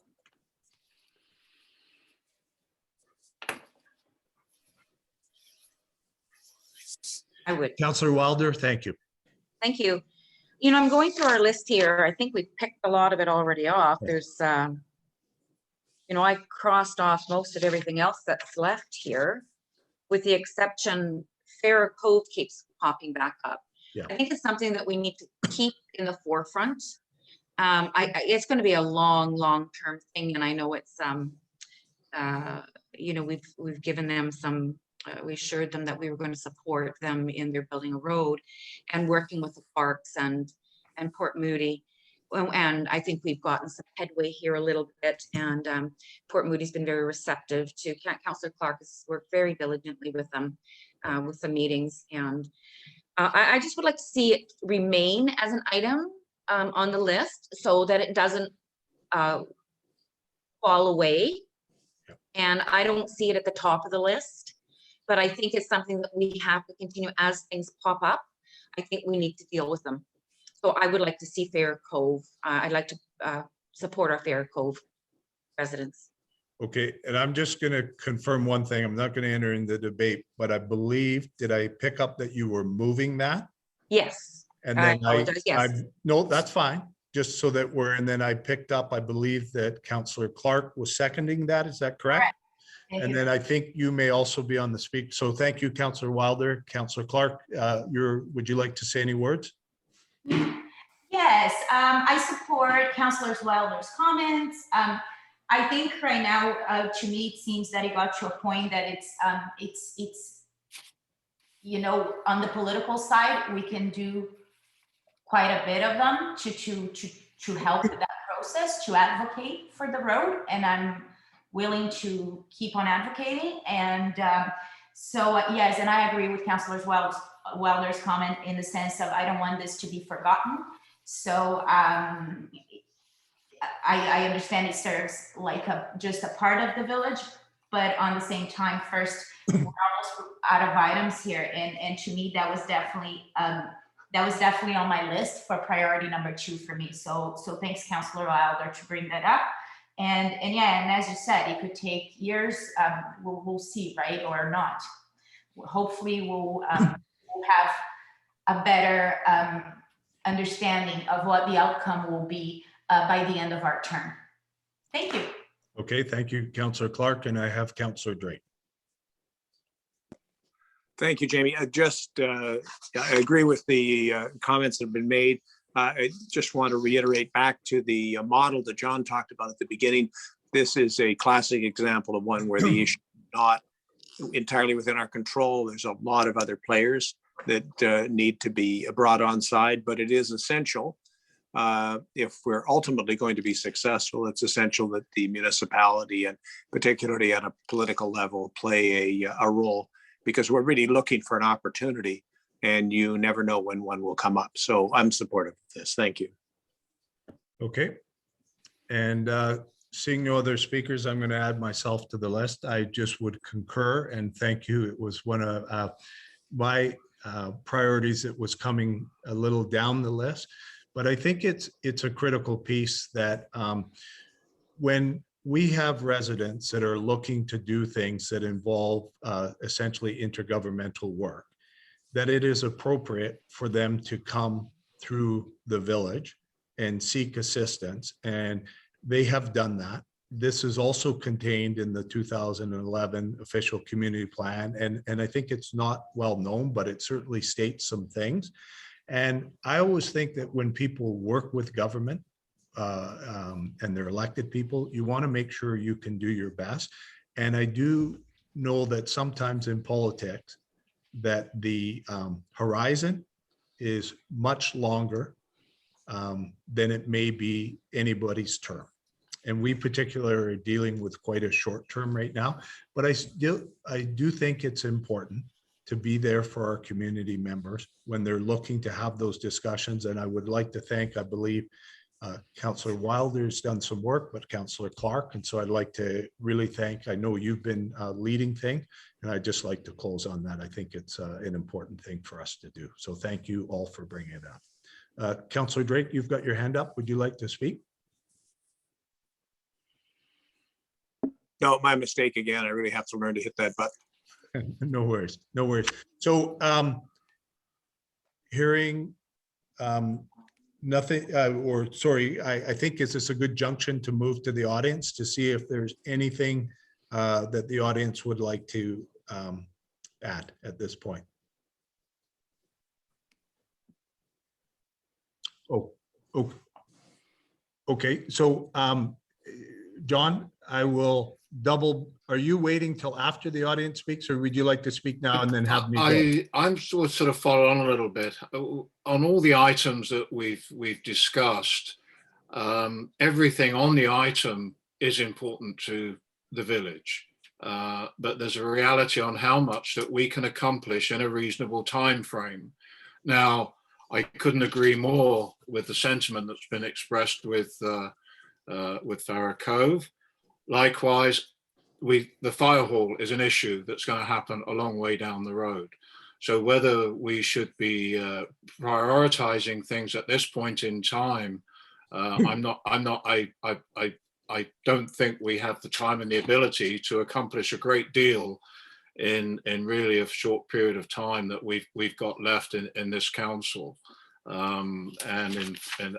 I would. Councillor Wilder, thank you. Thank you. You know, I'm going through our list here. I think we've picked a lot of it already off. There's, you know, I crossed off most of everything else that's left here, with the exception Fair Cove keeps popping back up. Yeah. I think it's something that we need to keep in the forefront. It's going to be a long-term thing, and I know it's, you know, we've given them some. We assured them that we were going to support them in their building a road and working with the parks and Port Moody. And I think we've gotten some headway here a little bit, and Port Moody's been very receptive to, Councillor Clark has worked very diligently with them with some meetings. And I just would like to see it remain as an item on the list so that it doesn't fall away. And I don't see it at the top of the list. But I think it's something that we have to continue as things pop up. I think we need to deal with them. So I would like to see Fair Cove. I'd like to support our Fair Cove residents. Okay, and I'm just going to confirm one thing. I'm not going to enter in the debate, but I believe, did I pick up that you were moving that? Yes. And then yes. No, that's fine. Just so that and then I picked up, I believe that Councillor Clark was seconding that. Is that correct? Correct. And then I think you may also be on the speak. So thank you, Councillor Wilder. Councillor Clark, would you like to say any words? Yes, I support Councillor Wilder's comments. I think right now, to me, it seems that it got to a point that it's, you know, on the political side, we can do quite a bit of them to help with that process, to advocate for the road, and I'm willing to keep on advocating. And so yes, and I agree with Councillor Wilder's comment in the sense of I don't want this to be forgotten. So I understand it serves like just a part of the village, but on the same time, first, we're almost out of items here, and to me that was definitely on my list for priority number 2 for me. So thanks, Councillor Wilder, to bring that up. And yeah, and as you said, it could take years. We'll see, right, or not. Hopefully, we'll have a better understanding of what the outcome will be by the end of our term. Thank you. Okay, thank you, Councillor Clark, and I have Councillor Drake. Thank you, Jamie. I agree with the comments that have been made. I just want to reiterate back to the model that John talked about at the beginning. This is a classic example of one where the issue is not entirely within our control. There's a lot of other players that need to be brought on side, but it is essential. If we're ultimately going to be successful, it's essential that the municipality, and particularly at a political level, play a role, because we're really looking for an opportunity, and you never know when one will come up. So I'm supportive of this. Thank you. Okay. And seeing no other speakers, I'm going to add myself to the list. I just would concur and thank you. It was one of my priorities that was coming a little down the list, but I think it's a critical piece that when we have residents that are looking to do things that involve essentially intergovernmental work, that it is appropriate for them to come through the village and seek assistance. And they have done that. This is also contained in the 2011 official community plan. And I think it's not well known, but it certainly states some things. And I always think that when people work with government and they're elected people, you want to make sure you can do your best. And I do know that sometimes in politics that the horizon is much longer than it may be anybody's term. And we particularly are dealing with quite a short term right now, but I do think it's important to be there for our community members when they're looking to have those discussions. And I would like to thank, I believe, Councillor Wilder's done some work, but Councillor Clark. And so I'd like to really thank, I know you've been leading things, and I'd just like to close on that. I think it's an important thing for us to do. So thank you all for bringing it up. Councillor Drake, you've got your hand up. Would you like to speak? No, my mistake again. I really have to learn to hit that button. No worries, no worries. So hearing nothing, or sorry, I think is this a good junction to move to the audience to see if there's anything that the audience would like to add at this point? Oh, okay. So John, I will double. Are you waiting till after the audience speaks, or would you like to speak now and then have me go? I'm sort of follow on a little bit on all the items that we've discussed. Everything on the item is important to the village, but there's a reality on how much that we can accomplish in a reasonable time frame. Now, I couldn't agree more with the sentiment that's been expressed with Farrer Cove. Likewise, the fire hall is an issue that's going to happen a long way down the road. So whether we should be prioritizing things at this point in time, I don't think we have the time and the ability to accomplish a great deal in really a short period of time that we've got left in this council. And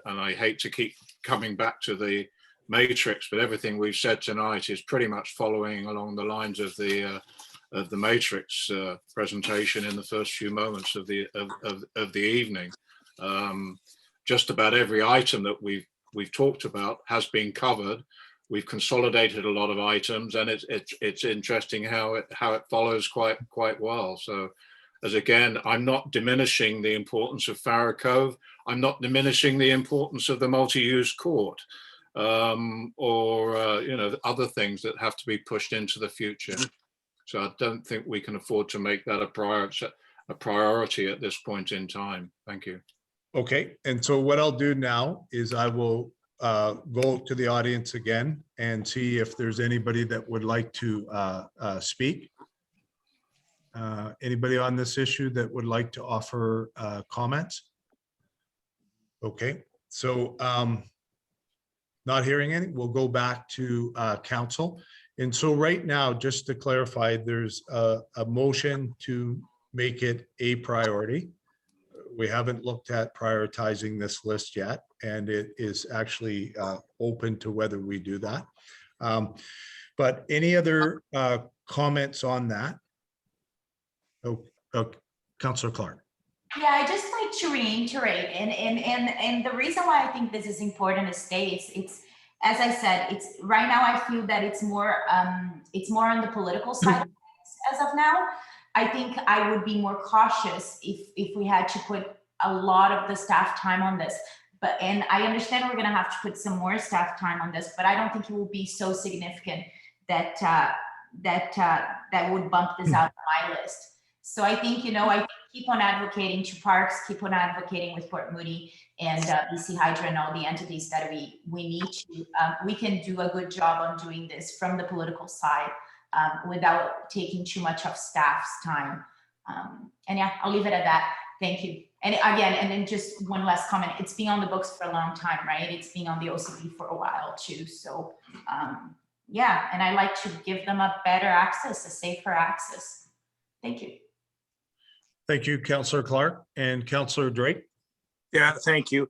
I hate to keep coming back to the matrix, but everything we've said tonight is pretty much following along the lines of the matrix presentation in the first few moments of the evening. Just about every item that we've talked about has been covered. We've consolidated a lot of items, and it's interesting how it follows quite well. So, as again, I'm not diminishing the importance of Farrer Cove. I'm not diminishing the importance of the multi-use court. Or other things that have to be pushed into the future. So I don't think we can afford to make that a priority at this point in time. Thank you. Okay, and so what I'll do now is I will go to the audience again and see if there's anybody that would like to speak. Anybody on this issue that would like to offer comments? Okay, so not hearing any, we'll go back to council. And so right now, just to clarify, there's a motion to make it a priority. We haven't looked at prioritizing this list yet, and it is actually open to whether we do that. But any other comments on that? Oh, Councillor Clark. Yeah, I just like to reiterate, and the reason why I think this is important to state, it's as I said, it's right now I feel that it's more on the political side of things as of now. I think I would be more cautious if we had to put a lot of the staff time on this. And I understand we're going to have to put some more staff time on this, but I don't think it will be so significant that would bump this out of my list. So I think, I keep on advocating to parks, keep on advocating with Port Moody and BC Hydro and all the entities that we need to. We can do a good job on doing this from the political side without taking too much of staff's time. And yeah, I'll leave it at that. Thank you. And again, and then just one last comment. It's been on the books for a long time, right? It's been on the OCP for a while too. So yeah, and I like to give them a better access, a safer access. Thank you. Thank you, Councillor Clark. And Councillor Drake. Yeah, thank you.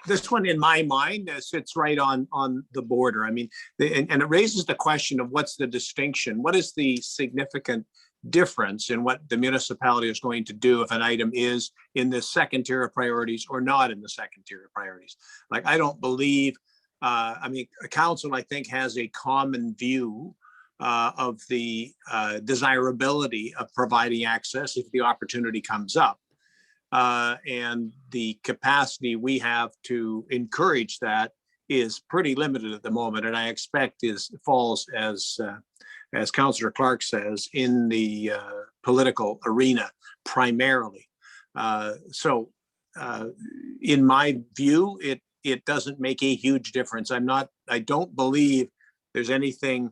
This one, in my mind, sits right on the border. I mean, and it raises the question of what's the distinction? What is the significant difference in what the municipality is going to do if an item is in the second tier of priorities or not in the second tier of priorities. Like, I don't believe, I mean, a council, I think, has a common view of the desirability of providing access if the opportunity comes up. And the capacity we have to encourage that is pretty limited at the moment. And I expect falls, as Councillor Clark says, in the political arena primarily. So in my view, it doesn't make a huge difference. I don't believe there's anything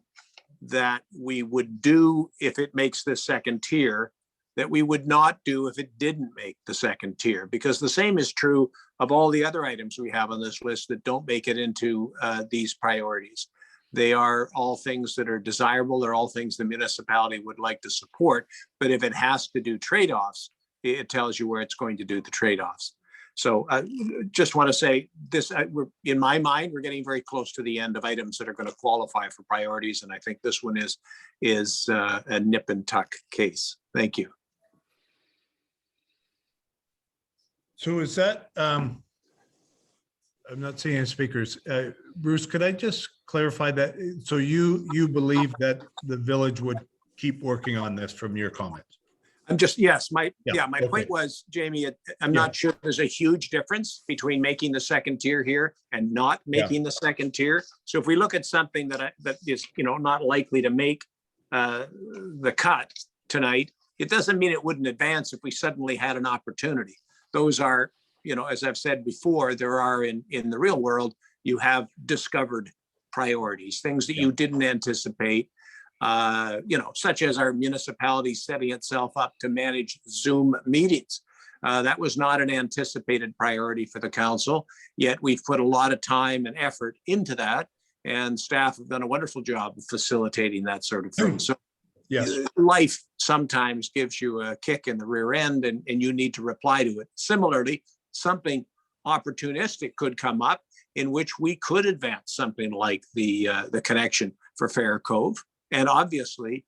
that we would do if it makes the second tier that we would not do if it didn't make the second tier, because the same is true of all the other items we have on this list that don't make it into these priorities. They are all things that are desirable. They're all things the municipality would like to support. But if it has to do trade-offs, it tells you where it's going to do the trade-offs. So just want to say this, in my mind, we're getting very close to the end of items that are going to qualify for priorities. And I think this one is a nip and tuck case. Thank you. So is that, I'm not seeing any speakers. Bruce, could I just clarify that? So you believe that the village would keep working on this from your comments? I'm just, yes, my okay. point was, Jamie, I'm not sure there's a huge difference between making the second tier here and not making the second tier. So if we look at something that is, not likely to make the cut tonight, it doesn't mean it wouldn't advance if we suddenly had an opportunity. Those are, as I've said before, there are in the real world, you have discovered priorities, things that you didn't anticipate. Such as our municipality setting itself up to manage Zoom meetings. That was not an anticipated priority for the council, yet we've put a lot of time and effort into that, and staff have done a wonderful job of facilitating that sort of thing. So life sometimes gives you a kick in the rear end, and you need to reply to it. Similarly, something opportunistic could come up in which we could advance something like the connection for Fair Cove. And obviously,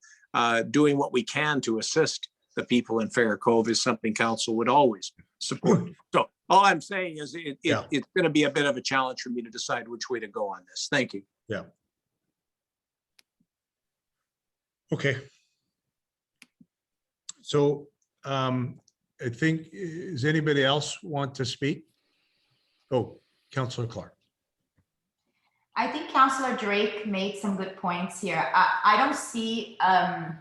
doing what we can to assist the people in Fair Cove is something council would always support. So all I'm saying is it's going to be a bit of a challenge for me to decide which way to go on this. Thank you. Yeah. Okay. So I think, does anybody else want to speak? Oh, Councillor Clark. I think Councillor Drake made some good points here. I don't see, I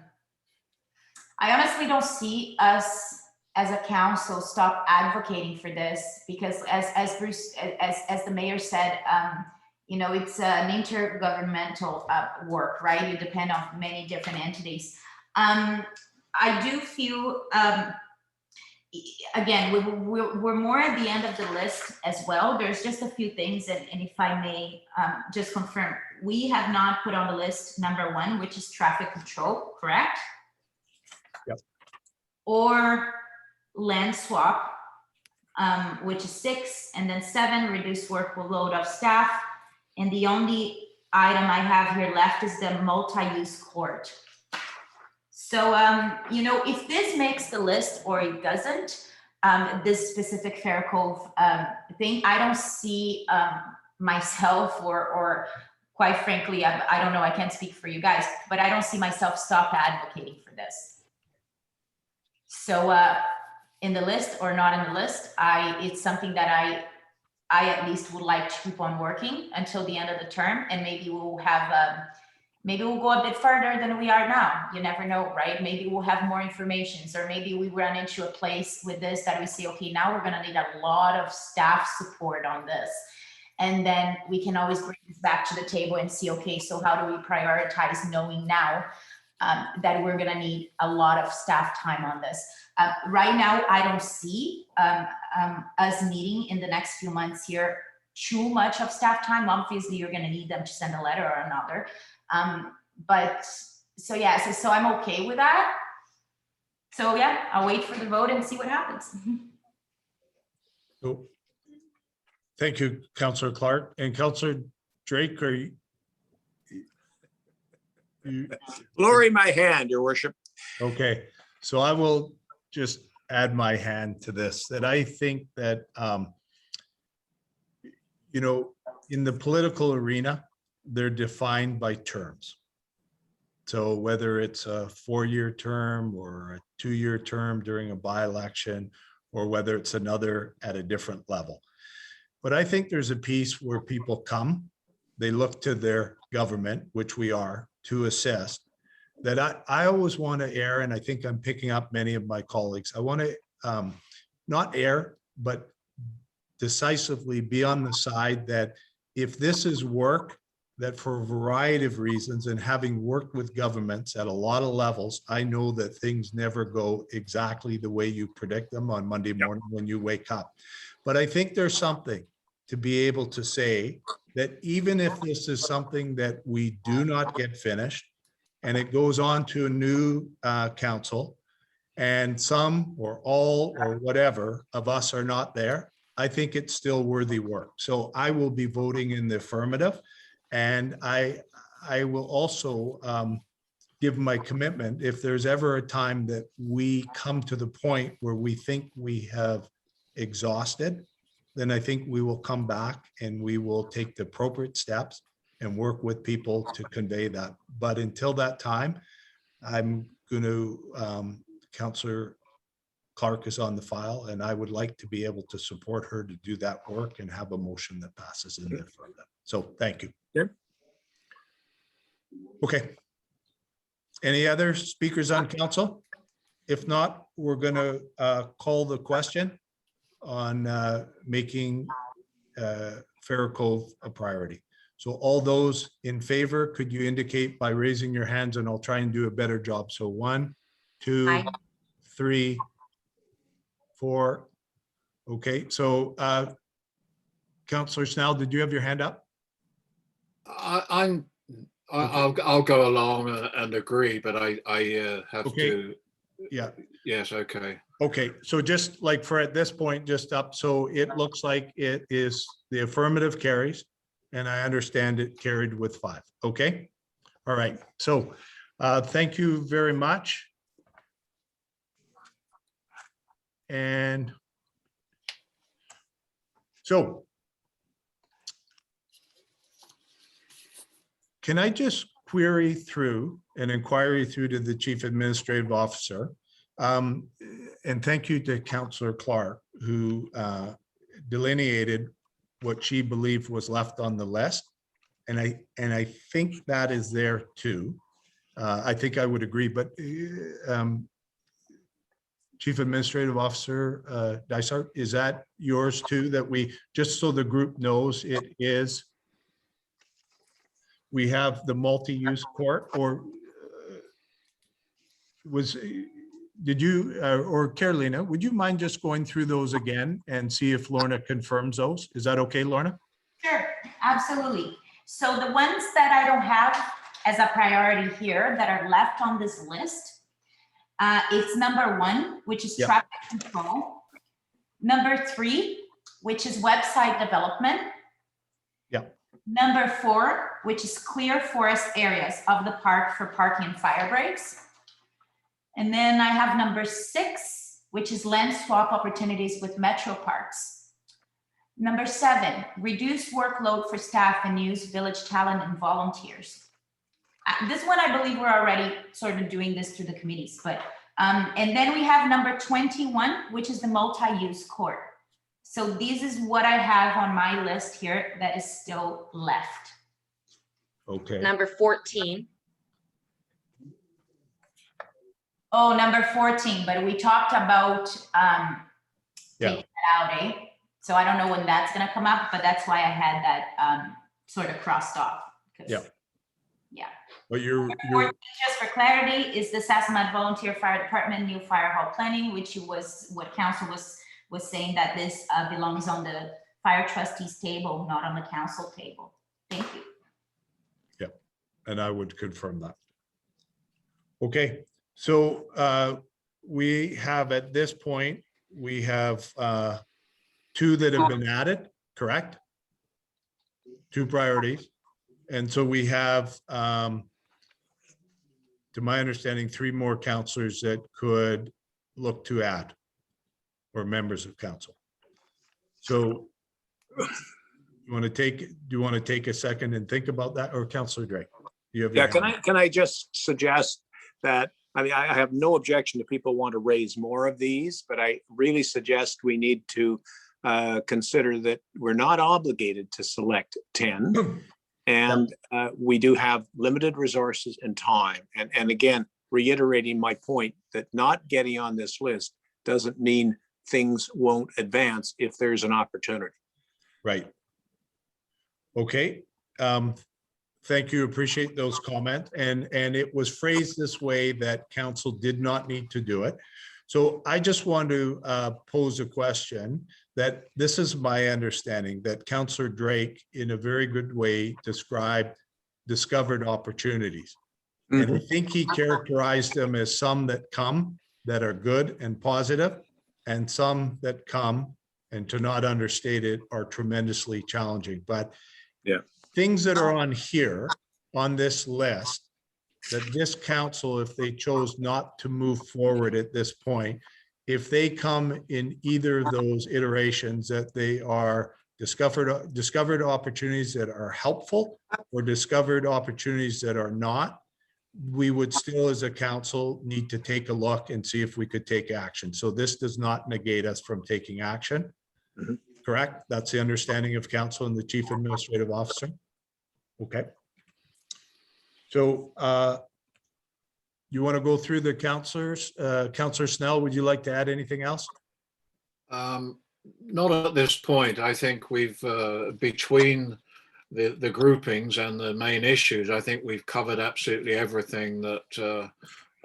honestly don't see us as a council stop advocating for this, because as Bruce, as the mayor said, it's an intergovernmental work, right? You depend on many different entities. I do feel, again, we're more at the end of the list as well. There's just a few things, and if I may just confirm, we have not put on the list number 1, which is traffic control, correct? Yep. Or land swap, which is 6, and then 7, reduce workload of staff. And the only item I have here left is the multi-use court. So, if this makes the list or it doesn't, this specific Fair Cove thing, I don't see myself or quite frankly, I don't know, I can't speak for you guys, but I don't see myself stop advocating for this. So in the list or not in the list, it's something that I at least would like to keep on working until the end of the term, and maybe we'll have maybe we'll go a bit further than we are now. You never know, right? Maybe we'll have more information, or maybe we run into a place with this that we say, okay, now we're going to need a lot of staff support on this. And then we can always bring this back to the table and see, okay, so how do we prioritize, knowing now that we're going to need a lot of staff time on this. Right now, I don't see us needing in the next few months here too much of staff time. Obviously, you're going to need them to send a letter or another. But so yeah, so I'm okay with that. So yeah, I'll wait for the vote and see what happens. So, thank you, Councillor Clark. And Councillor Drake, are you lowering my hand, Your Worship. Okay, so I will just add my hand to this, that I think that, you know, in the political arena, they're defined by terms. So whether it's a 4-year term or a 2-year term during a by-election, or whether it's another at a different level. But I think there's a piece where people come, they look to their government, which we are, to assist. That I always want to err, and I think I'm picking up many of my colleagues. I want to not err, but decisively be on the side that if this is work, that for a variety of reasons, and having worked with governments at a lot of levels, I know that things never go exactly the way you predict them on Monday morning when you wake up. But I think there's something to be able to say that even if this is something that we do not get finished, and it goes on to a new council, and some or all or whatever of us are not there, I think it's still worthy work. So I will be voting in the affirmative. And I will also give my commitment, if there's ever a time that we come to the point where we think we have exhausted, then I think we will come back and we will take the appropriate steps and work with people to convey that. But until that time, I'm going to, Councillor Clark is on the file, and I would like to be able to support her to do that work and have a motion that passes in the affirmative. So thank you. Yep. Okay. Any other speakers on council? If not, we're going to call the question on making Fair Cove a priority. So all those in favor, could you indicate by raising your hands, and I'll try and do a better job. So 1, 2, Aye. 3, 4. Okay, so Councillor Snell, did you have your hand up? I'll go along and agree, but I have Okay. to. Yeah. Yes. Okay. Okay, so just like for at this point, just up, so it looks like it is the affirmative carries, and I understand it carried with 5. Okay. All right. So thank you very much. And so can I just query through an inquiry through to the Chief Administrative Officer? And thank you to Councillor Clark, who delineated what she believed was left on the list. And I think that is there too. I think I would agree, but Chief Administrative Officer Dysart, is that yours too? That we, just so the group knows it is, we have the multi-use court, or did you, or Carolina, would you mind just going through those again and see if Lorna confirms those? Is that okay, Lorna? Sure, absolutely. So the ones that I don't have as a priority here that are left on this list, it's number 1, which is Yep. traffic control. Number 3, which is website development. Yeah. Number 4, which is clear forest areas of the park for parking and fire breaks. And then I have number 6, which is land swap opportunities with metro parks. Number 7, reduce workload for staff and use village talent and volunteers. This one, I believe we're already sort of doing this through the committees, but, and then we have number 21, which is the multi-use court. So this is what I have on my list here that is still left. Okay. Number 14. Oh, number 14, but we talked about Yeah. taking that out, eh? So I don't know when that's gonna come up, but that's why I had that sort of crossed off. 'Cause- Yeah. Yeah. But you're Just for clarity, is the Sasamad Volunteer Fire Department new fire hall planning, which was what council was saying that this belongs on the fire trustees table, not on the council table. Thank you. Yeah, and I would confirm that. Okay, so we have at this point, we have 2 that have been added, correct? 2 priorities. And so we have to my understanding, 3 more counselors that could look to add, or members of council. So you want to do you want to take a second and think about that, or Councillor Drake? You have your Yeah, hand up. can I just suggest that, I mean, I have no objection if people want to raise more of these, but I really suggest we need to consider that we're not obligated to select 10. And we do have limited resources and time. And again, reiterating my point that not getting on this list doesn't mean things won't advance if there's an opportunity. Right. Okay. Thank you. Appreciate those comments. And it was phrased this way that council did not need to do it. So I just want to pose a question that this is my understanding that Councillor Drake in a very good way described discovered opportunities. And I think he characterized them as some that come that are good and positive, and some that come, and to not understate it, are tremendously challenging. But yeah, things that are on here on this list that this council, if they chose not to move forward at this point, if they come in either of those iterations, that they are discovered opportunities that are helpful or discovered opportunities that are not, we would still as a council need to take a look and see if we could take action. So this does not negate us from taking action. Correct? That's the understanding of council and the chief administrative officer. Okay. So you want to go through the councillors? Councillor Snell, would you like to add anything else? Not at this point. I think we've between the groupings and the main issues, I think we've covered absolutely everything that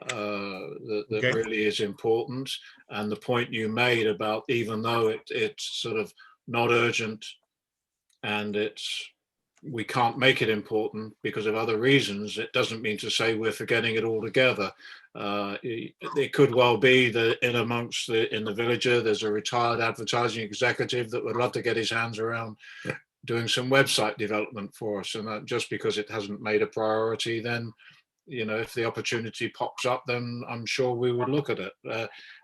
that really is important. And the point you made about, even though it's sort of not urgent and we can't make it important because of other reasons, it doesn't mean to say we're forgetting it altogether. It could well be that in the villager, there's a retired advertising executive that would love to get his hands around doing some website development for us. And that just because it hasn't made a priority, then, you know, if the opportunity pops up, then I'm sure we would look at it,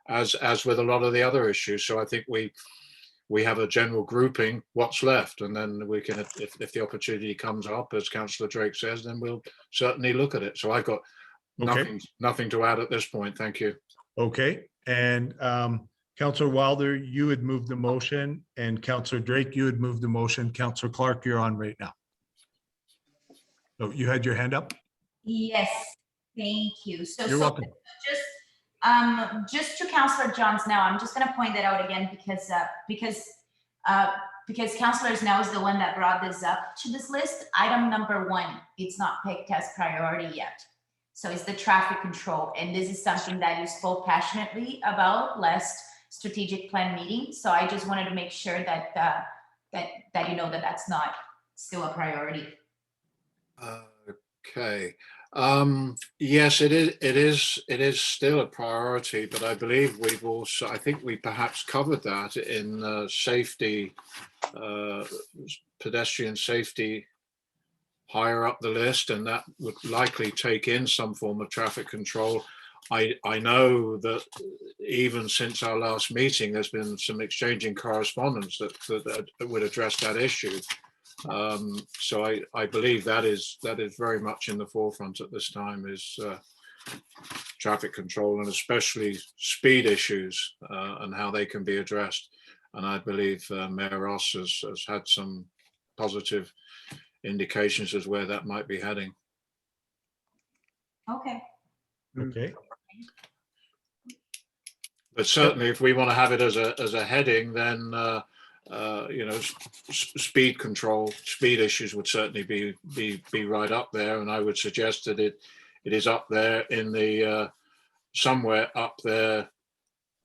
as with a lot of the other issues. So I think we have a general grouping, what's left, and then we can, if the opportunity comes up, as Councillor Drake says, then we'll certainly look at it. So I've got nothing to add at this point. Thank you. Okay. And Councillor Wilder, you had moved the motion, and Councillor Drake, you had moved the motion. Councillor Clark, you're on right now. So you had your hand up? Yes, thank you. You're welcome. Just to Councillor Johns now, I'm just going to point that out again because Councillor Now is the one that brought this up to this list. Item number 1, it's not picked as priority yet. So it's the traffic control. And this is something that you spoke passionately about last strategic plan meeting. So I just wanted to make sure that that you know that that's not still a priority. Okay. Yes, it is still a priority, but I believe I think we perhaps covered that in safety, pedestrian safety higher up the list, and that would likely take in some form of traffic control. I know that even since our last meeting, there's been some exchanging correspondence that would address that issue. So I believe that is very much in the forefront at this time, is traffic control, and especially speed issues and how they can be addressed. And I believe Mayor Ross has had some positive indications as where that might be heading. Okay. Okay. But certainly, if we want to have it as a heading, then you know, speed control, speed issues would certainly be right up there, and I would suggest that it is up there in the somewhere up there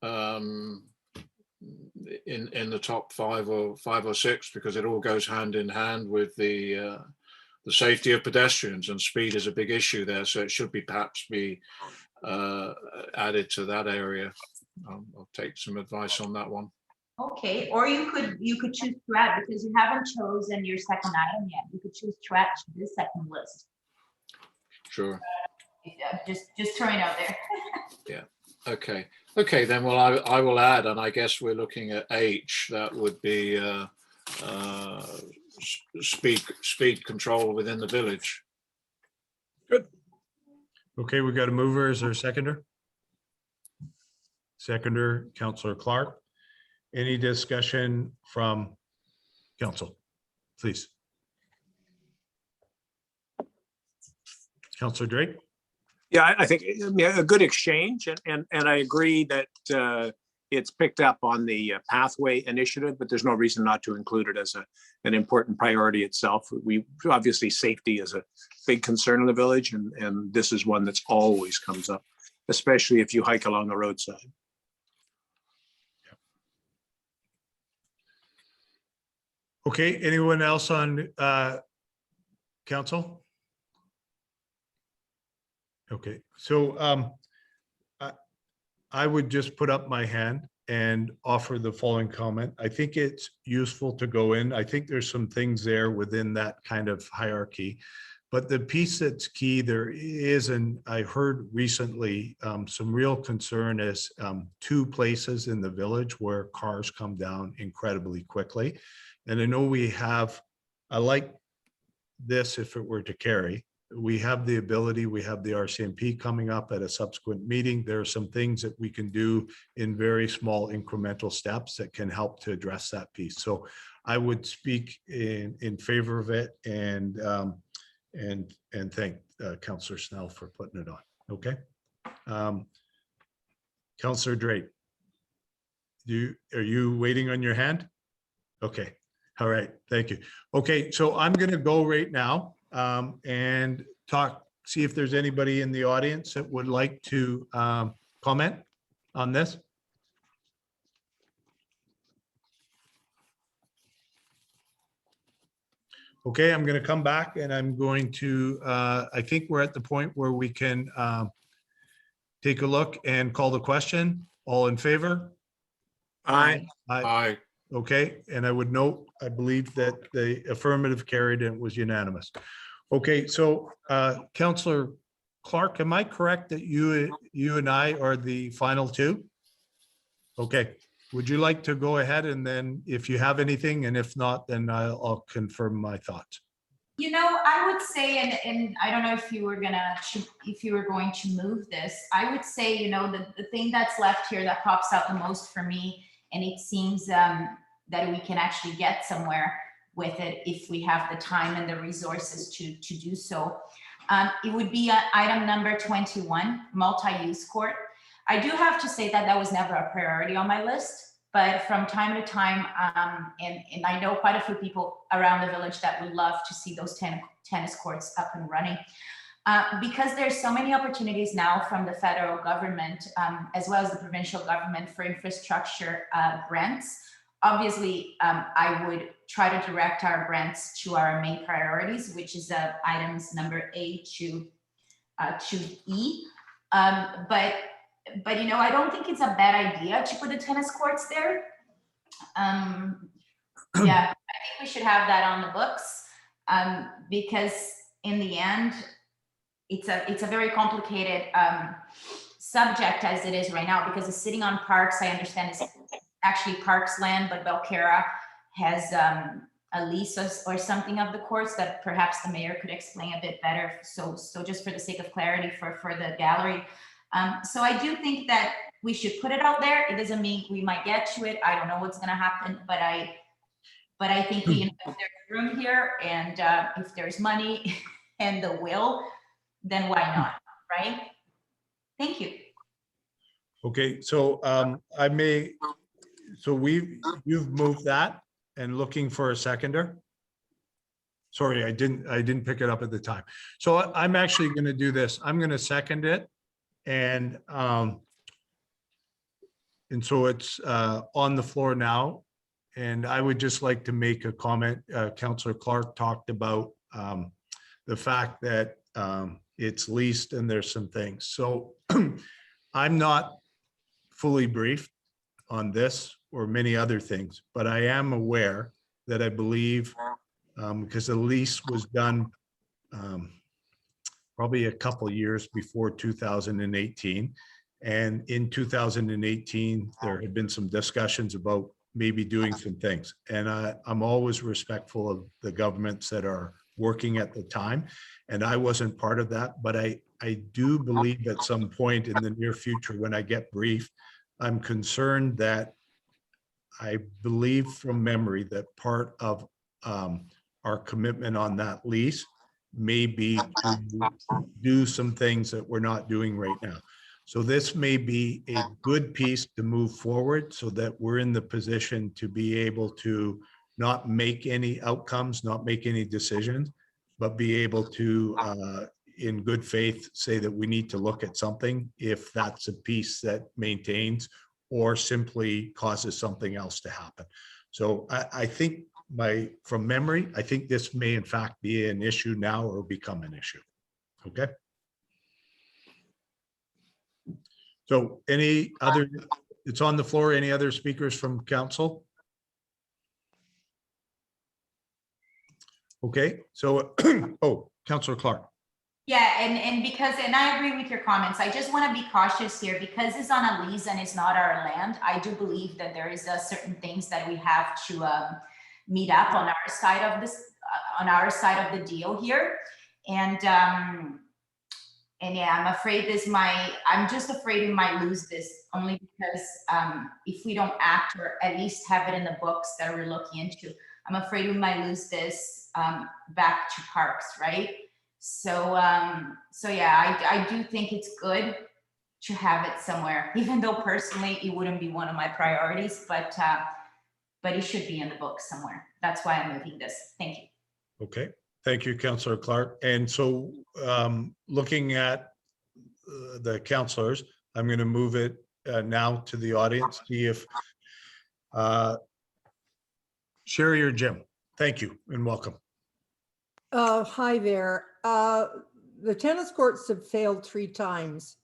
in the top 5 or 6, because it all goes hand in hand with the safety of pedestrians, and speed is a big issue there. So it should perhaps be added to that area. I'll take some advice on that one. Okay, or you could choose to add, because you haven't chosen your second item yet. You could choose to add to this second list. Sure. Just throwing out there. Okay. Okay, then, well, I will add, and I guess we're looking at H, that would be speed control within the village. Okay, we got a mover. Is there a seconder? Seconder, Councillor Clark. Any discussion from council, please? Councillor Drake? Yeah, I think a good exchange, and I agree that it's picked up on the pathway initiative, but there's no reason not to include it as an important priority itself. We obviously, safety is a big concern in the village, and this is one that's always comes up, especially if you hike along the roadside. Okay, anyone else on council? Okay, so I would just put up my hand and offer the following comment. I think it's useful to go in. I think there's some things there within that kind of hierarchy. But the piece that's key there is, and I heard recently some real concern is 2 places in the village where cars come down incredibly quickly. And I know I like this if it were to carry. We have the ability, we have the RCMP coming up at a subsequent meeting. There are some things that we can do in very small incremental steps that can help to address that piece. So I would speak in favor of it and thank Councillor Snell for putting it on. Okay. Councillor Drake, are you waiting on your hand? Okay. All right. Thank you. Okay. So I'm going to go right now and see if there's anybody in the audience that would like to comment on this. Okay, I'm going to come back and I'm going to, I think we're at the point where we can take a look and call the question. All in favor? Aye. Aye. Okay, and I would note, I believe that the affirmative carried and was unanimous. Okay, so Councillor Clark, am I correct that you and I are the final 2? Okay, would you like to go ahead and then if you have anything, and if not, then I'll confirm my thoughts. You know, I would say, and I don't know if you were going to move this, I would say, you know, the thing that's left here that pops out the most for me, and it seems that we can actually get somewhere with it if we have the time and the resources to do so. It would be item number 21, multi-use court. I do have to say that was never a priority on my list, but from time to time, and I know quite a few people around the village that would love to see those tennis courts up and running. Because there's so many opportunities now from the federal government, as well as the provincial government for infrastructure grants. Obviously, I would try to direct our grants to our main priorities, which is items number A to E. But you know, I don't think it's a bad idea to put the tennis courts there. Yeah, I think we should have that on the books because in the end, it's a very complicated subject as it is right now, because it's sitting on parks. I understand it's actually parks land, but Belcara has a lease or something of the courts that perhaps the mayor could explain a bit better. So just for the sake of clarity for the gallery. So I do think that we should put it out there. It doesn't mean we might get to it. I don't know what's going to happen, but I think if there's room here and if there's money and the will, then why not, right? Thank you. Okay, so you've moved that and looking for a seconder. Sorry, I didn't pick it up at the time. So I'm actually going to do this. I'm going to second it. And so it's on the floor now. And I would just like to make a comment. Councillor Clark talked about the fact that it's leased and there's some things. So I'm not fully briefed on this or many other things, but I am aware that I believe because the lease was done probably a couple years before 2018. And in 2018, there had been some discussions about maybe doing some things. And I'm always respectful of the governments that are working at the time. And I wasn't part of that, but I do believe at some point in the near future, when I get briefed, I'm concerned that I believe from memory that part of our commitment on that lease may be to do some things that we're not doing right now. So this may be a good piece to move forward so that we're in the position to be able to not make any outcomes, not make any decisions, but be able to, in good faith, say that we need to look at something if that's a piece that maintains or simply causes something else to happen. So I think from memory, I think this may in fact be an issue now or become an issue. Okay. So any other, it's on the floor. Any other speakers from council? Okay, so, oh, Councillor Clark. Yeah, and because, and I agree with your comments, I just want to be cautious here because it's on a lease and it's not our land. I do believe that there is certain things that we have to meet up on our side of this, on our side of the deal here. And yeah, I'm afraid I'm just afraid we might lose this only because if we don't act or at least have it in the books that we're looking into, I'm afraid we might lose this back to parks, right? So yeah, I do think it's good to have it somewhere, even though personally it wouldn't be one of my priorities, but it should be in the book somewhere. That's why I'm moving this. Thank you. Okay, thank you, Councillor Clark. And so looking at the councillors, I'm going to move it now to the audience, see if Sherry or Jim. Thank you and welcome. Hi there. The tennis courts have failed 3 times.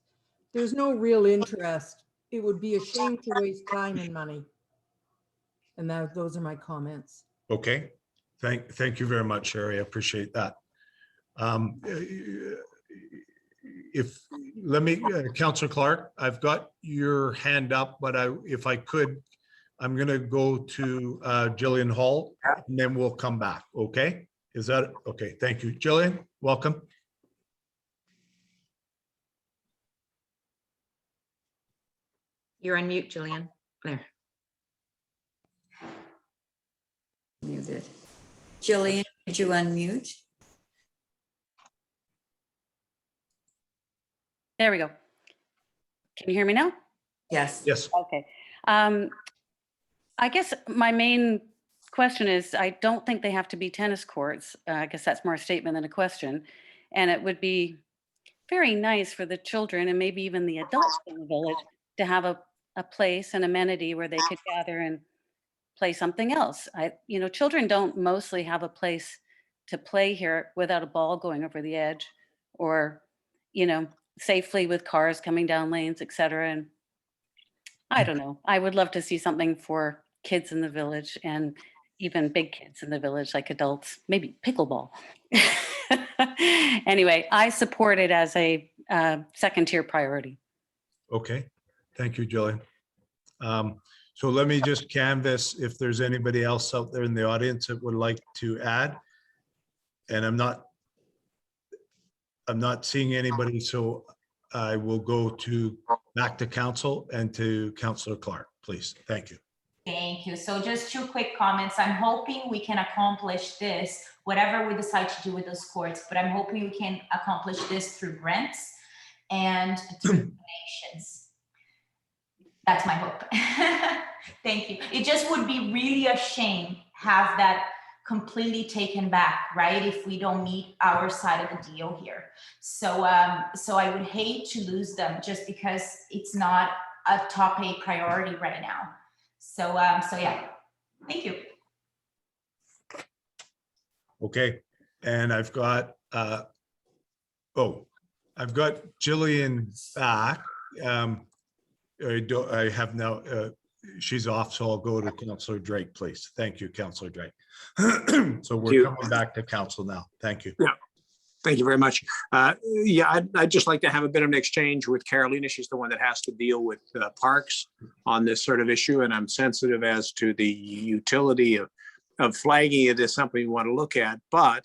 There's no real interest. It would be a shame to waste time and money. And those are my comments. Okay, thank you very much, Sherry. I appreciate that. Councillor Clark, I've got your hand up, but if I could, I'm going to go to Jillian Hall and then we'll come back. Okay, is that okay? Thank you, Jillian. Welcome. You're on mute, Jillian. There. Muted. Jillian, did you unmute? There we go. Can you hear me now? Yes. Yes. Okay. I guess my main question is, I don't think they have to be tennis courts. I guess that's more a statement than a question. And it would be very nice for the children and maybe even the adults in the village to have a place, an amenity where they could gather and play something else. Children don't mostly have a place to play here without a ball going over the edge or, safely with cars coming down lanes, et cetera. And I don't know. I would love to see something for kids in the village and even big kids in the village, like adults, maybe pickleball. Anyway, I support it as a second tier priority. Okay, thank you, Jillian. So let me just canvass if there's anybody else out there in the audience that would like to add. And I'm not seeing anybody, so I will go back to council and to Councillor Clark, please. Thank you. Thank you. So just 2 quick comments. I'm hoping we can accomplish this, whatever we decide to do with those courts, but I'm hoping we can accomplish this through grants and through donations. That's my hope. Thank you. It just would be really a shame have that completely taken back, right? If we don't meet our side of the deal here. So I would hate to lose them just because it's not a top 8 priority right now. So yeah, thank you. Okay, and I've got Jillian back. I have now, she's off, so I'll go to Councillor Drake, please. Thank you, Councillor Drake. So we're coming back to council now. Thank you. Yeah. Thank you very much. Yeah, I'd just like to have a bit of an exchange with Carolina. She's the one that has to deal with parks on this sort of issue, and I'm sensitive as to the utility of flagging it as something we want to look at. But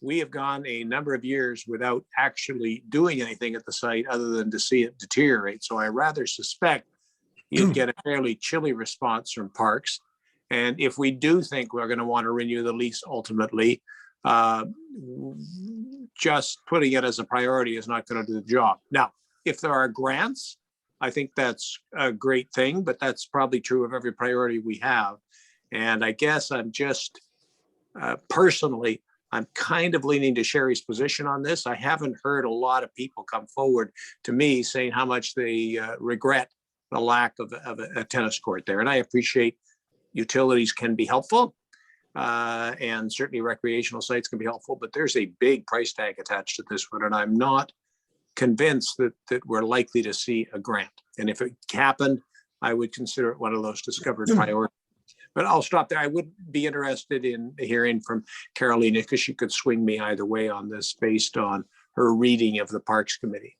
we have gone a number of years without actually doing anything at the site other than to see it deteriorate. So I rather suspect you'd get a fairly chilly response from parks. And if we do think we're going to want to renew the lease ultimately, just putting it as a priority is not going to do the job. Now, if there are grants, I think that's a great thing, but that's probably true of every priority we have. And I guess I'm just personally, I'm kind of leaning to Sherry's position on this. I haven't heard a lot of people come forward to me saying how much they regret the lack of a tennis court there. And I appreciate utilities can be helpful. And certainly recreational sites can be helpful, but there's a big price tag attached to this one. And I'm not convinced that we're likely to see a grant. And if it happened, I would consider it one of those discovered priorities. But I'll stop there. I would be interested in hearing from Carolina because she could swing me either way on this based on her reading of the Parks Committee.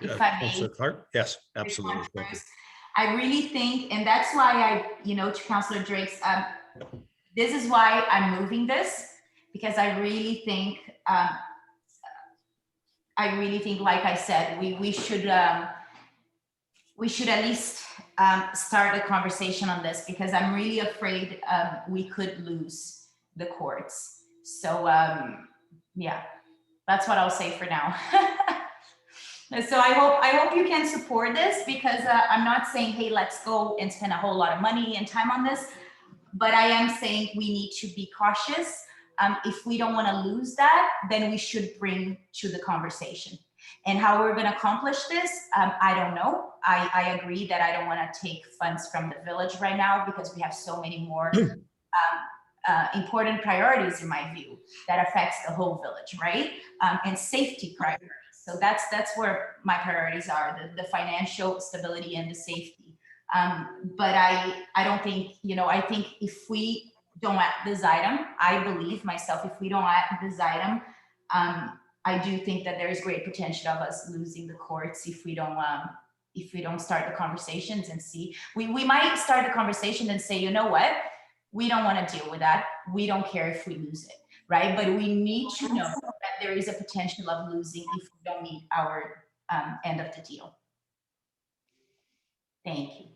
If I may. Councillor Clark? Yes, absolutely. Response Thank you. first. I really think, and that's why to Councillor Drake's, this is why I'm moving this, because I really think, like I said, we should at least start a conversation on this, because I'm really afraid we could lose the courts. So yeah, that's what I'll say for now. So I hope you can support this, because I'm not saying, hey, let's go and spend a whole lot of money and time on this, but I am saying we need to be cautious. If we don't want to lose that, then we should bring to the conversation. And how we're going to accomplish this, I don't know. I agree that I don't want to take funds from the village right now, because we have so many more important priorities, in my view, that affects the whole village, right? And safety priorities. So that's where my priorities are, the financial stability and the safety. But I don't think, I think if we don't add this item, I believe myself, if we don't add this item, I do think that there is great potential of us losing the courts if we don't start the conversations and see. We might start the conversation and say, you know what, we don't want to deal with that. We don't care if we lose it, right? But we need to know that there is a potential of losing if we don't meet our end of the deal. Thank you.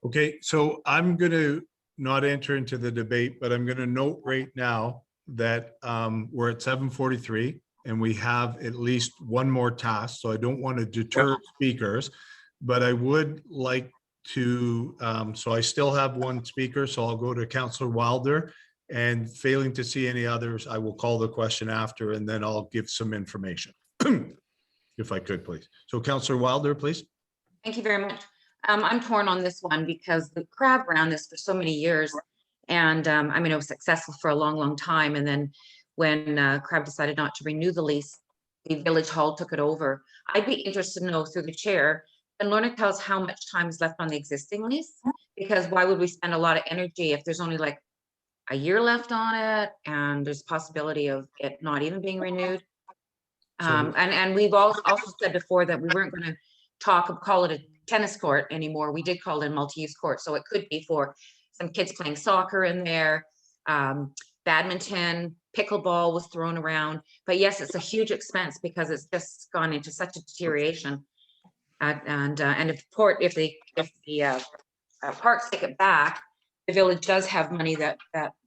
Okay, so I'm going to not enter into the debate, but I'm going to note right now that we're at 7:43 and we have at least one more task. So I don't want to deter speakers, but I would like to, so I still have one speaker, so I'll go to Councillor Wilder, and failing to see any others, I will call the question after, and then I'll give some information. If I could, please. So Councillor Wilder, please. Thank you very much. I'm torn on this one because the crowd ran this for so many years, and I mean, it was successful for a long, long time. And then when Crab decided not to renew the lease, the village hall took it over. I'd be interested to know through the chair, and Lorna tell us how much time is left on the existing lease, because why would we spend a lot of energy if there's only like a year left on it and there's possibility of it not even being renewed? And we've also said before that we weren't going to call it a tennis court anymore. We did call it a multi-use court. So it could be for some kids playing soccer in there, badminton, pickleball was thrown around. But yes, it's a huge expense because it's just gone into such a deterioration. And if the parks take it back, the village does have money that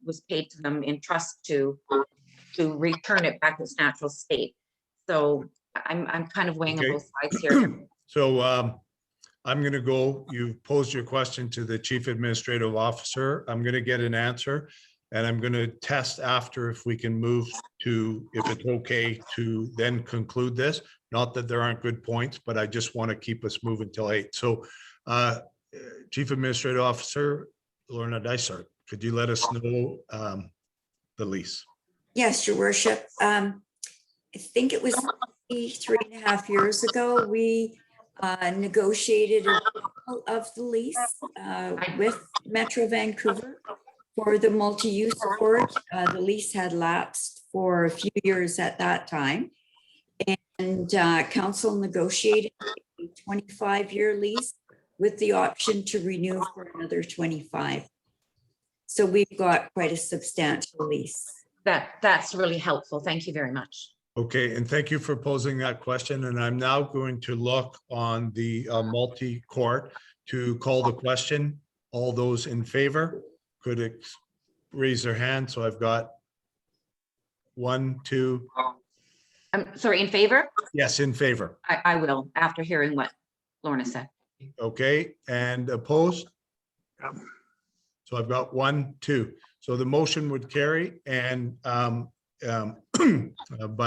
was paid to them in trust to return it back to its natural state. So I'm kind of weighing on both sides here. So I'm going to go, you've posed your question to the Chief Administrative Officer. I'm going to get an answer, and I'm going to test after if we can move to, if it's okay to then conclude this. Not that there aren't good points, but I just want to keep us moving till 8. So Chief Administrative Officer Lorna Dysart, could you let us know the lease? Yes, Your Worship. I think it was 3.5 years ago, we negotiated a renewal of the lease with Metro Vancouver for the multi-use court. The lease had lapsed for a few years at that time. And council negotiated a 25-year lease with the option to renew for another 25. So we've got quite a substantial lease. That's really helpful. Thank you very much. Okay, and thank you for posing that question. And I'm now going to look on the multi-court to call the question. All those in favor could raise their hand. So I've got 1, 2. Sorry, in favor? Yes, in favor. I will, after hearing what Lorna said. Okay, and opposed? So I've got 1, 2. So the motion would carry, and by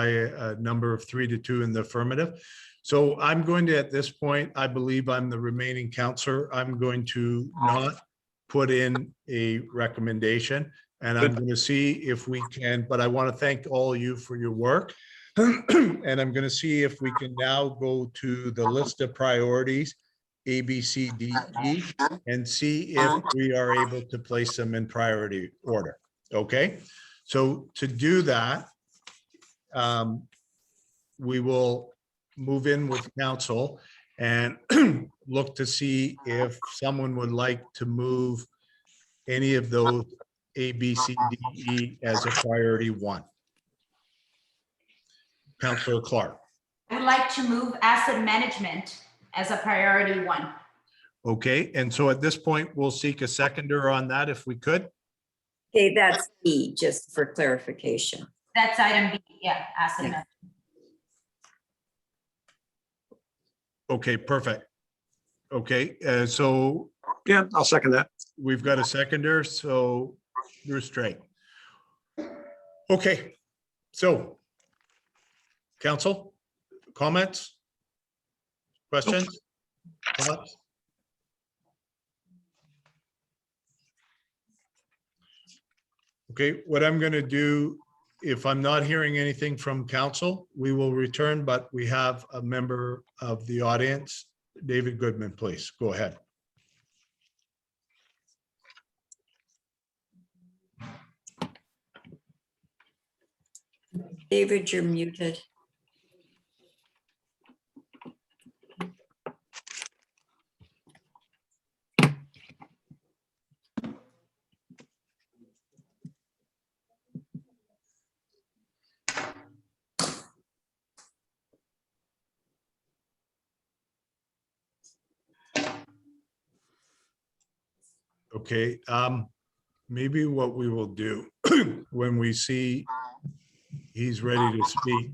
a number of 3 to 2 in the affirmative. So I'm going to, at this point, I believe I'm the remaining counselor. I'm going to not put in a recommendation, and I'm going to see if we can, but I want to thank all of you for your work. And I'm going to see if we can now go to the list of priorities, A, B, C, D, E, and see if we are able to place them in priority order. Okay, so to do that, we will move in with council and look to see if someone would like to move any of those A, B, C, D, E as a priority 1. Councillor Clark. I would like to move asset management as a priority 1. Okay, and so at this point, we'll seek a seconder on that if we could. Okay, that's E, just for clarification. That's item B, yeah, asset management. Okay, perfect. Okay, so Yeah, I'll second that. we've got a seconder, so you're straight. Okay, so council, comments? Questions? Thoughts? Okay, what I'm going to do, if I'm not hearing anything from council, we will return, but we have a member of the audience. David Goodman, please, go ahead. David, you're muted. Okay, maybe what we will do when we see he's ready to speak.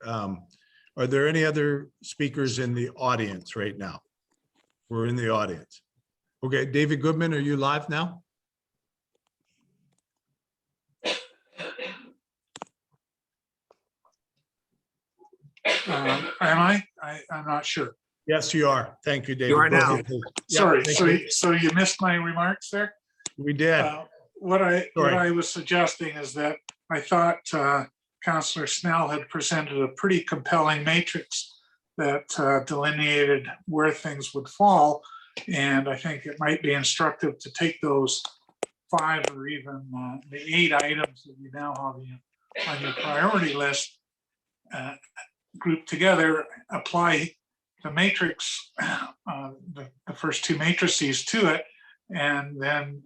Are there any other speakers in the audience right now? We're in the audience. Okay, David Goodman, are you live now? Am I? I'm not sure. Yes, you are. Thank you, David. You are Go now. ahead, please. Yeah, Sorry, thank you. so you missed my remarks there? We did. What Sorry. I was suggesting is that I thought Councillor Snell had presented a pretty compelling matrix that delineated where things would fall. And I think it might be instructive to take those 5 or even the 8 items that you now have on your priority list grouped together, apply the matrix, the first 2 matrices to it, and then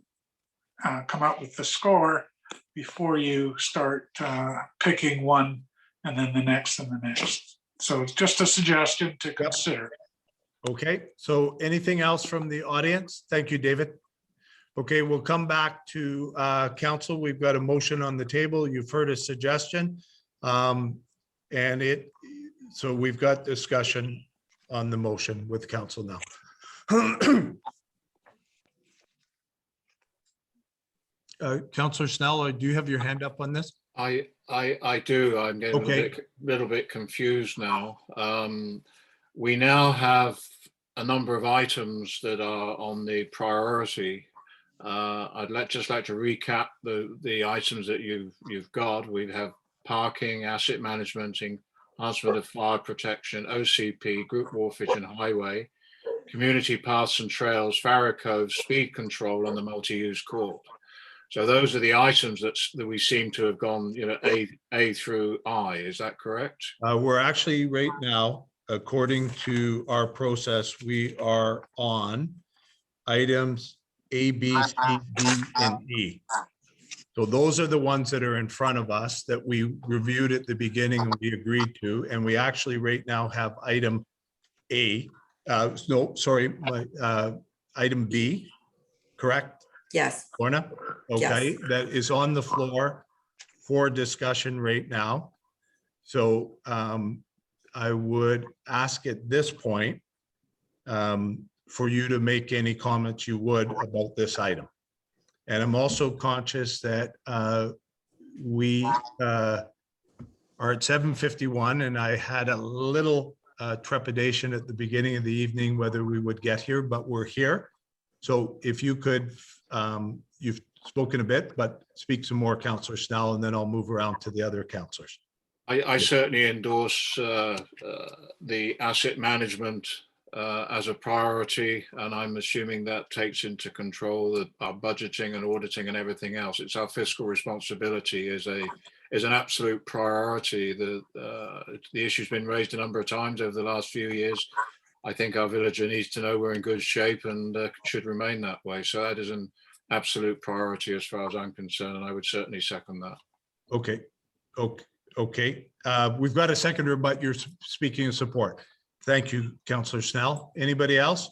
come up with the score before you start picking one and then the next and the next. So it's just a suggestion to consider. Okay, so anything else from the audience? Thank you, David. Okay, we'll come back to council. We've got a motion on the table. You've heard a suggestion. So we've got discussion on the motion with council now. Councillor Snell, do you have your hand up on this? I do. I'm getting Okay. a little bit confused now. We now have a number of items that are on the priority. Just like to recap the items that you've got. We have parking, asset management, enhancement of fire protection, OCP, group wharfage and highway, community paths and trails, Farrow Cove, speed control, and the multi-use court. So those are the items that we seem to have gone, A through I. Is that correct? We're actually right now, according to our process, we are on items A, B, C, D, and E. So those are the ones that are in front of us that we reviewed at the beginning and we agreed to, and we actually right now have item A, item B, correct, Yes, Lorna? Okay, that is on the floor for discussion right now. So I would ask at this point for you to make any comments you would about this item. And I'm also conscious that we are at 7:51, and I had a little trepidation at the beginning of the evening whether we would get here, but we're here. So if you could, you've spoken a bit, but speak some more, Councillor Snell, and then I'll move around to the other councillors. I certainly endorse the asset management as a priority, and I'm assuming that takes into control our budgeting and auditing and everything else. It's our fiscal responsibility is an absolute priority. The issue's been raised a number of times over the last few years. I think our villager needs to know we're in good shape and should remain that way. So that is an absolute priority as far as I'm concerned, and I would certainly second that. Okay. We've got a seconder, but you're speaking in support. Thank you, Councillor Snell. Anybody else?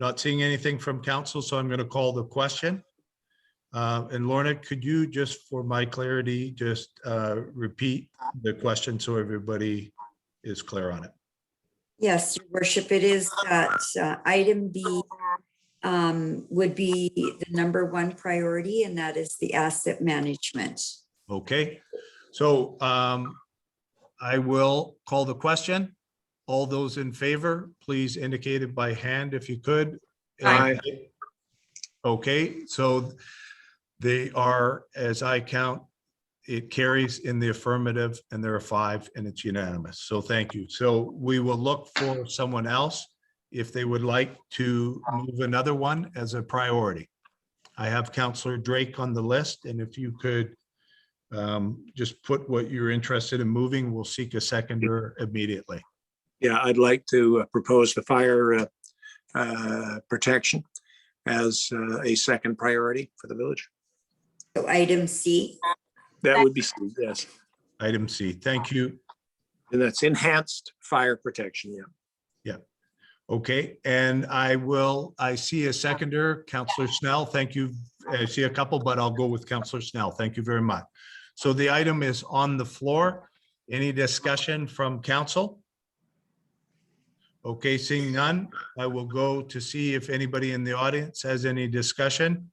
Not seeing anything from council, so I'm going to call the question. And Lorna, could you just, for my clarity, just repeat the question so everybody is clear on it? yes, Your Worship, it is that item B would be the #1 priority, and that is the asset management. Okay, so I will call the question. All those in favor, please indicate it by hand if you could. Aye. Okay, so they are, as I count, it carries in the affirmative, and there are 5, and it's unanimous. So thank you. So we will look for someone else if they would like to move another one as a priority. I have Councillor Drake on the list, and if you could just put what you're interested in moving, we'll seek a seconder immediately. Yeah, I'd like to propose the fire protection as a second priority for the village. So item C. That would be, yes. Item C, thank you. And that's enhanced fire protection, yeah. Yeah. Okay, and I see a seconder, Councillor Snell. Thank you. I see a couple, but I'll go with Councillor Snell. Thank you very much. So the item is on the floor. Any discussion from council? Okay, seeing none, I will go to see if anybody in the audience has any discussion.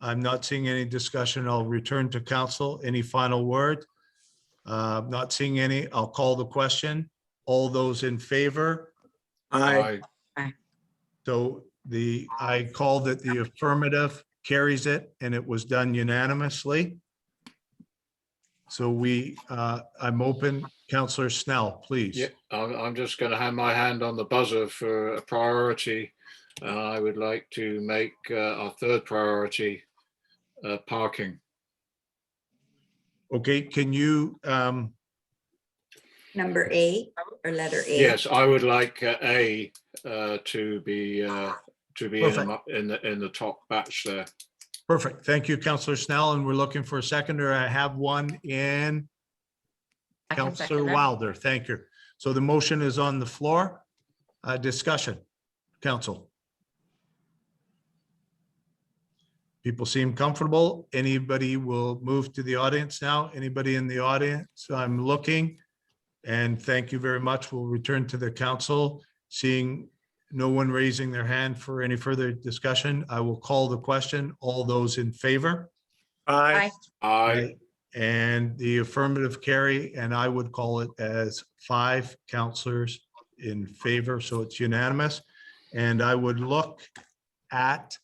I'm not seeing any discussion. I'll return to council. Any final word? Not seeing any. I'll call the question. All those in favor? Aye. So I called it the affirmative, carries it, and it was done unanimously. So I'm open. Councillor Snell, please. Yeah, I'm just going to have my hand on the buzzer for a priority. I would like to make our third priority parking. Okay, can you? Number A or letter A? Yes, I would like A to be in the top batch there. Perfect. Thank you, Councillor Snell. And we're looking for a seconder. I have one in I can Councillor second that. Wilder. Thank you. So the motion is on the floor. Discussion, council. People seem comfortable. Anybody will move to the audience now? Anybody in the audience? I'm looking. And thank you very much. We'll return to the council. Seeing no one raising their hand for any further discussion, I will call the question. All those in favor? Aye. Aye. And the affirmative carry, and I would call it as 5 councillors in favor, so it's unanimous. And I would look at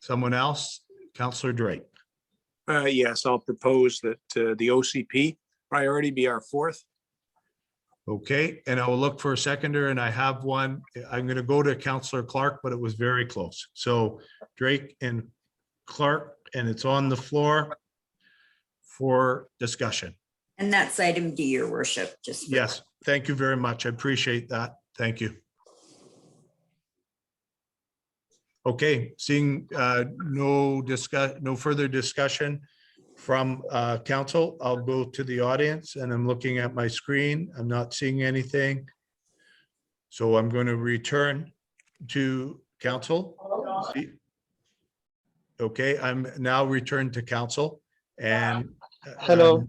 someone else, Councillor Drake. Yes, I'll propose that the OCP priority be our fourth. Okay, and I will look for a seconder, and I have one. I'm going to go to Councillor Clark, but it was very close. So Drake and Clark, and it's on the floor for discussion. And that's item D, your worship, just. for- Yes, thank you very much. I appreciate that. Thank you. Okay, seeing no further discussion from council, I'll go to the audience, and I'm looking at my screen. I'm not seeing anything. So I'm going to return to council. Okay, I'm now returned to council, and Hello.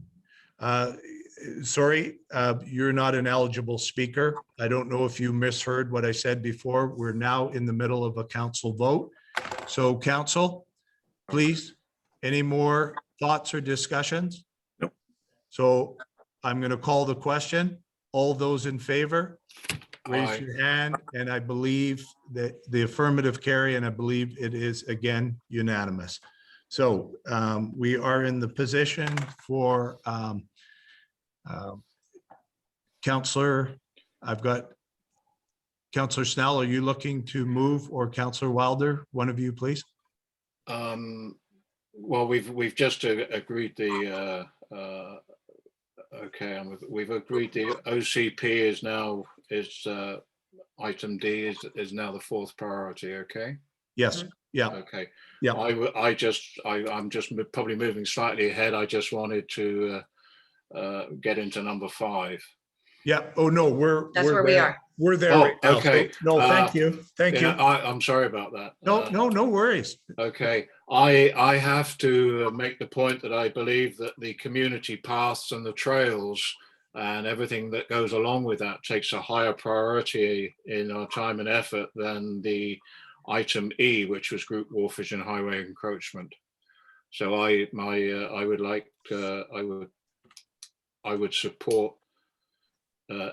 sorry, you're not an eligible speaker. I don't know if you misheard what I said before. We're now in the middle of a council vote. So council, please, any more thoughts or discussions? Nope. So I'm going to call the question. All those in favor, raise Aye. your hand, and I believe that the affirmative carry, and I believe it is again unanimous. So we are in the position for Councillor, I've got Councillor Snell, are you looking to move, or Councillor Wilder, one of you, please? Well, we've just agreed the okay, and we've agreed the OCP is now item D is now the fourth priority. Okay. Yes. Yeah. Okay. Yeah. I'm just probably moving slightly ahead. I just wanted to get into number 5. Yeah. Oh no, That's where we there. are. We're there Oh, right now. okay. So, no, thank you. Thank you. I'm sorry about that. No worries. Okay, I have to make the point that I believe that the community paths and the trails and everything that goes along with that takes a higher priority in our time and effort than the item E, which was group warfage and highway encroachment. So I would support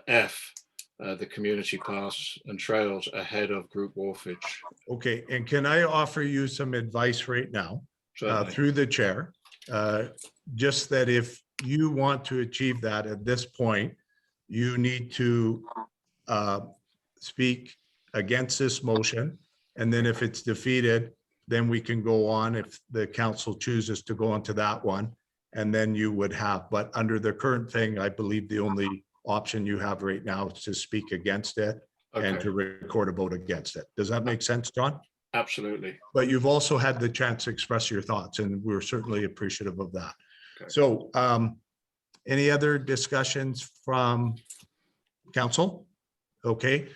F, the community paths and trails ahead of group warfage. Okay, and can I offer you some advice right now Certainly. through the chair? Just that if you want to achieve that at this point, you need to speak against this motion. And then if it's defeated, then we can go on if the council chooses to go on to that one. And then you would have, but under the current thing, I believe the only option you have right now is to speak against it and Okay. to record a vote against it. Does that make sense, John? Absolutely. But you've also had the chance to express your thoughts, and we're certainly appreciative of that. Okay. So any other discussions from council? Okay.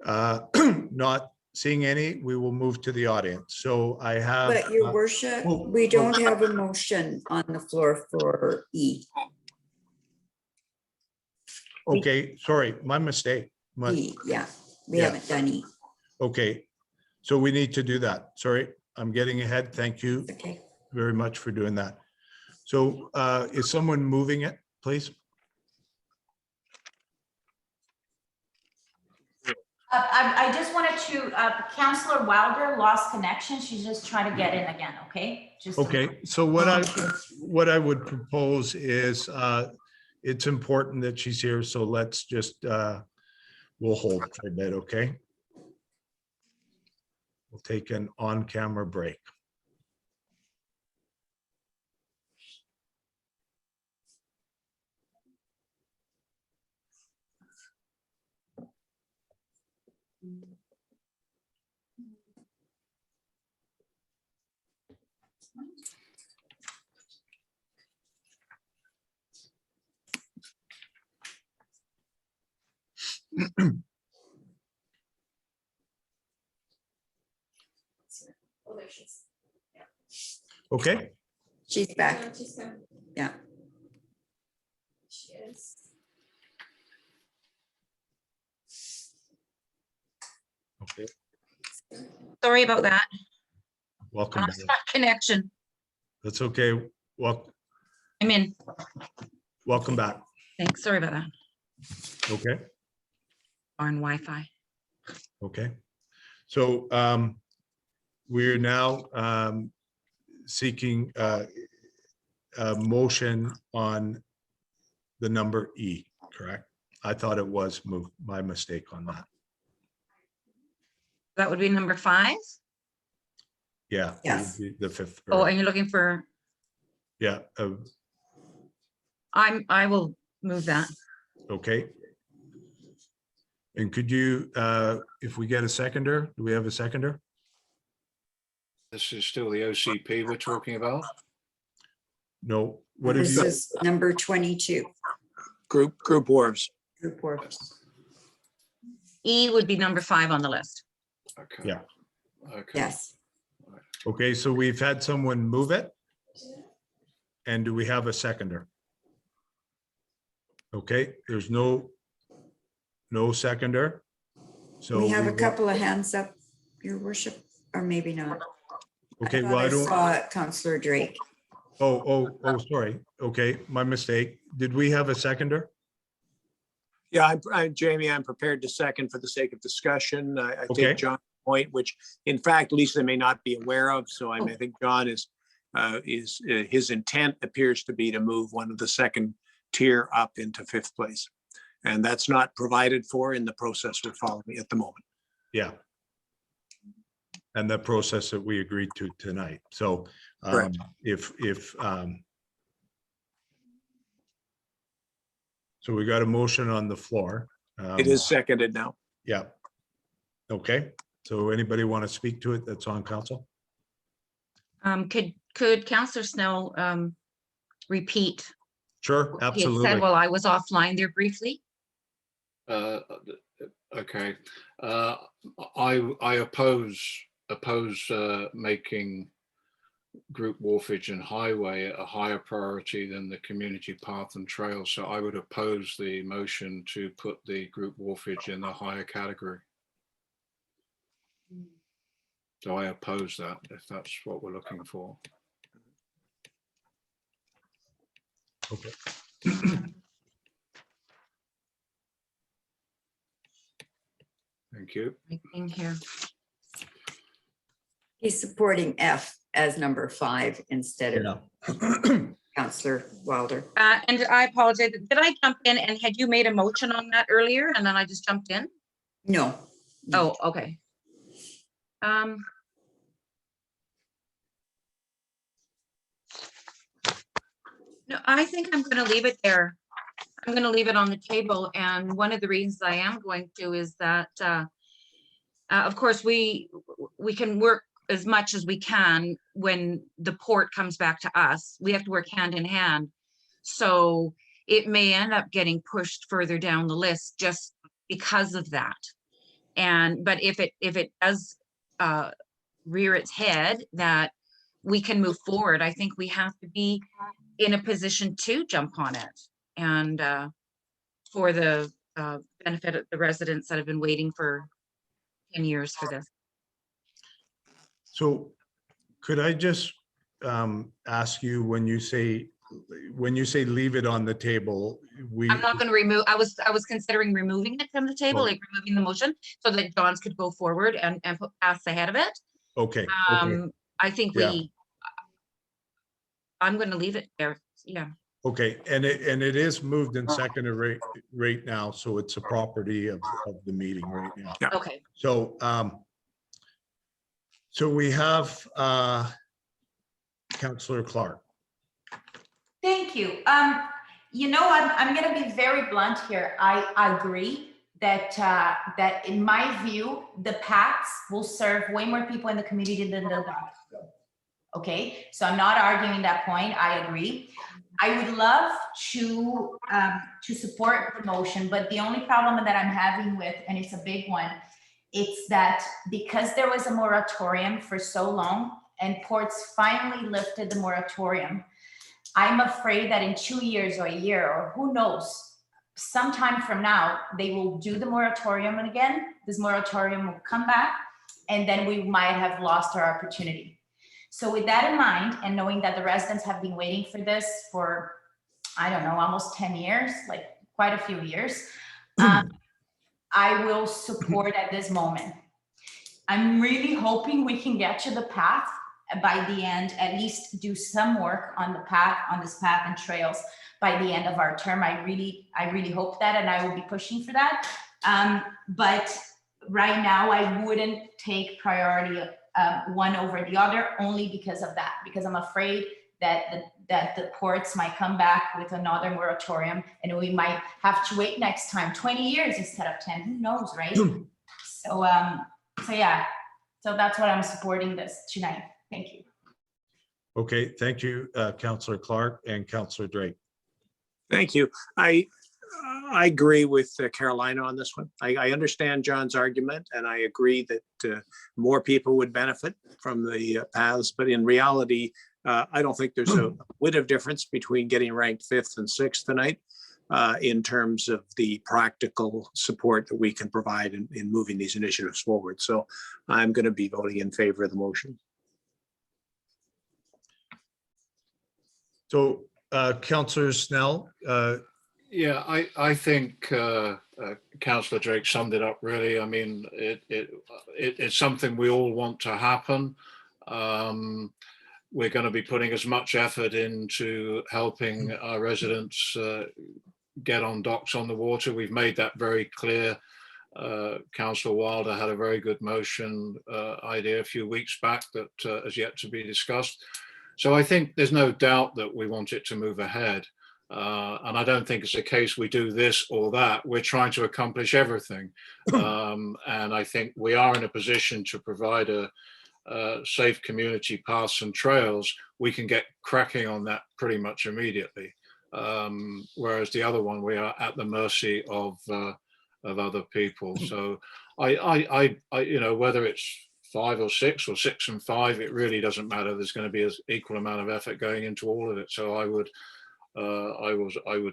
Not seeing any, we will move to the audience. So I have. But your worship, we don't have a motion on the floor for E. Okay, sorry, my mistake. E, yeah, we Yeah. haven't done E. Okay, so we need to do that. Sorry, I'm getting ahead. Thank you Okay. very much for doing that. So is someone moving it, please? I just wanted to, Counselor Wilder lost connection. She's just trying to get in again, okay? Just. Okay, so what I would propose is it's important that she's here, so let's just we'll hold for a bit, okay? We'll take an on-camera break. Okay, She's back. Yeah. She is. okay, Sorry about that. welcome back. Connection. That's okay. Well, I'm in. welcome back. Thanks. Sorry about that. Okay, On Wi-Fi. okay. So we're now seeking a motion on the number E, correct? I thought it was moved, my mistake on that. That would be number 5. Yeah. it would Yes. be the fifth. Oh, and you're looking for, Yeah, I will move that. okay. And could you, if we get a seconder, do we have a seconder? This is still the OCP we're talking about. No, what have This you, is number 22. Group wharves. Group works. E would be number 5 on the list. Okay. Yeah. Okay. Yes. okay, so we've had someone move it. And do we have a seconder? Okay, there's no seconder. So We have a will- couple of hands up, your worship, or maybe not. Okay, I thought well, I I don't, saw Councillor Drake. sorry. Okay, my mistake. Did we have a seconder? Yeah, Jamie, I'm prepared to second for the sake of discussion. I Okay. take John's point, which in fact Lisa may not be aware of. So I think John his intent appears to be to move one of the second tier up into 5th place. And that's not provided for in the process we're following at the moment. Yeah. And the process that we agreed to tonight. So Correct. So we got a motion on the floor. It is seconded now. Yeah. Okay, so anybody want to speak to it that's on council? Could Councillor Snow repeat Sure, what he had said absolutely. while I was offline there briefly? Okay. I oppose making group wharfage and highway a higher priority than the community path and trail. So I would oppose the motion to put the group wharfage in the higher category. So I oppose that if that's what we're looking for. Okay. Thank you. Anything here? He's supporting F as number 5 instead of Councillor Wilder. And I apologize. Did I jump in and had you made a motion on that earlier and then I just jumped in? No. Oh, okay. No, I think I'm going to leave it there. I'm going to leave it on the table. And one of the reasons I am going to is that, of course, we can work as much as we can when the port comes back to us. We have to work hand in hand. So it may end up getting pushed further down the list just because of that. But if it does rear its head that we can move forward, I think we have to be in a position to jump on it. And for the benefit of the residents that have been waiting for 10 years for this. So could I just ask you, when you say leave it on the table, I'm not going to remove, I was considering removing it from the table, Oh. like removing the motion so that John's could go forward and put pass ahead of it. Okay. I think Yeah. I'm going to leave it there. Yeah. Okay, and it is moved in second right now, so it's a property of the meeting right now. Yeah. Okay. So so we have Councillor Clark. Thank you. I'm going to be very blunt here. I agree that in my view, the paths will serve way more people in the community than the dogs will. Okay, so I'm not arguing that point. I agree. I would love to support the motion, but the only problem that I'm having with, and it's a big one, it's that because there was a moratorium for so long and ports finally lifted the moratorium, I'm afraid that in 2 years or a year, or who knows, sometime from now, they will do the moratorium again. This moratorium will come back, and then we might have lost our opportunity. So with that in mind, and knowing that the residents have been waiting for this for, I don't know, almost 10 years, like quite a few years, I will support at this moment. I'm really hoping we can get to the path by the end, at least do some work on the path, on this path and trails by the end of our term. I really hope that, and I will be pushing for that. But right now, I wouldn't take priority one over the other, only because of that, because I'm afraid that the courts might come back with another moratorium, and we might have to wait next time 20 years instead of 10. Who knows, right? So yeah, so that's what I'm supporting this tonight. Thank you. Okay, thank you, Councillor Clark and Councillor Drake. Thank you. I agree with Carolina on this one. I understand John's argument, and I agree that more people would benefit from the paths, but in reality, I don't think there's a whit of difference between getting ranked 5th and 6th tonight in terms of the practical support that we can provide in moving these initiatives forward. So I'm going to be voting in favor of the motion. So, Councillor Snell. Yeah, I think Councillor Drake summed it up really. I mean, it's something we all want to happen. We're going to be putting as much effort into helping our residents get on docks on the water. We've made that very clear. Councillor Wilder had a very good motion idea a few weeks back that has yet to be discussed. So I think there's no doubt that we want it to move ahead. And I don't think it's a case we do this or that. We're trying to accomplish everything. And I think we are in a position to provide a safe community paths and trails. We can get cracking on that pretty much immediately. Whereas the other one, we are at the mercy of other people. So I you know, whether it's 5 or 6 or 6 and 5, it really doesn't matter. There's going to be an equal amount of effort going into all of it. So I would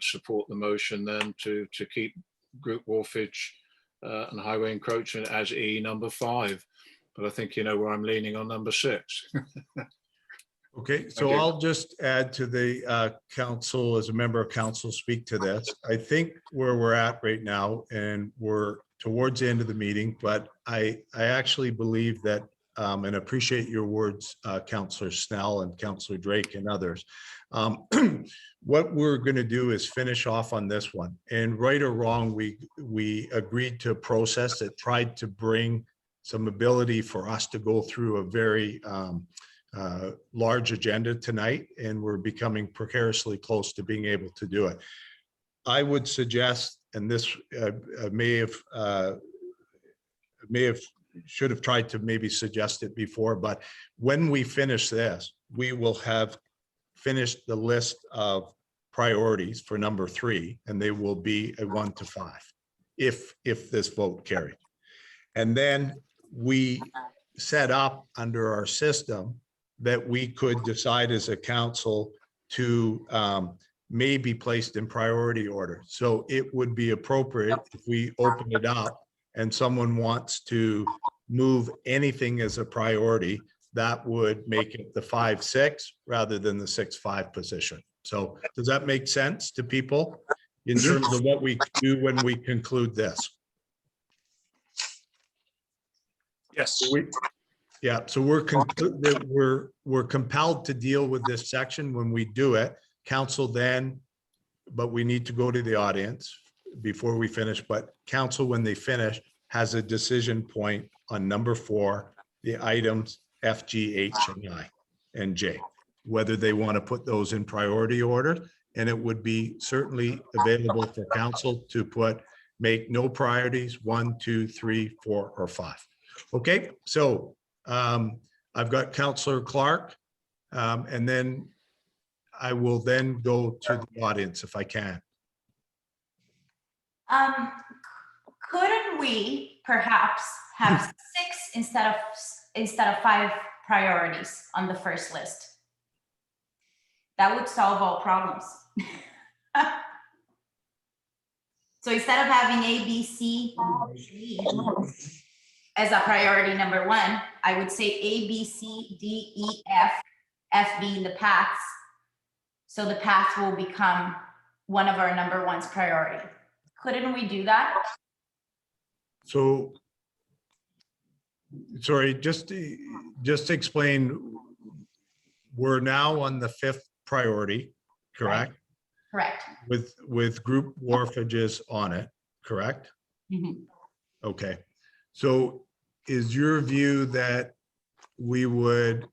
support the motion then to keep group wharfage and highway encroachment as E number 5. But I think you know where I'm leaning on number 6. Okay, so I'll just add to the council, as a member of council, speak to this. I think where we're at right now, and we're towards the end of the meeting, but I actually believe that, and appreciate your words, Councillor Snell and Councillor Drake and others. What we're going to do is finish off on this one, and right or wrong, we agreed to a process that tried to bring some ability for us to go through a very large agenda tonight, and we're becoming precariously close to being able to do it. I would suggest, and this should have tried to maybe suggest it before, but when we finish this, we will have finished the list of priorities for number 3, and they will be a 1 to 5 if this vote carried. And then we set up under our system that we could decide as a council to may be placed in priority order. So it would be appropriate if we open it up and someone wants to move anything as a priority, that would make it the 5-6 rather than the 6-5 position. So does that make sense to people in terms of what we do when we conclude this? Yes. Yeah, so we're compelled to deal with this section when we do it. Council then, but we need to go to the audience before we finish, but council, when they finish, has a decision point on number 4, the items F, G, H, and I, and J, whether they want to put those in priority order. And it would be certainly available for council to make no priorities 1, 2, 3, 4, or 5. Okay, so I've got Councillor Clark, and then I will then go to the audience if I can. Couldn't we perhaps have 6 instead of 5 priorities on the first list? That would solve all problems. So instead of having A, B, C, D as a priority number 1, I would say A, B, C, D, E, F, F being the paths. So the path will become one of our number 1's priority. Couldn't we do that? So, sorry, just explain we're now on the 5th priority, correct? Correct. With group wharfages on it, correct? Mhm. Okay, so is your view that we would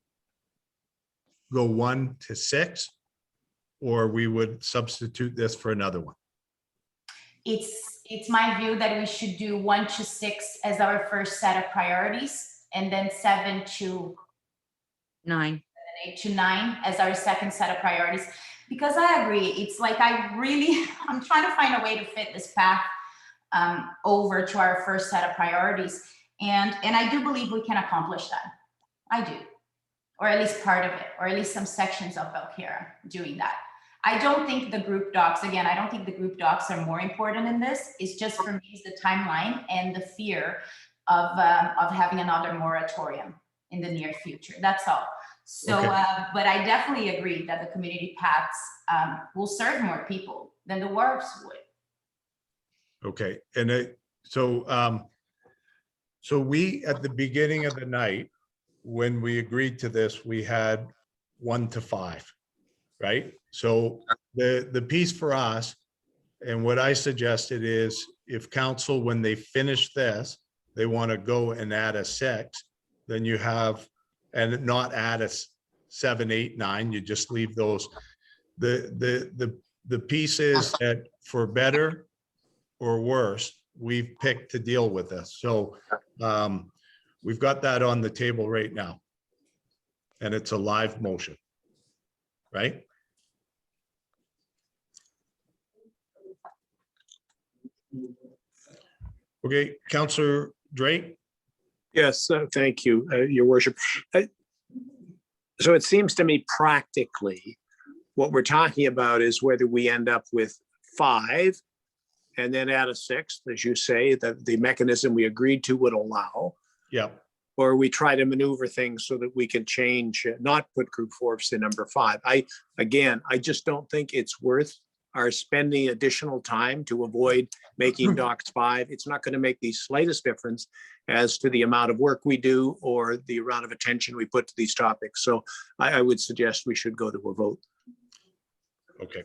go 1 to 6? Or we would substitute this for another one? It's my view that we should do 1 to 6 as our first set of priorities, and then 7 to 9. 8 to 9 as our second set of priorities. Because I agree, it's like I'm trying to find a way to fit this path over to our first set of priorities. And I do believe we can accomplish that. I do. Or at least part of it, or at least some sections of Belcara doing that. I don't think the group docs, again, I don't think the group docs are more important in this. It's just for me, it's the timeline and the fear of having another moratorium in the near future. That's all. So, Okay. but I definitely agree that the community paths will serve more people than the wharves would. Okay, and so we, at the beginning of the night, when we agreed to this, we had 1 to 5, right? So the piece for us, and what I suggested is, if council, when they finish this, they want to go and add a 6, then you have, and not add a 7, 8, 9, you just leave those. The piece is that for better or worse, we've picked to deal with this. So we've got that on the table right now. And it's a live motion, right? Okay, Councillor Drake. Yes, thank you, Your Worship. So it seems to me practically, what we're talking about is whether we end up with 5 and then add a 6th, as you say, that the mechanism we agreed to would allow. Yeah. Or we try to maneuver things so that we can change, not put group wharfs in number 5. I just don't think it's worth our spending additional time to avoid making docs 5. It's not going to make the slightest difference as to the amount of work we do or the amount of attention we put to these topics. So I would suggest we should go to a vote. Okay.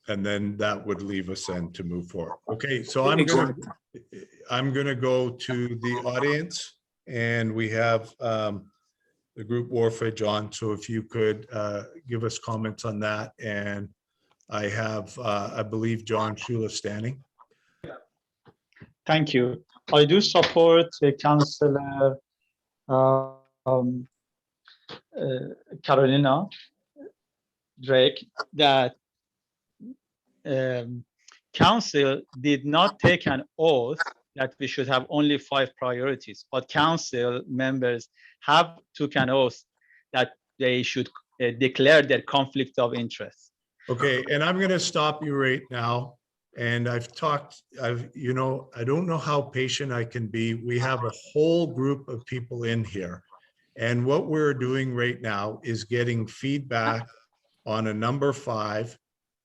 And then that would leave us then to move forward. Okay, so I'm gonna go to the audience, and we have the group wharfage on. So if you could give us comments on that. And I have, I believe, John Shula standing. Thank you. I do support Councillor Carolina Drake that council did not take an oath that we should have only 5 priorities, but council members have took an oath that they should declare their conflict of interest. Okay, and I'm going to stop you right now. And I don't know how patient I can be. We have a whole group of people in here. And what we're doing right now is getting feedback on a number 5,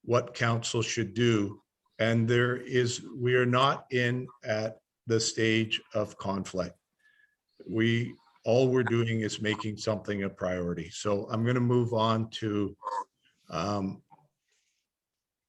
what council should do. And we are not in at the stage of conflict. All we're doing is making something a priority. So I'm going to move on to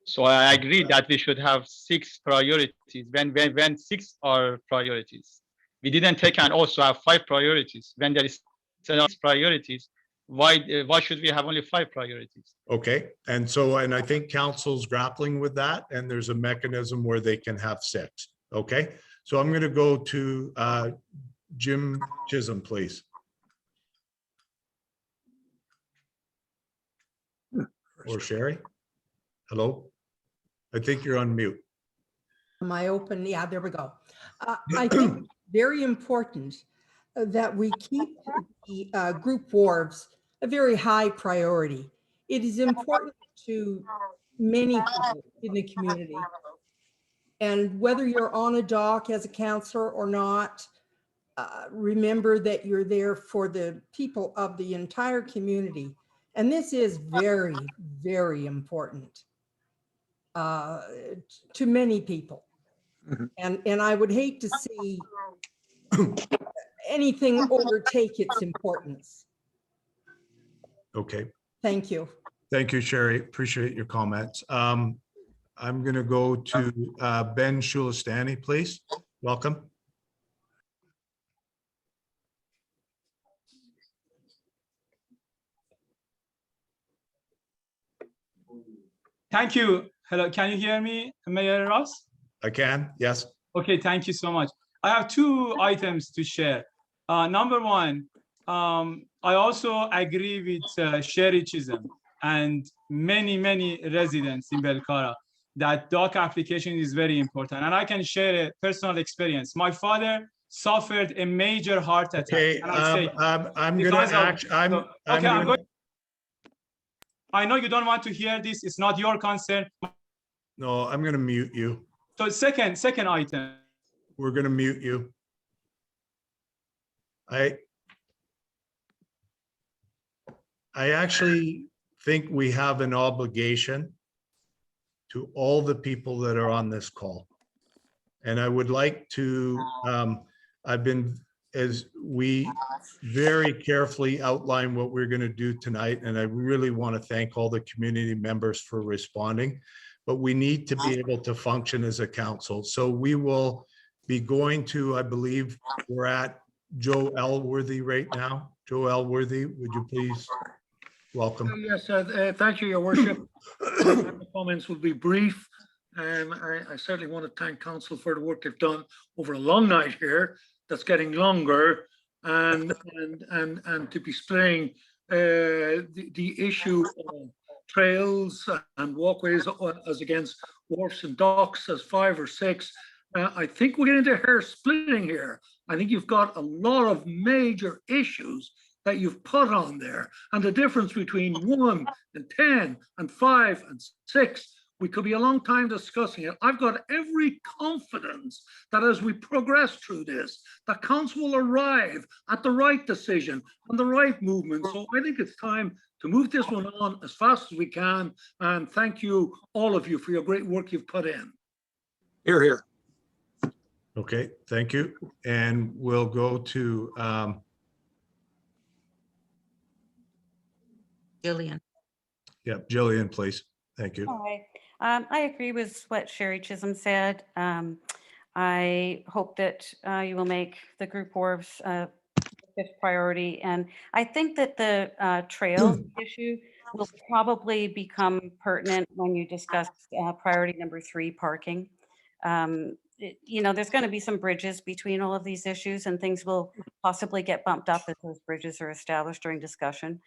so I agree that we should have 6 priorities when 6 are priorities. We didn't take an oath to have 5 priorities. When there is 6 priorities, why should we have only 5 priorities? Okay, and I think council's grappling with that, and there's a mechanism where they can have 6. Okay, so I'm going to go to Jim Chisholm, please. Or Sherry. Hello. I think you're on mute. Am I open? Yeah, there we go. I think it's very important that we keep the group wharves a very high priority. It is important to many people in the community. And whether you're on a dock as a counselor or not, remember that you're there for the people of the entire community. And this is very, very important to many people. And I would hate to see anything overtake its importance. Okay. Thank you. Thank you, Sherry. Appreciate your comments. I'm going to go to Ben Shulistani, please. Welcome. Thank you. Hello, can you hear me, Mayor Ross? I can, yes. Okay, thank you so much. I have two items to share. Number one, I also agree with Sherry Chisholm and many residents in Belcara that DOC application is very important. And I can share a personal experience. My father suffered a major heart attack. Okay, and I say, I'm going to act. I know you don't want to hear this. It's not your concern. No, I'm going to mute you. So second item. We're going to mute you. I actually think we have an obligation to all the people that are on this call. And I would like to, as we very carefully outline what we're going to do tonight, and I really want to thank all the community members for responding, but we need to be able to function as a council. So we will be going to, I believe we're at Joe Elworthy right now. Joe Elworthy, would you please welcome? Yes, thank you, Your Worship. My comments will be brief. I certainly want to thank Council for the work they've done over a long night here that's getting longer, and to be displaying the issue of trails and walkways as against wharfs and docks as 5 or 6. I think we're getting into hair splitting here. I think you've got a lot of major issues that you've put on there, and the difference between 1 and 10 and 5 and 6. We could be a long time discussing it. I've got every confidence that as we progress through this, the council will arrive at the right decision and the right movement. So I think it's time to move this one on as fast as we can. And thank you, all of you, for your great work you've put in. Here, here. Okay, thank you. And we'll go to Jillian. yeah, Jillian, please. Thank you. Hi. I agree with what Sherry Chisholm said. I hope that you will make the group wharves the 5th priority. And I think that the trails issue will probably become pertinent when you discuss priority number 3, parking. You know, there's going to be some bridges between all of these issues, and things will possibly get bumped up as those bridges are established during discussion.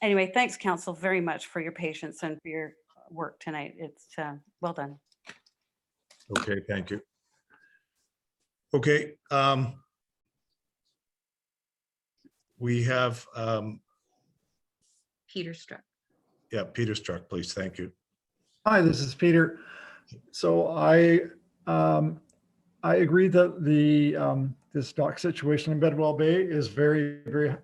Anyway, thanks, Council, very much for your patience and for your work tonight. It's well done. Okay, thank you. Okay, we have Peter Struck. yeah, Peter Struck, please. Thank you. Hi, this is Peter. So I agree that the this dock situation in Bedwell Bay is very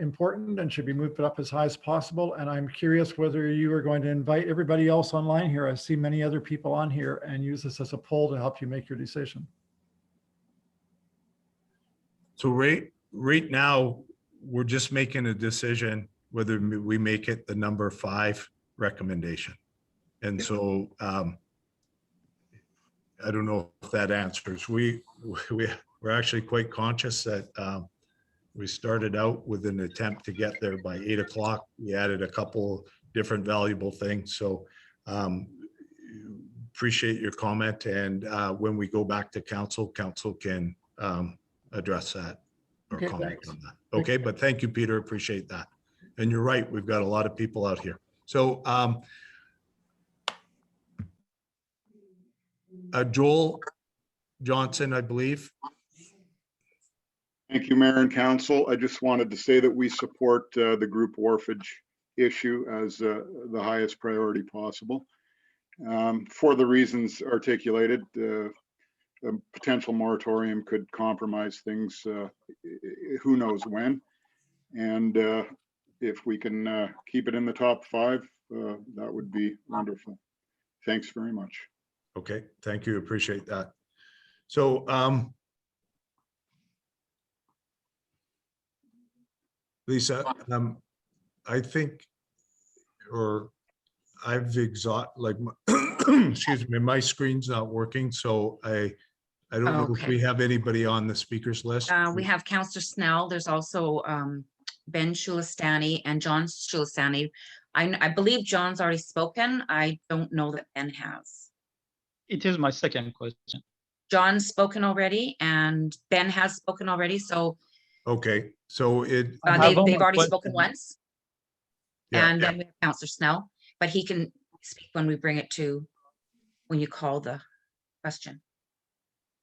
important and should be moved up as high as possible. And I'm curious whether you are going to invite everybody else online here. I see many other people on here, and use this as a poll to help you make your decision. So right now, we're just making a decision whether we make it the number 5 recommendation. And so I don't know if that answers. We're actually quite conscious that we started out with an attempt to get there by 8 o'clock. We added a couple different valuable things. So appreciate your comment. And when we go back to council can address that or Okay, comment thanks. on that. Okay, but thank you, Peter. Appreciate that. And you're right. We've got a lot of people out here. So Joel Johnson, I believe. Thank you, Mayor and Council. I just wanted to say that we support the group wharfage issue as the highest priority possible. For the reasons articulated, a potential moratorium could compromise things, who knows when. And if we can keep it in the top 5, that would be wonderful. Thanks very much. Okay, thank you. Appreciate that. So Lisa, I think, or I've like, excuse me, my screen's not working, so I don't know if Okay. we have anybody on the speakers list. We have Counselor Snell. There's also Ben Shulistani and John Shulistani. I believe John's already spoken. I don't know that Ben has. It is my second question. John's spoken already and Ben has spoken already. So Okay, so it, I have one they've more already spoken question. once. yeah, And then we have Counselor Snell, but he can speak when we bring it to, when you call the question.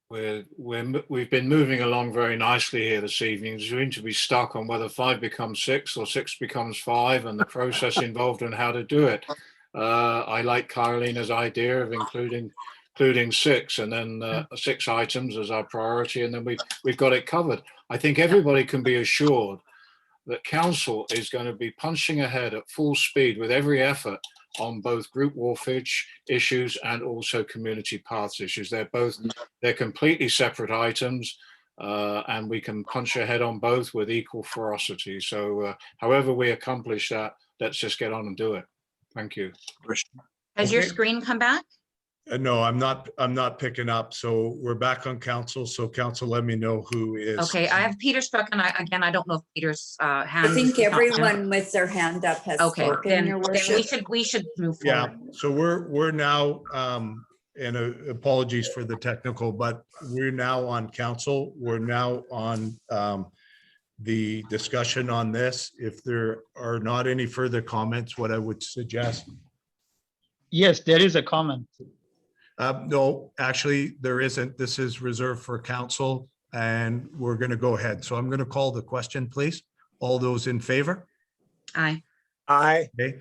We've been moving along very nicely here this evening. We seem to be stuck on whether 5 becomes 6 or 6 becomes 5 and the process involved and how to do it. I like Carolina's idea of including 6 and then 6 items as our priority, and then we've got it covered. I think everybody can be assured that council is going to be punching ahead at full speed with every effort on both group wharfage issues and also community paths issues. They're completely separate items, and we can punch ahead on both with equal ferocity. So however we accomplish that, let's just get on and do it. Thank you. Has your Okay. screen come back? no, I'm not picking up. So we're back on council. So council, let me know who is. Okay, I have Peter struck, and I don't know if Peter's I hand. think is not down. everyone with their hand up has Okay, spoken, your then worship. we should move Yeah, forward. so we're now, and apologies for the technical, but we're now on council. We're now on the discussion on this. If there are not any further comments, what I would suggest. Yes, there is a comment. No, actually, there isn't. This is reserved for council and we're going to go ahead. So I'm going to call the question, please. All those in favor? Aye. Aye. Okay.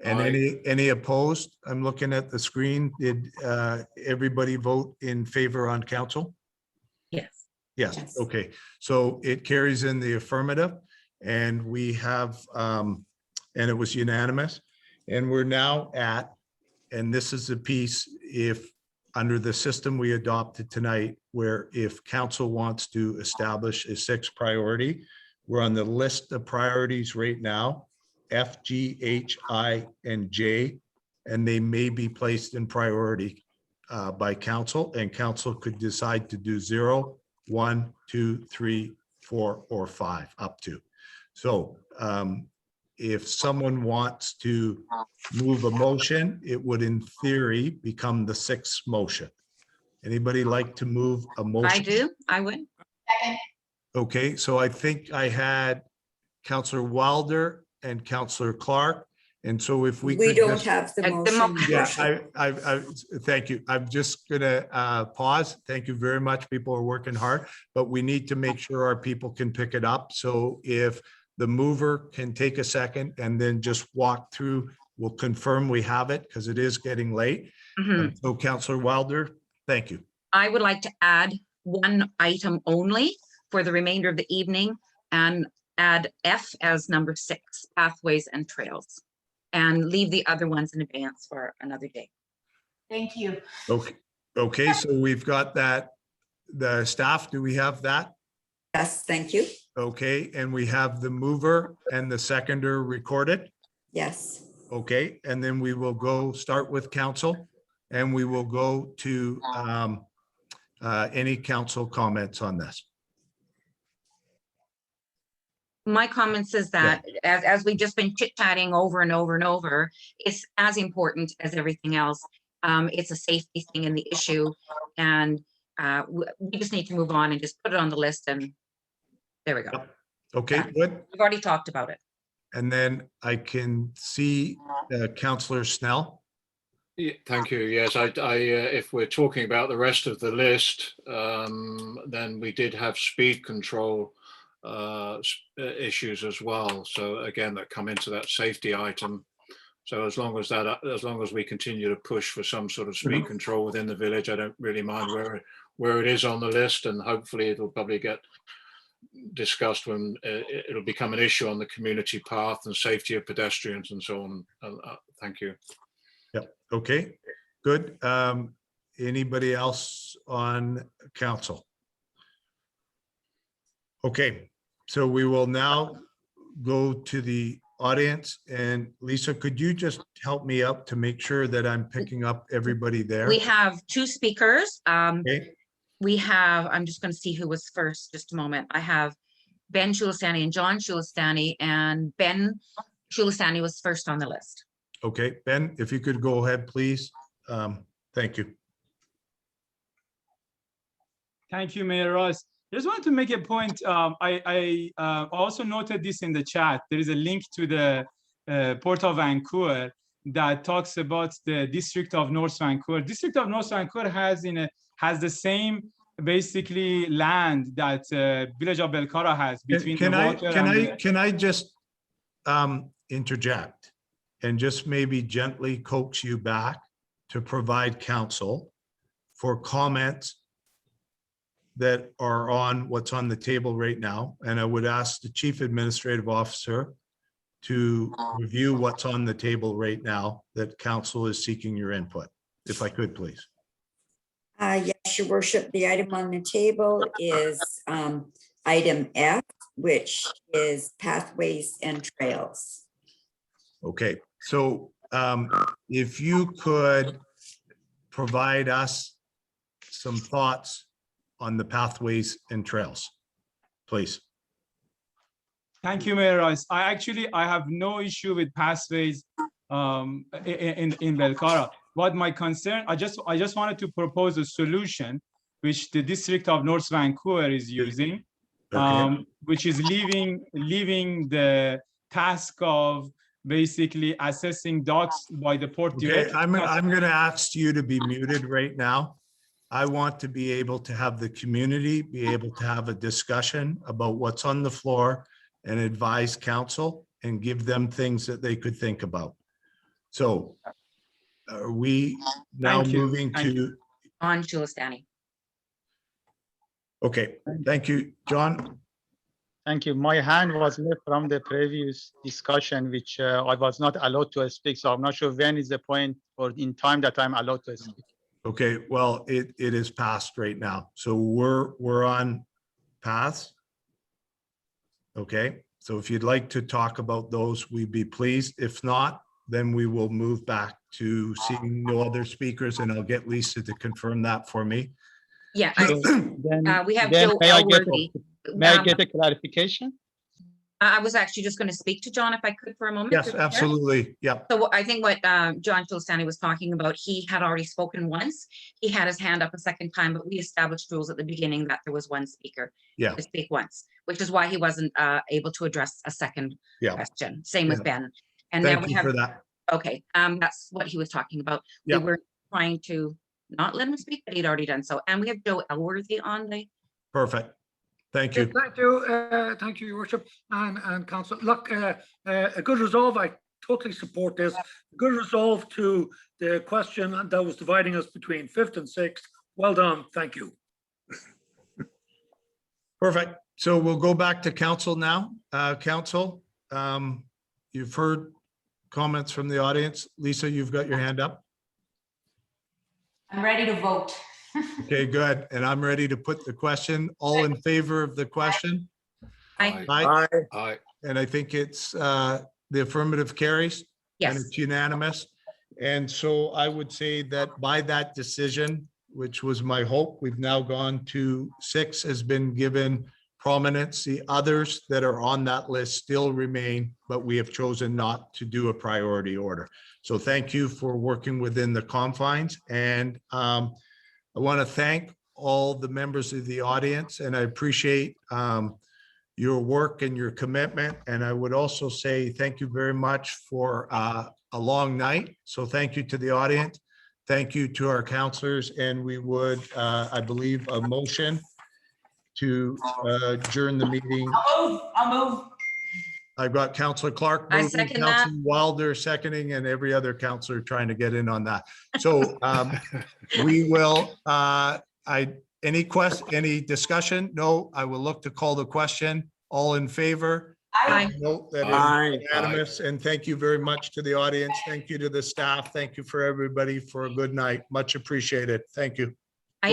And Aye. any opposed? I'm looking at the screen. Did everybody vote in favor on council? Yes. Yes. Yes. Okay. So it carries in the affirmative and we have, and it was unanimous. And we're now at, and this is the piece, if under the system we adopted tonight, where if council wants to establish a 6th priority, we're on the list of priorities right now, F, G, H, I, and J, and they may be placed in priority by council, and council could decide to do 0, 1, 2, 3, 4, or 5 up to. So if someone wants to move a motion, it would in theory become the 6th motion. Anybody like to move a motion? I do, I would. Okay, so I think I had Councillor Wilder and Councillor Clark. And so if we We could don't just- have the The motion. Yeah, worship. thank you. I'm just gonna pause. Thank you very much. People are working hard, but we need to make sure our people can pick it up. So if the mover can take a second and then just walk through, we'll confirm we have it because it is getting late. Mhm. So Councillor Wilder, thank you. I would like to add one item only for the remainder of the evening and add F as number 6, pathways and trails, and leave the other ones in advance for another day. Thank you. Okay, so we've got that. The staff, do we have that? Yes, thank you. Okay, and we have the mover and the seconder recorded. Yes. Okay, and then we will go start with council and we will go to any council comments on this. My comments is that as we've just been chit-chatting over and over and over, it's as important as everything else. It's a safety thing in the issue, and we just need to move on and just put it on the list, and there we go. Okay, Done. good. We've already talked about it. And then I can see Councillor Snell. Yeah, thank you. Yes, if we're talking about the rest of the list, then we did have speed control issues as well. So again, that come into that safety item. So as long as we continue to push for some sort of speed control within the village, I don't really mind where it is on the list, and hopefully it'll probably get discussed when it'll become an issue on the community path and safety of pedestrians and so on. Thank you. Yep. Okay, good. Anybody else on council? Okay, so we will now go to the audience. And Lisa, could you just help me out to make sure that I'm picking up everybody there? We have two speakers. Okay. We have, I'm just going to see who was first, just a moment. I have Ben Shulistani and John Shulistani, and Ben Shulistani was first on the list. Okay, Ben, if you could go ahead, please. Thank you. Thank you, Mayor Ross. Just wanted to make a point. I also noted this in the chat. There is a link to the Port of Vancouver that talks about the District of North Vancouver. District of North Vancouver has the same basically land that Village of Belcara has between the water and can I just interject and just maybe gently coax you back to provide counsel for comments that are on what's on the table right now. And I would ask the Chief Administrative Officer to review what's on the table right now that council is seeking your input, if I could, please. Yes, Your Worship, the item on the table is item F, which is pathways and trails. Okay, so if you could provide us some thoughts on the pathways and trails, please. Thank you, Mayor Royce. I have no issue with pathways in Belcara. What my concern, I just wanted to propose a solution which the District of North Vancouver is using, which is leaving the task of basically assessing docks by the port director. I'm going to ask you to be muted right now. I want to be able to have the community be able to have a discussion about what's on the floor and advise council and give them things that they could think about. So are we now moving to on Shulistani? Okay, thank you, John. Thank you. My hand was left from the previous discussion, which I was not allowed to speak. So I'm not sure when is the point or in time that I'm allowed to speak. Okay, well, it is passed right now. So we're on paths. Okay, so if you'd like to talk about those, we'd be pleased. If not, then we will move back to seeing no other speakers, and I'll get Lisa to confirm that for me. Yeah, we have then Joe may Elworthy. May I get a clarification? I was actually just going to speak to John if I could for a moment. Yes, absolutely. Yeah. So I think what John Shulistani was talking about, he had already spoken once. He had his hand up a second time, but we established rules at the beginning that there was one speaker to speak once, which is why he wasn't able to address a second question. Same with Ben. And Thank now we you have for that. Okay, that's what he was talking about. We were trying to not let him speak, but he'd already done so. And we have Joe Elworthy on the. Perfect. Thank you. Thank you, Your Worship and Council. Look, a good resolve. I totally support this. A good resolve to the question that was dividing us between 5th and 6th. Well done. Thank you. Perfect. So we'll go back to council now. Council, you've heard comments from the audience. Lisa, you've got your hand up. I'm ready to vote. Okay, good. And I'm ready to put the question. All in favor of the question? Aye. Aye. Aye. And I think it's the affirmative carries. Yes. And it's unanimous. And so I would say that by that decision, which was my hope, we've now gone to 6 has been given prominence. The others that are on that list still remain, but we have chosen not to do a priority order. So thank you for working within the confines. And I want to thank all the members of the audience, and I appreciate your work and your commitment. And I would also say thank you very much for a long night. So thank you to the audience. Thank you to our counselors. And we would, I believe, a motion to adjourn the meeting. I'll move. I've got Councillor Clark I moving, second that. Councillor Wilder seconding, and every other councillor trying to get in on that. So we will, any discussion? No, I will look to call the question. All in favor? Aye. Note that it is unanimous, and thank you very much to the audience. Thank you to the staff. Thank you for everybody for a good night. Much appreciated. Thank you. I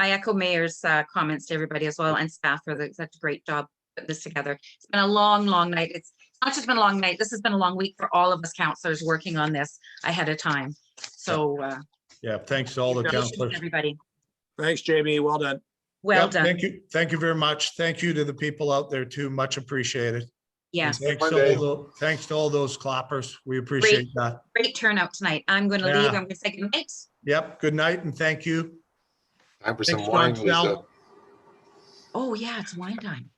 echo Mayor's comments to everybody as well, and staff for such a great job. put this together. It's been a long, long night. It's not just been a long night. This has been a long week for all of us counselors working on this ahead of time. So Yeah, thanks to all the congratulations, counselors. everybody. Thanks, Jamie. Well done. Well Yep, done. Thank you. Thank you very much. Thank you to the people out there too. Much appreciated. And Yes, thanks to all those clappers. We appreciate that. great turnout tonight. I'm going to leave. Yeah. I'm going to say good night. Yep. Good night and thank you. Time for some Thanks, wine, John Snell. Lisa. Oh yeah, it's wine time.